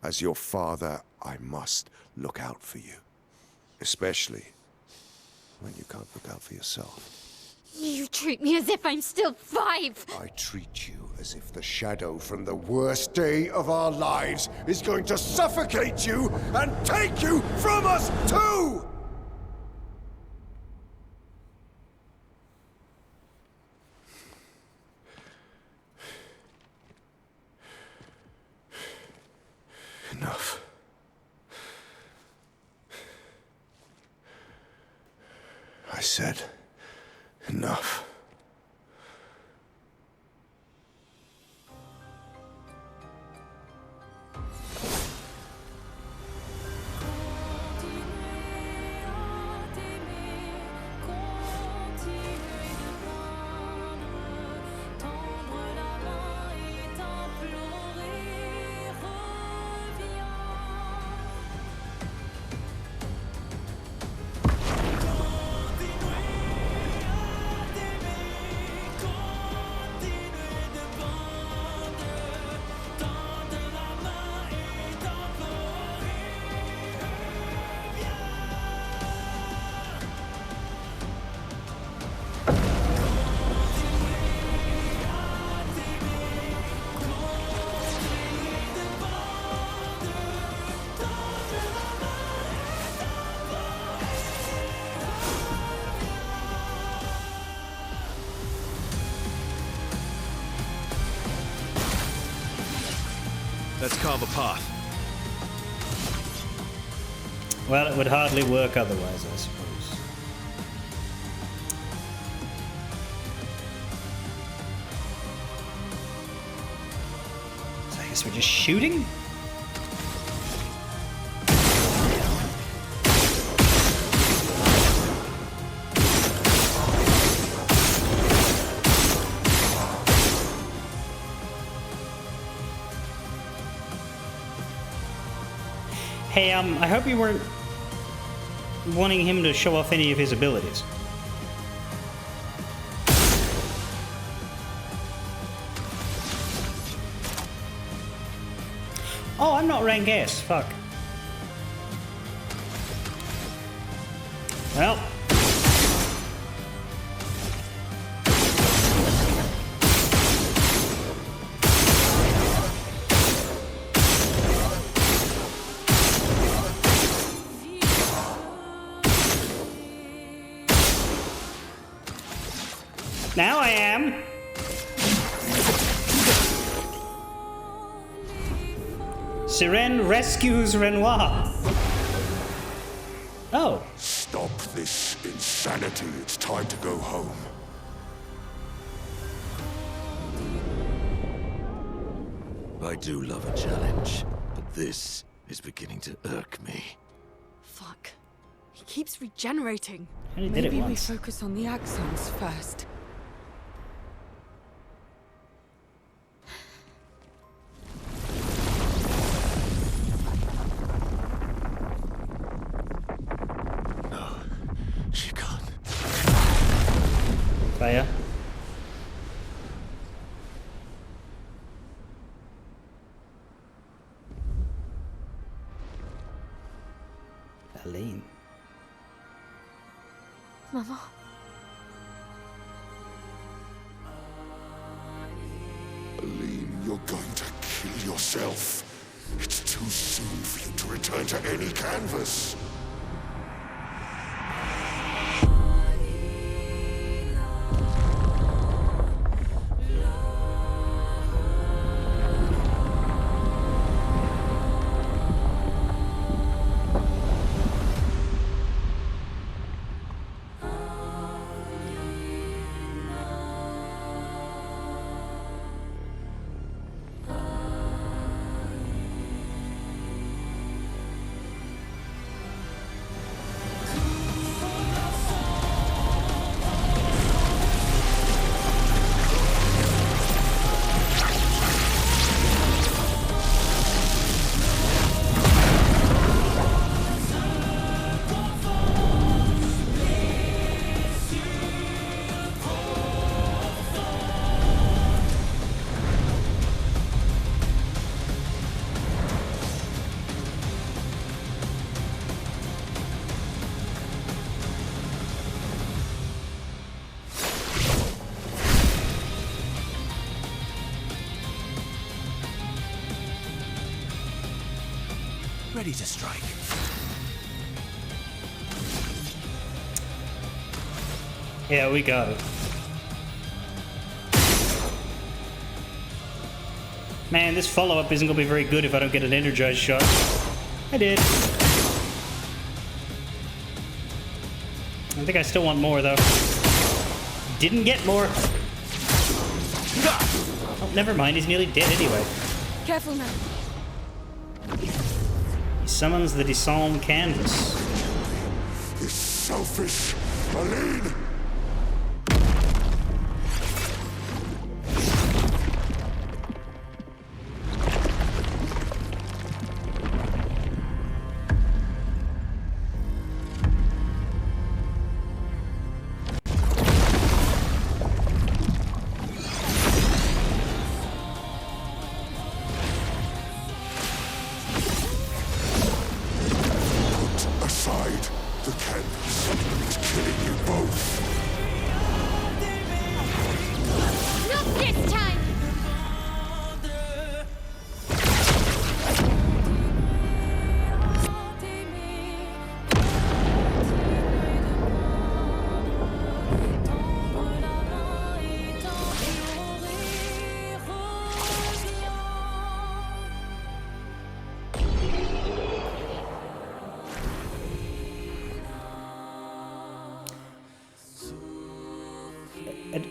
As your father, I must look out for you. Especially when you can't look out for yourself. You treat me as if I'm still 5. I treat you as if the shadow from the worst day of our lives is going to suffocate you and take you from us too! Enough. I said enough. Let's carve a path. Well, it would hardly work otherwise, I suppose. So I guess we're just shooting? Hey, I hope you weren't wanting him to show off any of his abilities. Oh, I'm not rank S. Fuck. Well. Now I am. Sirene rescues Renoir. Oh. Stop this insanity. It's time to go home. I do love a challenge, but this is beginning to irk me. Fuck. He keeps regenerating. Only did it Maybe we once. focus on the axons first. No, she can't. Fire. Aline. Mama. Aline, you're going to kill yourself. It's too soon for you to return to any canvas. Ready to strike. Yeah, we got it. Man, this follow-up isn't gonna be very good if I don't get an energized shot. I did. I think I still want more, though. Didn't get more. Oh, never mind, he's nearly dead anyway. Careful now. He summons the disarmed canvas. It's selfish, Aline! Aside the canvas. It's killing you both. Not this time!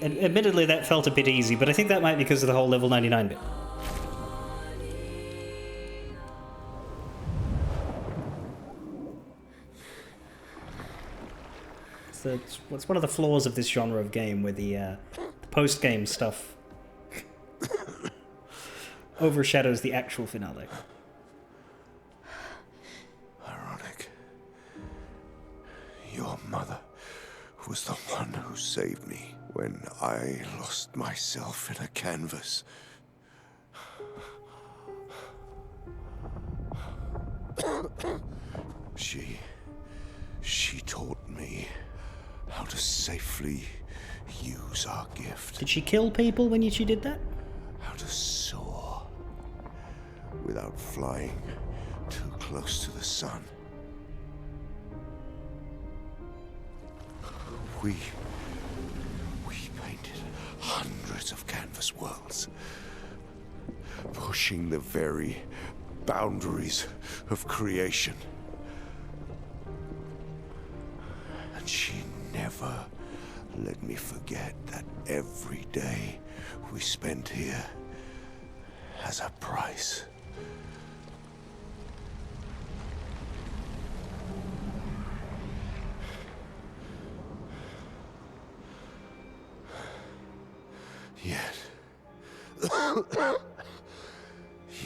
Admittedly, that felt a bit easy, but I think that might be because of the whole level 99 bit. It's one of the flaws of this genre of game, where the post-game stuff overshadows the actual finale. Ironic. Your mother was the one who saved me when I lost myself in a canvas. She taught me how to safely use our gift. Did she kill people when she did that? How to soar without flying too close to the sun. We painted canvas worlds, pushing the very boundaries of creation. And she never let me forget that every day we spent here has a price.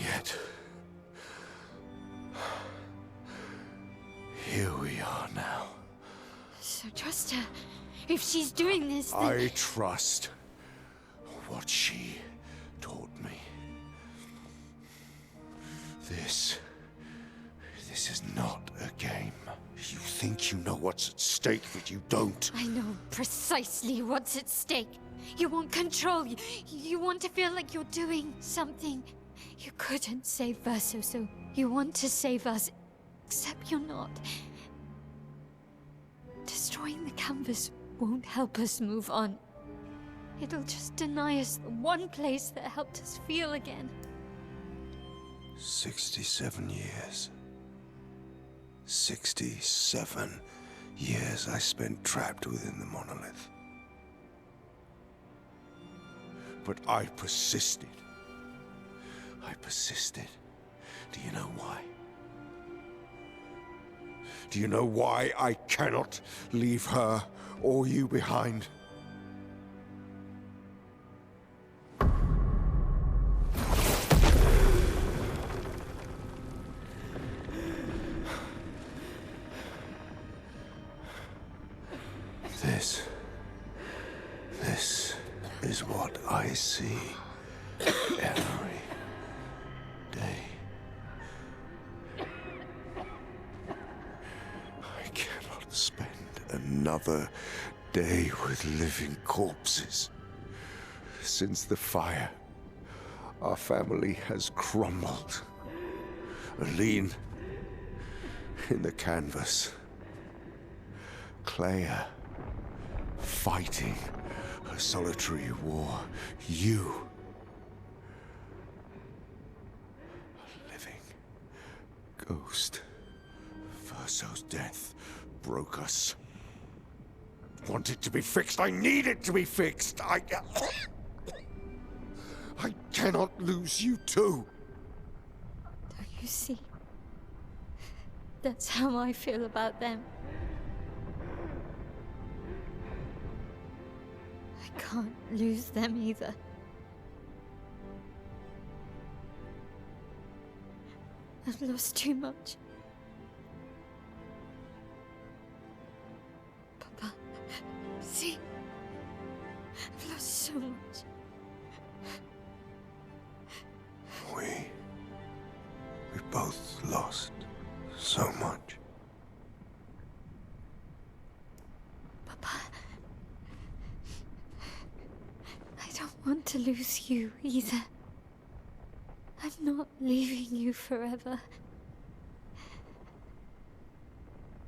Yet, here we are now. So trust her. If she's doing this, then... I trust what she taught me. This is not a game. You think you know what's at stake, but you don't. I know precisely what's at stake. You want control. You want to feel like you're doing something. You couldn't save Verso, so you want to save us. Except you're not. Destroying the canvas won't help us move on. It'll just deny us the one place that helped us feel again. 67 years. 67 years I spent trapped within the monolith. But I persisted. I persisted. Do you know why? Do you know why I cannot leave her or you behind? This is what I see every day. I cannot spend another day with living corpses. Since the fire, our family has crumbled. Aline in the canvas. Clair fighting a solitary war. You, a living ghost. Verso's death broke us. Want it to be fixed. I need it to be fixed. I cannot lose you too. Don't you see? That's how I feel about them. I can't lose them either. I've lost too much. Papa, see? I've lost so much. We both lost so much. Papa, I don't want to lose you either. I'm not leaving you forever.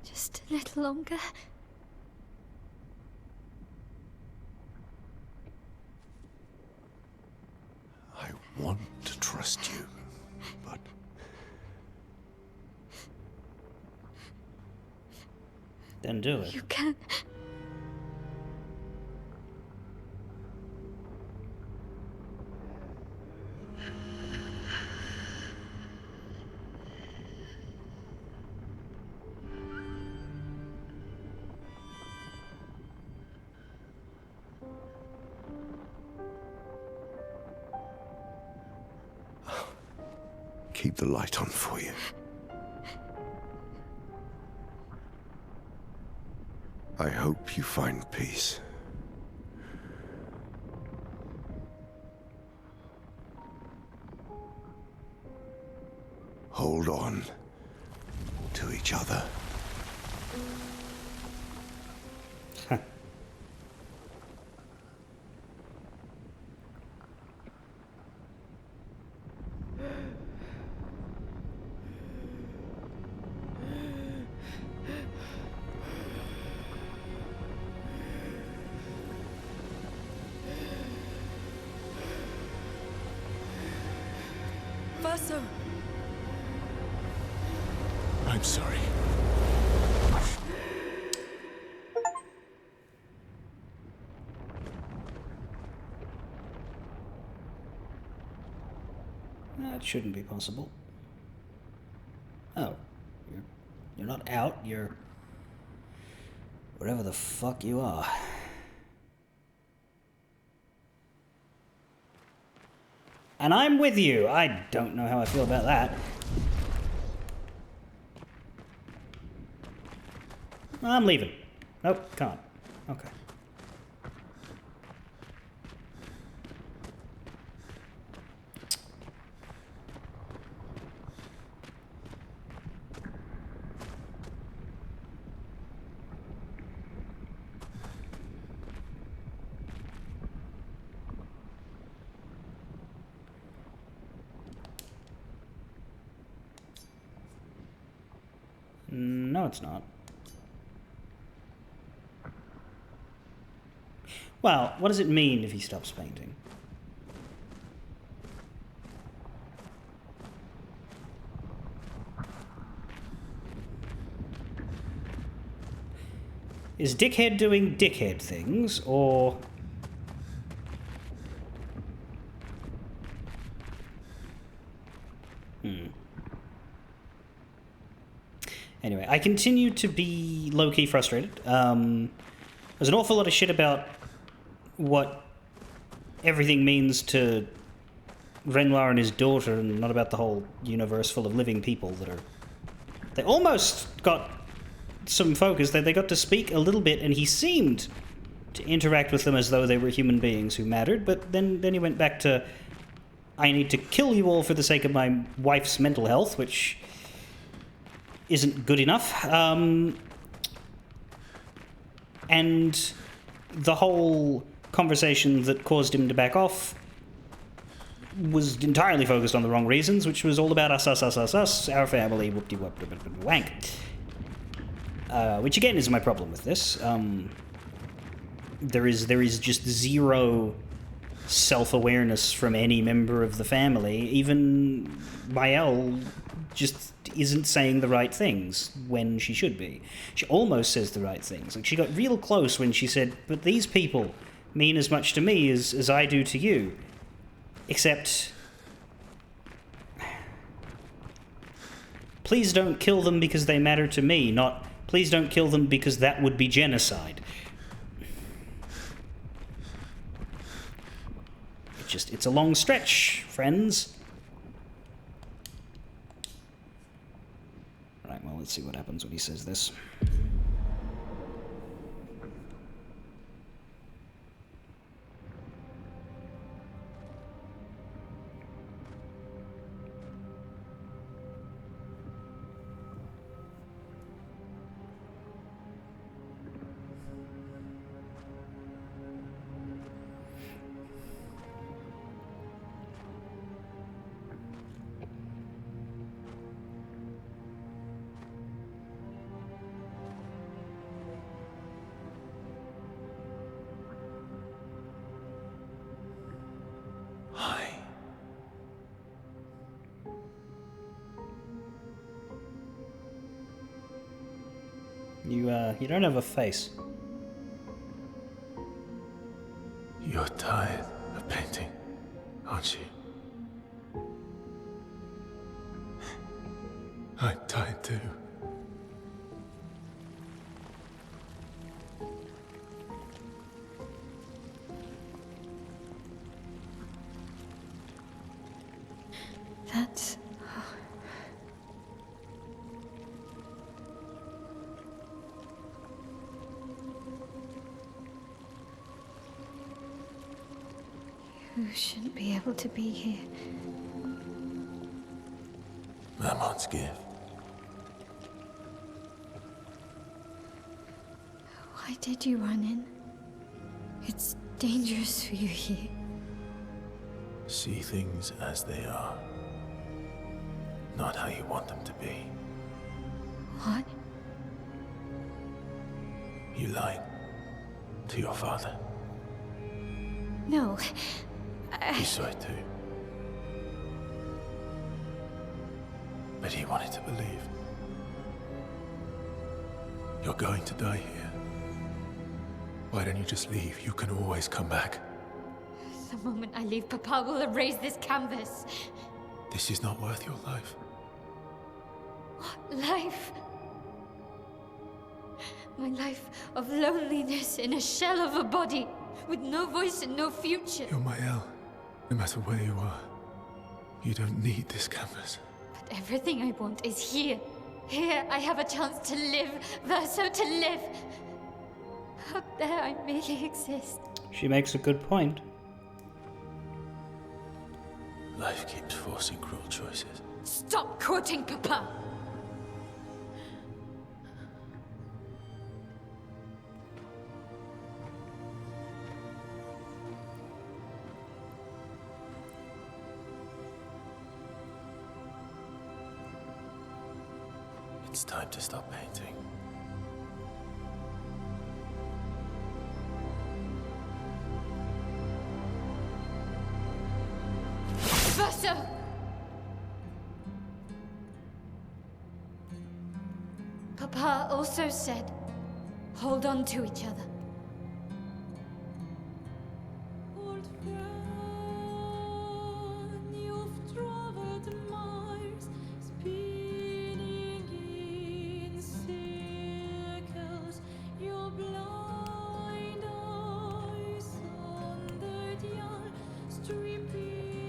Just a little longer. I want to trust you, but then do it. You can. keep the light on for you. I hope you find peace. Hold on to each other. Verso! I'm sorry. That shouldn't be possible. Oh, you're not out, you're whatever the fuck you are. And I'm with you. I don't know how I feel about that. I'm leaving. Nope, can't. Okay. No, it's not. Well, what does it mean if he stops painting? Is Dickhead doing dickhead things, or... Anyway, I continue to be low-key frustrated. There's an awful lot of shit about what everything means to Renoir and his daughter, and not about the whole universe full of living people that are... They almost got some focus. They got to speak a little bit, and he seemed to interact with them as though they were human beings who mattered, but then he went back to, I need to kill you all for the sake of my wife's mental health, which isn't good enough. And the whole conversation that caused him to back off was entirely focused on the wrong reasons, which was all about us, our family, whoop-de-whoop-de-wank. Which again is my problem with this. There is just zero self-awareness from any member of the family. Even Mael just isn't saying the right things when she should be. She almost says the right things. Like, she got real close when she said, but these people mean as much to me as I do to you. Except, please don't kill them because they matter to me, not please don't kill them because that would be genocide. It's a long stretch, friends. Right, well, let's see what happens when he says this. You don't have a face. You're tired of painting, aren't you? I'm tired too. That's... You shouldn't be able to be here. Mamon's gift. Why did you run in? It's dangerous for you here. See things as they are. Not how you want them to be. What? You lied to your father. No. He saw it too. But he wanted to believe. You're going to die here. Why don't you just leave? You can always come back. The moment I leave, Papa will erase this canvas. This is not worth your life. What life? My life of loneliness in a shell of a body, with no voice and no future. You're my El. No matter where you are, you don't need this canvas. But everything I want is here. Here I have a chance to live, Verso, to live. Out there I merely exist. She makes a good point. Life keeps forcing cruel choices. Stop quoting Papa! It's time to stop painting. Verso! Papa also said, hold on to each other.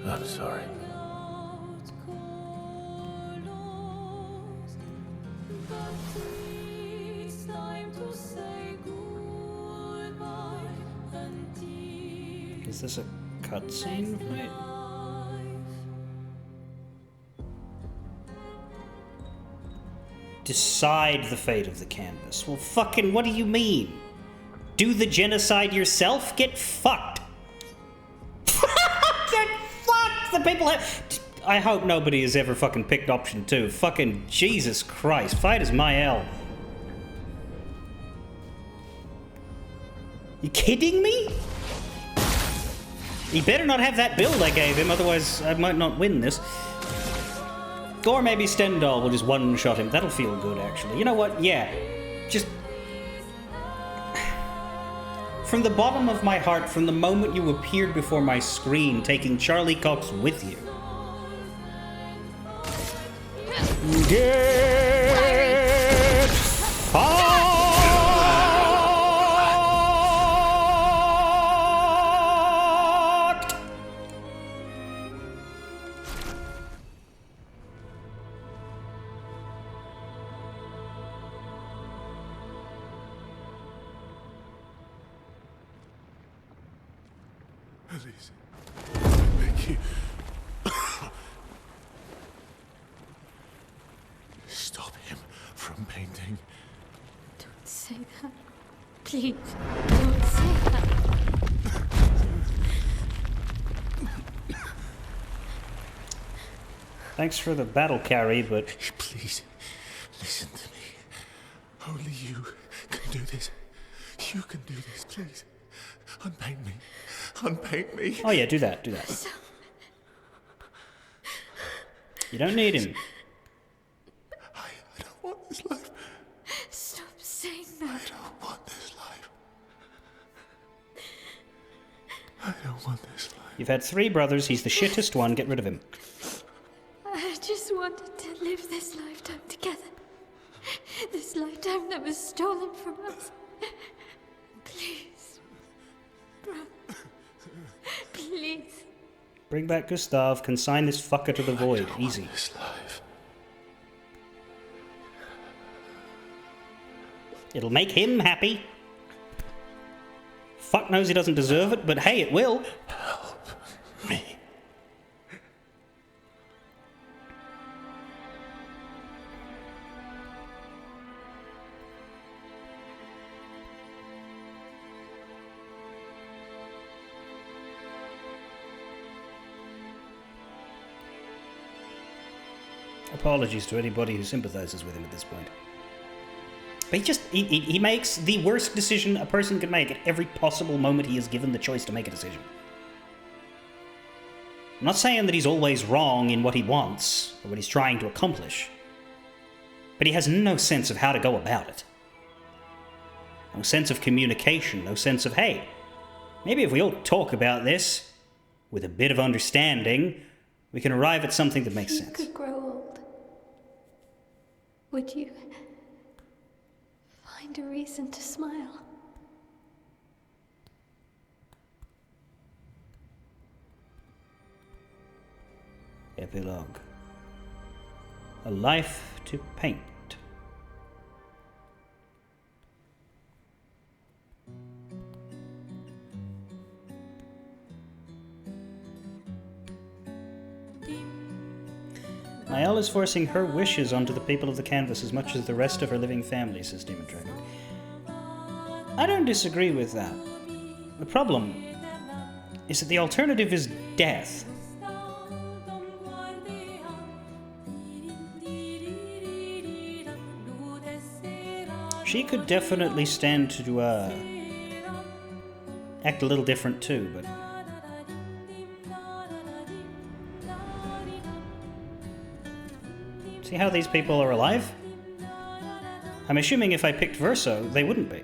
I'm sorry. Is this a cutscene? Right? Decide the fate of the canvas. Well, fucking, what do you mean? Do the genocide yourself? Get fucked. Get fucked! The people have... I hope nobody has ever fucking picked option 2. Fucking Jesus Christ. Fight as my L. You kidding me? He better not have that build I gave him, otherwise I might not win this. Or maybe Stendhal will just one-shot him. That'll feel good, actually. You know what? Yeah. Just... From the bottom of my heart, from the moment you appeared before my screen, taking Charlie Cox with you. Get fucked! Please. Thank you. Stop him from painting. Don't say that. Please, don't say that. Thanks for the battle carry, but... Please, listen to me. Only you can do this. You can do this, please. Unpaint me. Unpaint me. Oh yeah, do that, do that. You don't need him. I don't want this life. Stop saying that. I don't want this life. I don't want this life. You've had 3 brothers, he's the shittest one, get rid of him. I just wanted to live this lifetime together. This lifetime that was stolen from us. Please. Please. Bring back Gustav, consign this fucker to the void, easy. This life. It'll make him happy. Fuck knows he doesn't deserve it, but hey, it will. Help me. Apologies to anybody who sympathizes with him at this point. But he makes the worst decision a person can make at every possible moment he is given the choice to make a decision. I'm not saying that he's always wrong in what he wants, or what he's trying to accomplish, but he has no sense of how to go about it. No sense of communication, no sense of, hey, maybe if we all talk about this, with a bit of understanding, we can arrive at something that makes sense. If you could grow old, would you find a reason to smile? Epilogue. A life to paint. Mael is forcing her wishes onto the people of the canvas as much as the rest of her living family, says Demon Dragon. I don't disagree with that. The problem is that the alternative is death. She could definitely stand to act a little different too, but see how these people are alive? I'm assuming if I picked Verso, they wouldn't be.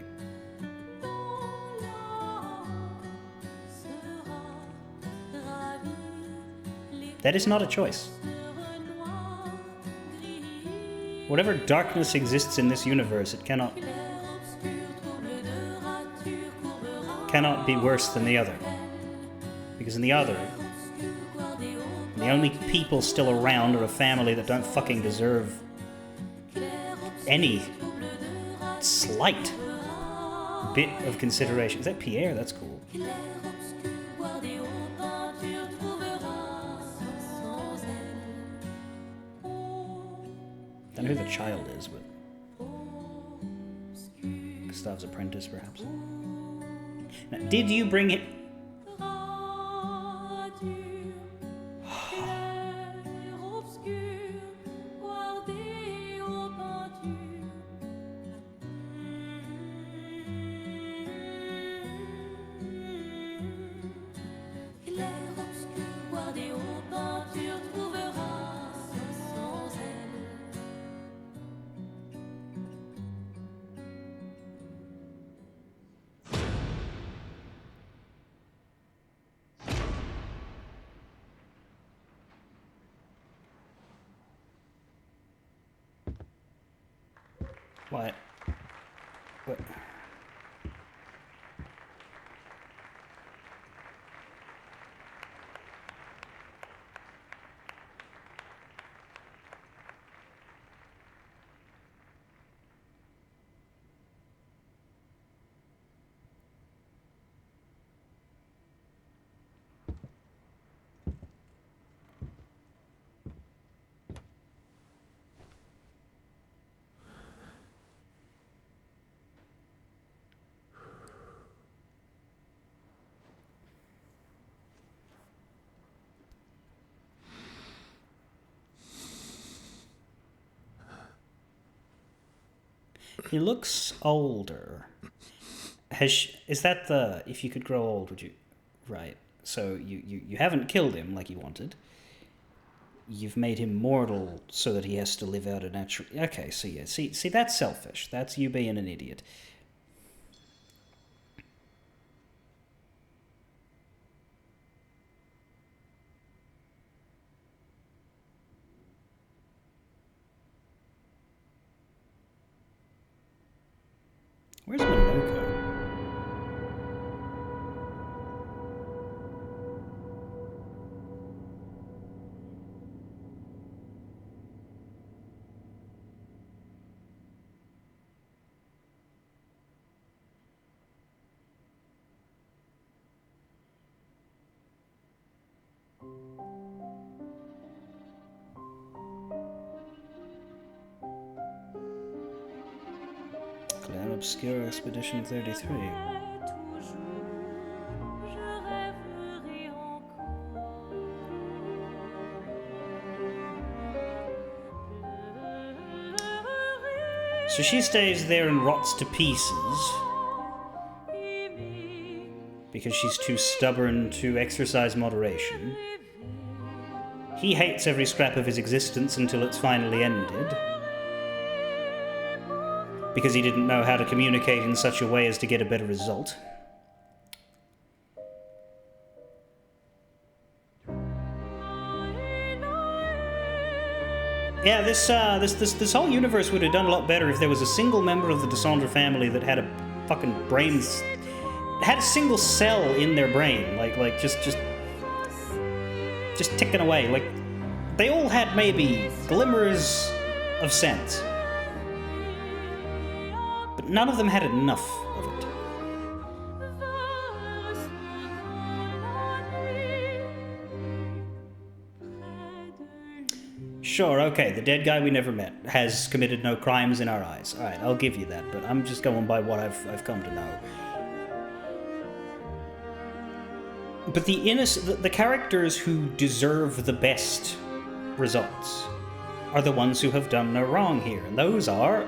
That is not a choice. Whatever darkness exists in this universe, it cannot be worse than the other. Because in the other, the only people still around are a family that don't fucking deserve any slight bit of consideration. Is that Pierre? That's cool. Don't know who the child is, but Gustave's apprentice, perhaps. Now, did you bring it? What? What? He looks older. Is that the... If you could grow old, would you... Right. So you haven't killed him like you wanted. You've made him mortal so that he has to live out a natural... Okay, so yeah. See, that's selfish. That's you being an idiot. Where's Minoko? Clair, Obscur, Expedition 33. So she stays there and rots to pieces because she's too stubborn to exercise moderation. He hates every scrap of his existence until it's finally ended. Because he didn't know how to communicate in such a way as to get a better result. Yeah, this whole universe would have done a lot better if there was a single member of the Descendre family that had a fucking brains, had a single cell in their brain, like just ticking away. Like they all had maybe glimmers of sense, but none of them had enough of it. Sure, okay, the dead guy we never met has committed no crimes in our eyes. Alright, I'll give you that, but I'm just going by what I've come to know. But the characters who deserve the best results are the ones who have done no wrong here. And those are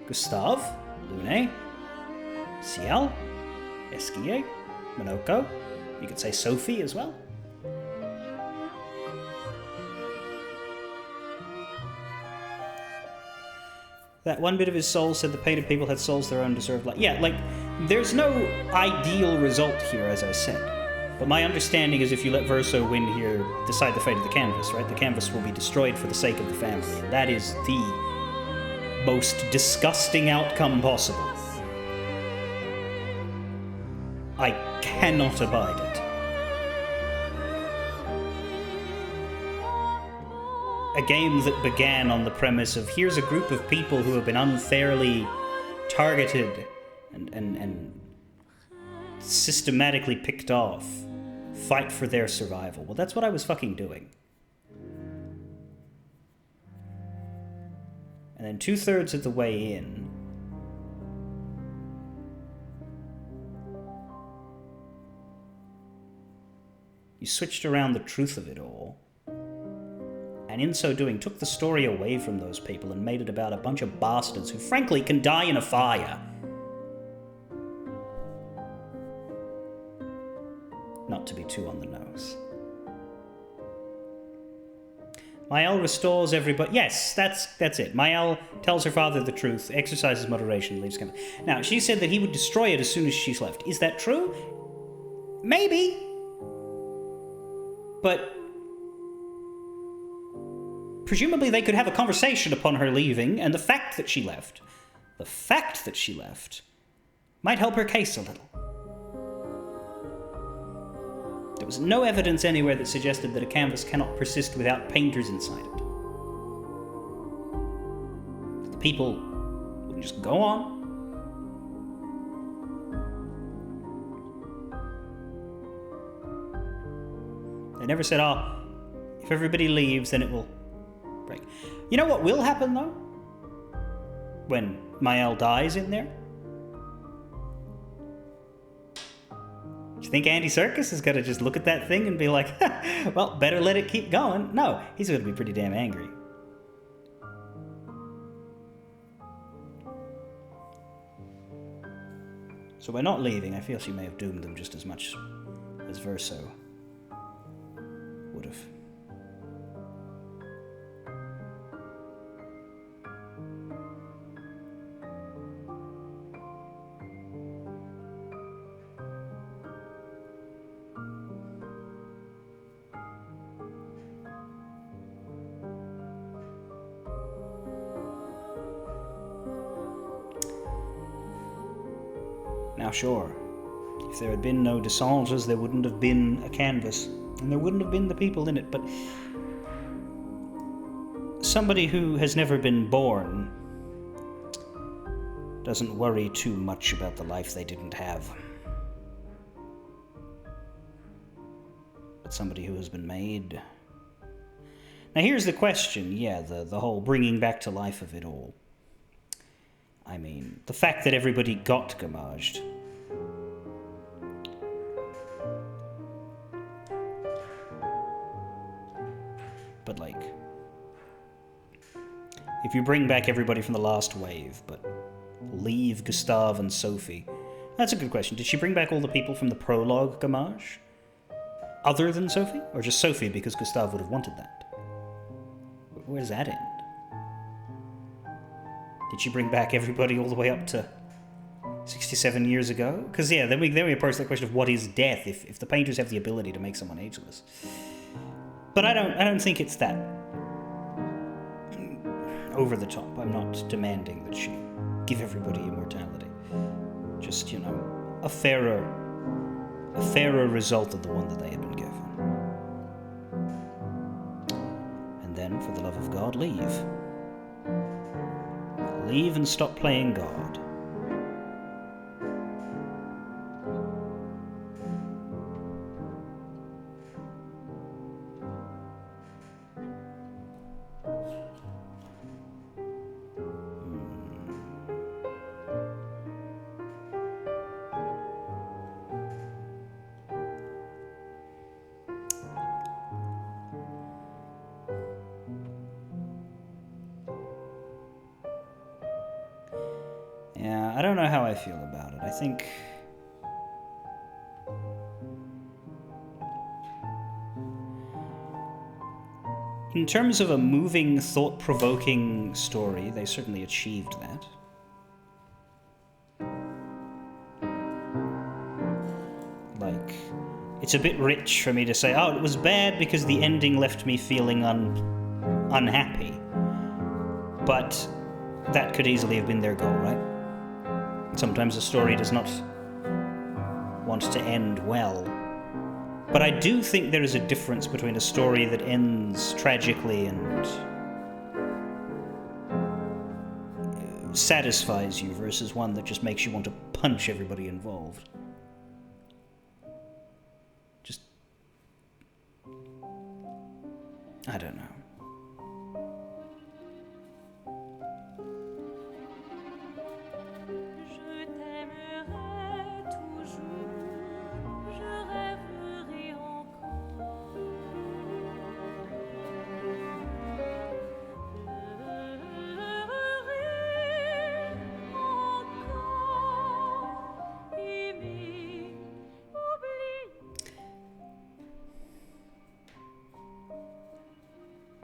Gustave, Lune, Ciel, Esquier, Minoko. You could say Sophie as well. That one bit of his soul said the painted people had souls their own deserved life. Yeah, like, there's no ideal result here, as I said. But my understanding is if you let Verso win here, decide the fate of the canvas, right? The canvas will be destroyed for the sake of the family, and that is the most disgusting outcome possible. I cannot abide it. A game that began on the premise of here's a group of people who have been unfairly targeted and systematically picked off. Fight for their survival. Well, that's what I was fucking doing. And then 2/3 of the way in, you switched around the truth of it all. And in so doing, took the story away from those people and made it about a bunch of bastards who, frankly, can die in a fire. Not to be too on the nose. Mael restores everybody. Yes, that's it. Mael tells her father the truth, exercises moderation, leaves camp. Now, she said that he would destroy it as soon as she's left. Is that true? Maybe. But presumably they could have a conversation upon her leaving, and the fact that she left might help her case a little. There was no evidence anywhere that suggested that a canvas cannot persist without painters inside it. The people wouldn't just go on. They never said, oh, if everybody leaves, then it will break. You know what will happen, though? When Mael dies in there? Do you think Andy Serkis is going to just look at that thing and be like, well, better let it keep going? No, he's going to be pretty damn angry. So by not leaving, I feel she may have doomed them just as much as Verso would have. Now sure, if there had been no Descendres, there wouldn't have been a canvas, and there wouldn't have been the people in it, but somebody who has never been born doesn't worry too much about the life they didn't have. But somebody who has been made. Now here's the question, yeah, the whole bringing back to life of it all. I mean, the fact that everybody got gamaged. But, like, if you bring back everybody from the last wave, but leave Gustave and Sophie, that's a good question. Did she bring back all the people from the prologue gamage? Other than Sophie? Or just Sophie because Gustave would have wanted that? Where does that end? Did she bring back everybody all the way up to 67 years ago? Because, yeah, then we approach the question of what is death if the painters have the ability to make someone ageless. But I don't think it's that over the top. I'm not demanding that she give everybody immortality. Just, you know, a fairer result of the one that they had been given. And then, for the love of God, leave. Leave and stop playing God. Yeah, I don't know how I feel about it. I think... in terms of a moving, thought-provoking story, they certainly achieved that. Like, it's a bit rich for me to say, oh, it was bad because the ending left me feeling unhappy. But that could easily have been their goal, right? Sometimes a story does not want to end well. But I do think there is a difference between a story that ends tragically and satisfies you versus one that just makes you want to punch everybody involved. Just... I don't know.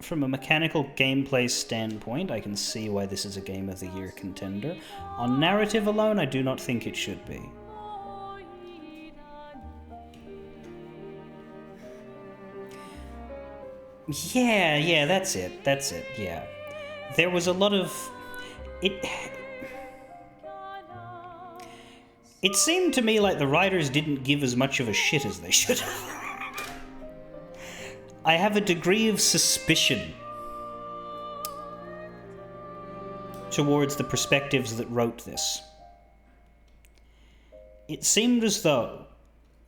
From a mechanical gameplay standpoint, I can see why this is a Game of the Year contender. On narrative alone, I do not think it should be. Yeah, that's it, yeah. There was a lot of... It seemed to me like the writers didn't give as much of a shit as they should have. I have a degree of suspicion towards the perspectives that wrote this. It seemed as though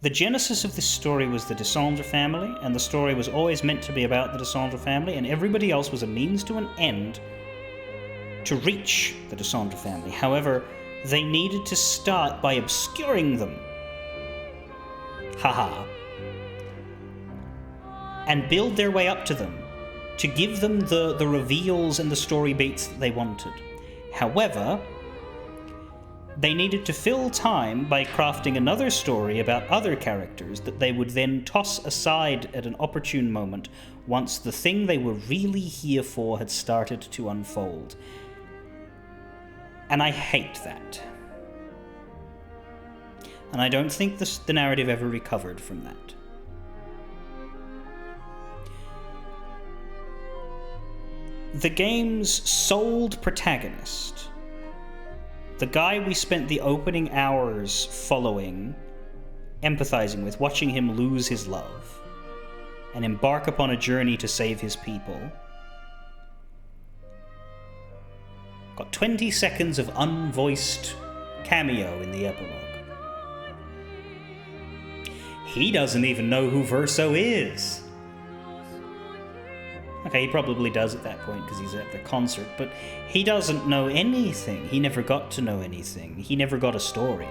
the genesis of this story was the Descendre family, and the story was always meant to be about the Descendre family, and everybody else was a means to an end to reach the Descendre family. However, they needed to start by obscuring them. Haha. And build their way up to them, to give them the reveals and the story beats that they wanted. However, they needed to fill time by crafting another story about other characters that they would then toss aside at an opportune moment once the thing they were really here for had started to unfold. And I hate that. And I don't think the narrative ever recovered from that. The game's sold protagonist, the guy we spent the opening hours following, empathizing with, watching him lose his love, and embark upon a journey to save his people, got 20 seconds of unvoiced cameo in the epilogue. He doesn't even know who Verso is. Okay, he probably does at that point because he's at the concert, but he doesn't know anything. He never got to know anything. He never got a story.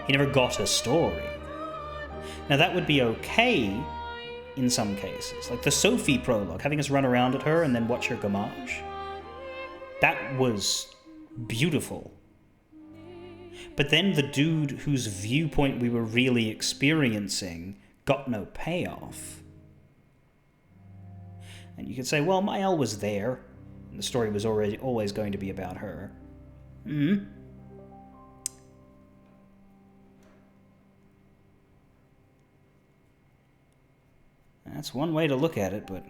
He never got a story. Now that would be okay in some cases. Like the Sophie prologue, having us run around at her and then watch her gamage. That was beautiful. But then the dude whose viewpoint we were really experiencing got no payoff. And you could say, well, Mael was there, and the story was always going to be about her. That's one way to look at it, but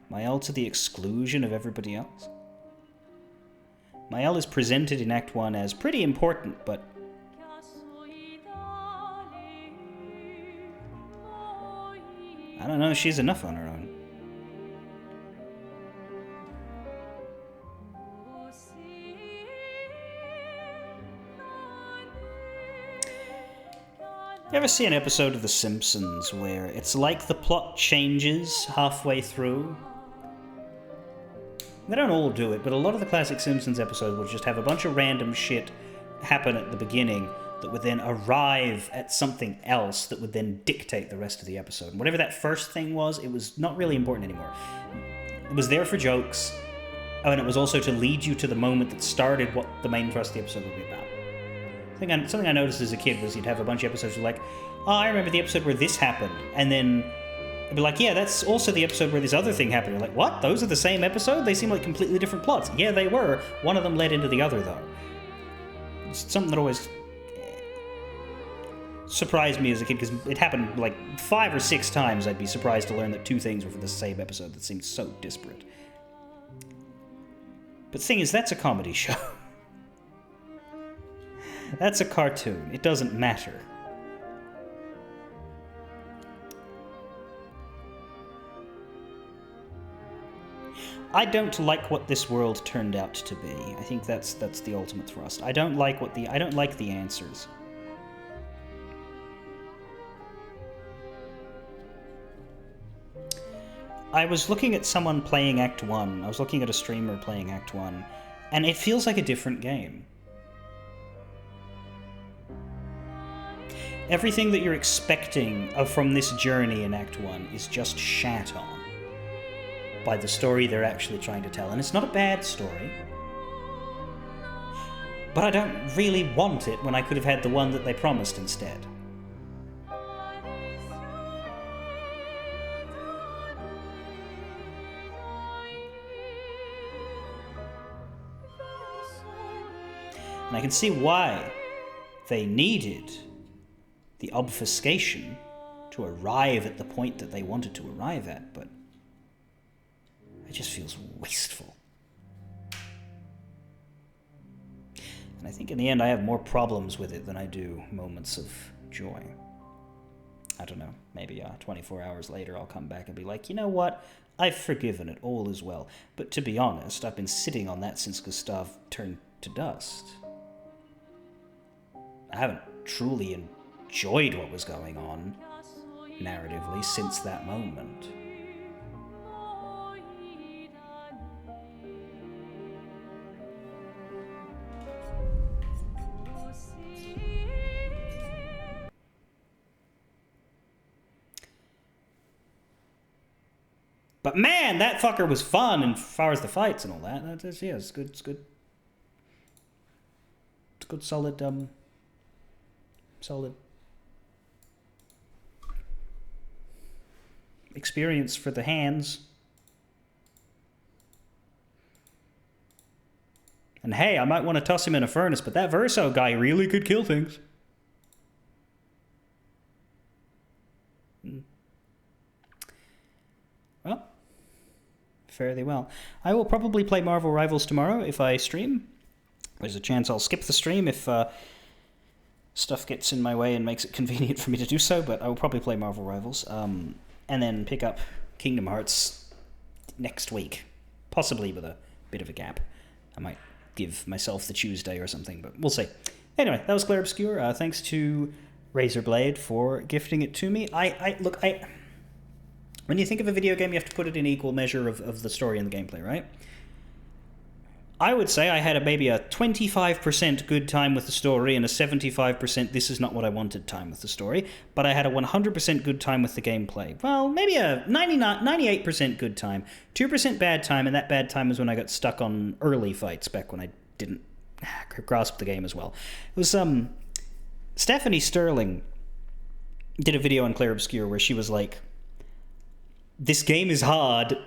Mael to the exclusion of everybody else? Mael is presented in Act 1 as pretty important, but I don't know, she's enough on her own. You ever see an episode of The Simpsons where it's like the plot changes halfway through? They don't all do it, but a lot of the classic Simpsons episodes will just have a bunch of random shit happen at the beginning that would then arrive at something else that would then dictate the rest of the episode. And whatever that first thing was, it was not really important anymore. It was there for jokes, and it was also to lead you to the moment that started what the main thrust of the episode would be about. Something I noticed as a kid was you'd have a bunch of episodes where like, oh, I remember the episode where this happened, and then it'd be like, yeah, that's also the episode where this other thing happened. You're like, what? Those are the same episode? They seem like completely different plots. Yeah, they were. One of them led into the other, though. It's something that always surprised me as a kid, because it happened like 5 or 6 times. I'd be surprised to learn that 2 things were from the same episode that seemed so disparate. But the thing is, that's a comedy show. That's a cartoon. It doesn't matter. I don't like what this world turned out to be. I think that's the ultimate thrust. I don't like the answers. I was looking at someone playing Act 1. I was looking at a streamer playing Act 1, and it feels like a different game. Everything that you're expecting from this journey in Act 1 is just shat on by the story they're actually trying to tell. And it's not a bad story, but I don't really want it when I could have had the one that they promised instead. And I can see why they needed the obfuscation to arrive at the point that they wanted to arrive at, but it just feels wasteful. And I think in the end I have more problems with it than I do moments of joy. I don't know, maybe 24 hours later I'll come back and be like, you know what, I've forgiven it, all is well. But to be honest, I've been sitting on that since Gustav turned to dust. I haven't truly enjoyed what was going on narratively since that moment. But man, that fucker was fun, and as far as the fights and all that, yeah, it's good. It's good. It's good, solid. Experience for the hands. And hey, I might want to toss him in a furnace, but that Verso guy really could kill things. Well, fairly well. I will probably play Marvel Rivals tomorrow if I stream. There's a chance I'll skip the stream if stuff gets in my way and makes it convenient for me to do so, but I will probably play Marvel Rivals. And then pick up Kingdom Hearts next week. Possibly with a bit of a gap. I might give myself the Tuesday or something, but we'll see. Anyway, that was Clair Obscur. Thanks to Razorblade for gifting it to me. Look, when you think of a video game, you have to put it in equal measure of the story and the gameplay, right? I would say I had maybe a 25% good time with the story and a 75% this is not what I wanted time with the story, but I had a 100% good time with the gameplay. Well, maybe a 98% good time, 2% bad time, and that bad time was when I got stuck on early fights back when I didn't grasp the game as well. It was Stephanie Sterling did a video on Clair Obscur where she was like, this game is hard,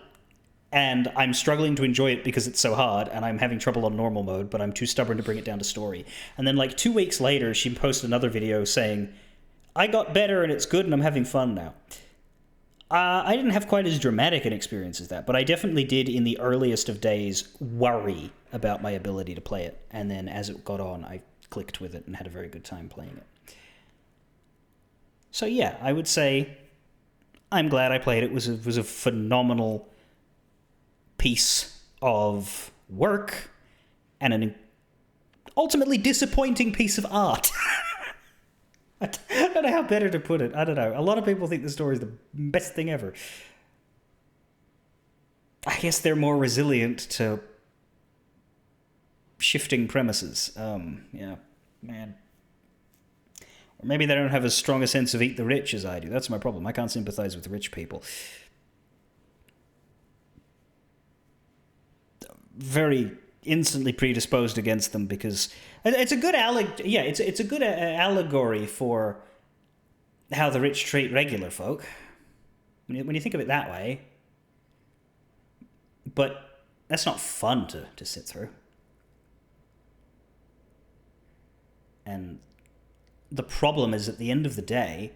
and I'm struggling to enjoy it because it's so hard, and I'm having trouble on normal mode, but I'm too stubborn to bring it down to story. And then like 2 weeks later, she posted another video saying, I got better and it's good and I'm having fun now. I didn't have quite as dramatic an experience as that, but I definitely did in the earliest of days worry about my ability to play it. And then as it got on, I clicked with it and had a very good time playing it. So yeah, I would say I'm glad I played it. It was a phenomenal piece of work and an ultimately disappointing piece of art. I don't know how better to put it. I don't know. A lot of people think the story is the best thing ever. I guess they're more resilient to shifting premises. Yeah, man. Or maybe they don't have as strong a sense of eat the rich as I do. That's my problem. I can't sympathize with rich people. Very instantly predisposed against them because it's a good it's a good allegory for how the rich treat regular folk when you think of it that way. But that's not fun to sit through. And the problem is, at the end of the day,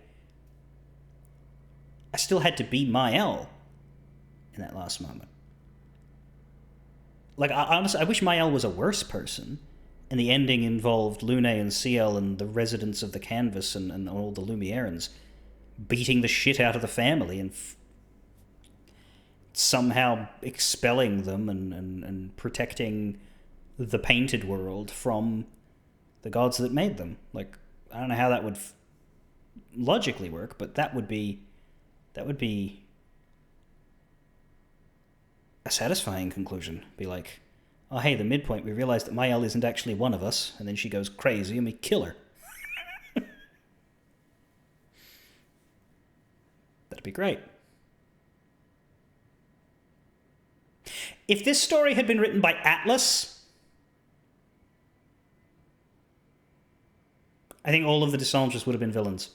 I still had to be Mael in that last moment. Like, honestly, I wish Mael was a worse person, and the ending involved Lune and Ciel and the residents of the canvas and all the Lumierans beating the shit out of the family and somehow expelling them and protecting the painted world from the gods that made them. Like, I don't know how that would logically work, but that would be a satisfying conclusion. Be like, oh hey, the midpoint, we realize that Mael isn't actually one of us, and then she goes crazy and we kill her. That'd be great. If this story had been written by Atlas, I think all of the Descendres would have been villains.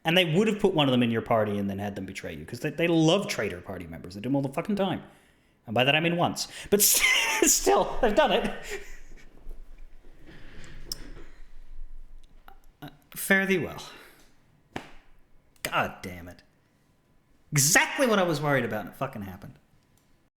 And they would have put one of them in your party and then had them betray you, because they love traitor party members. They do them all the fucking time. And by that I mean once. But still, they've done it. Fare thee well. God damn it. Exactly what I was worried about, and it fucking happened.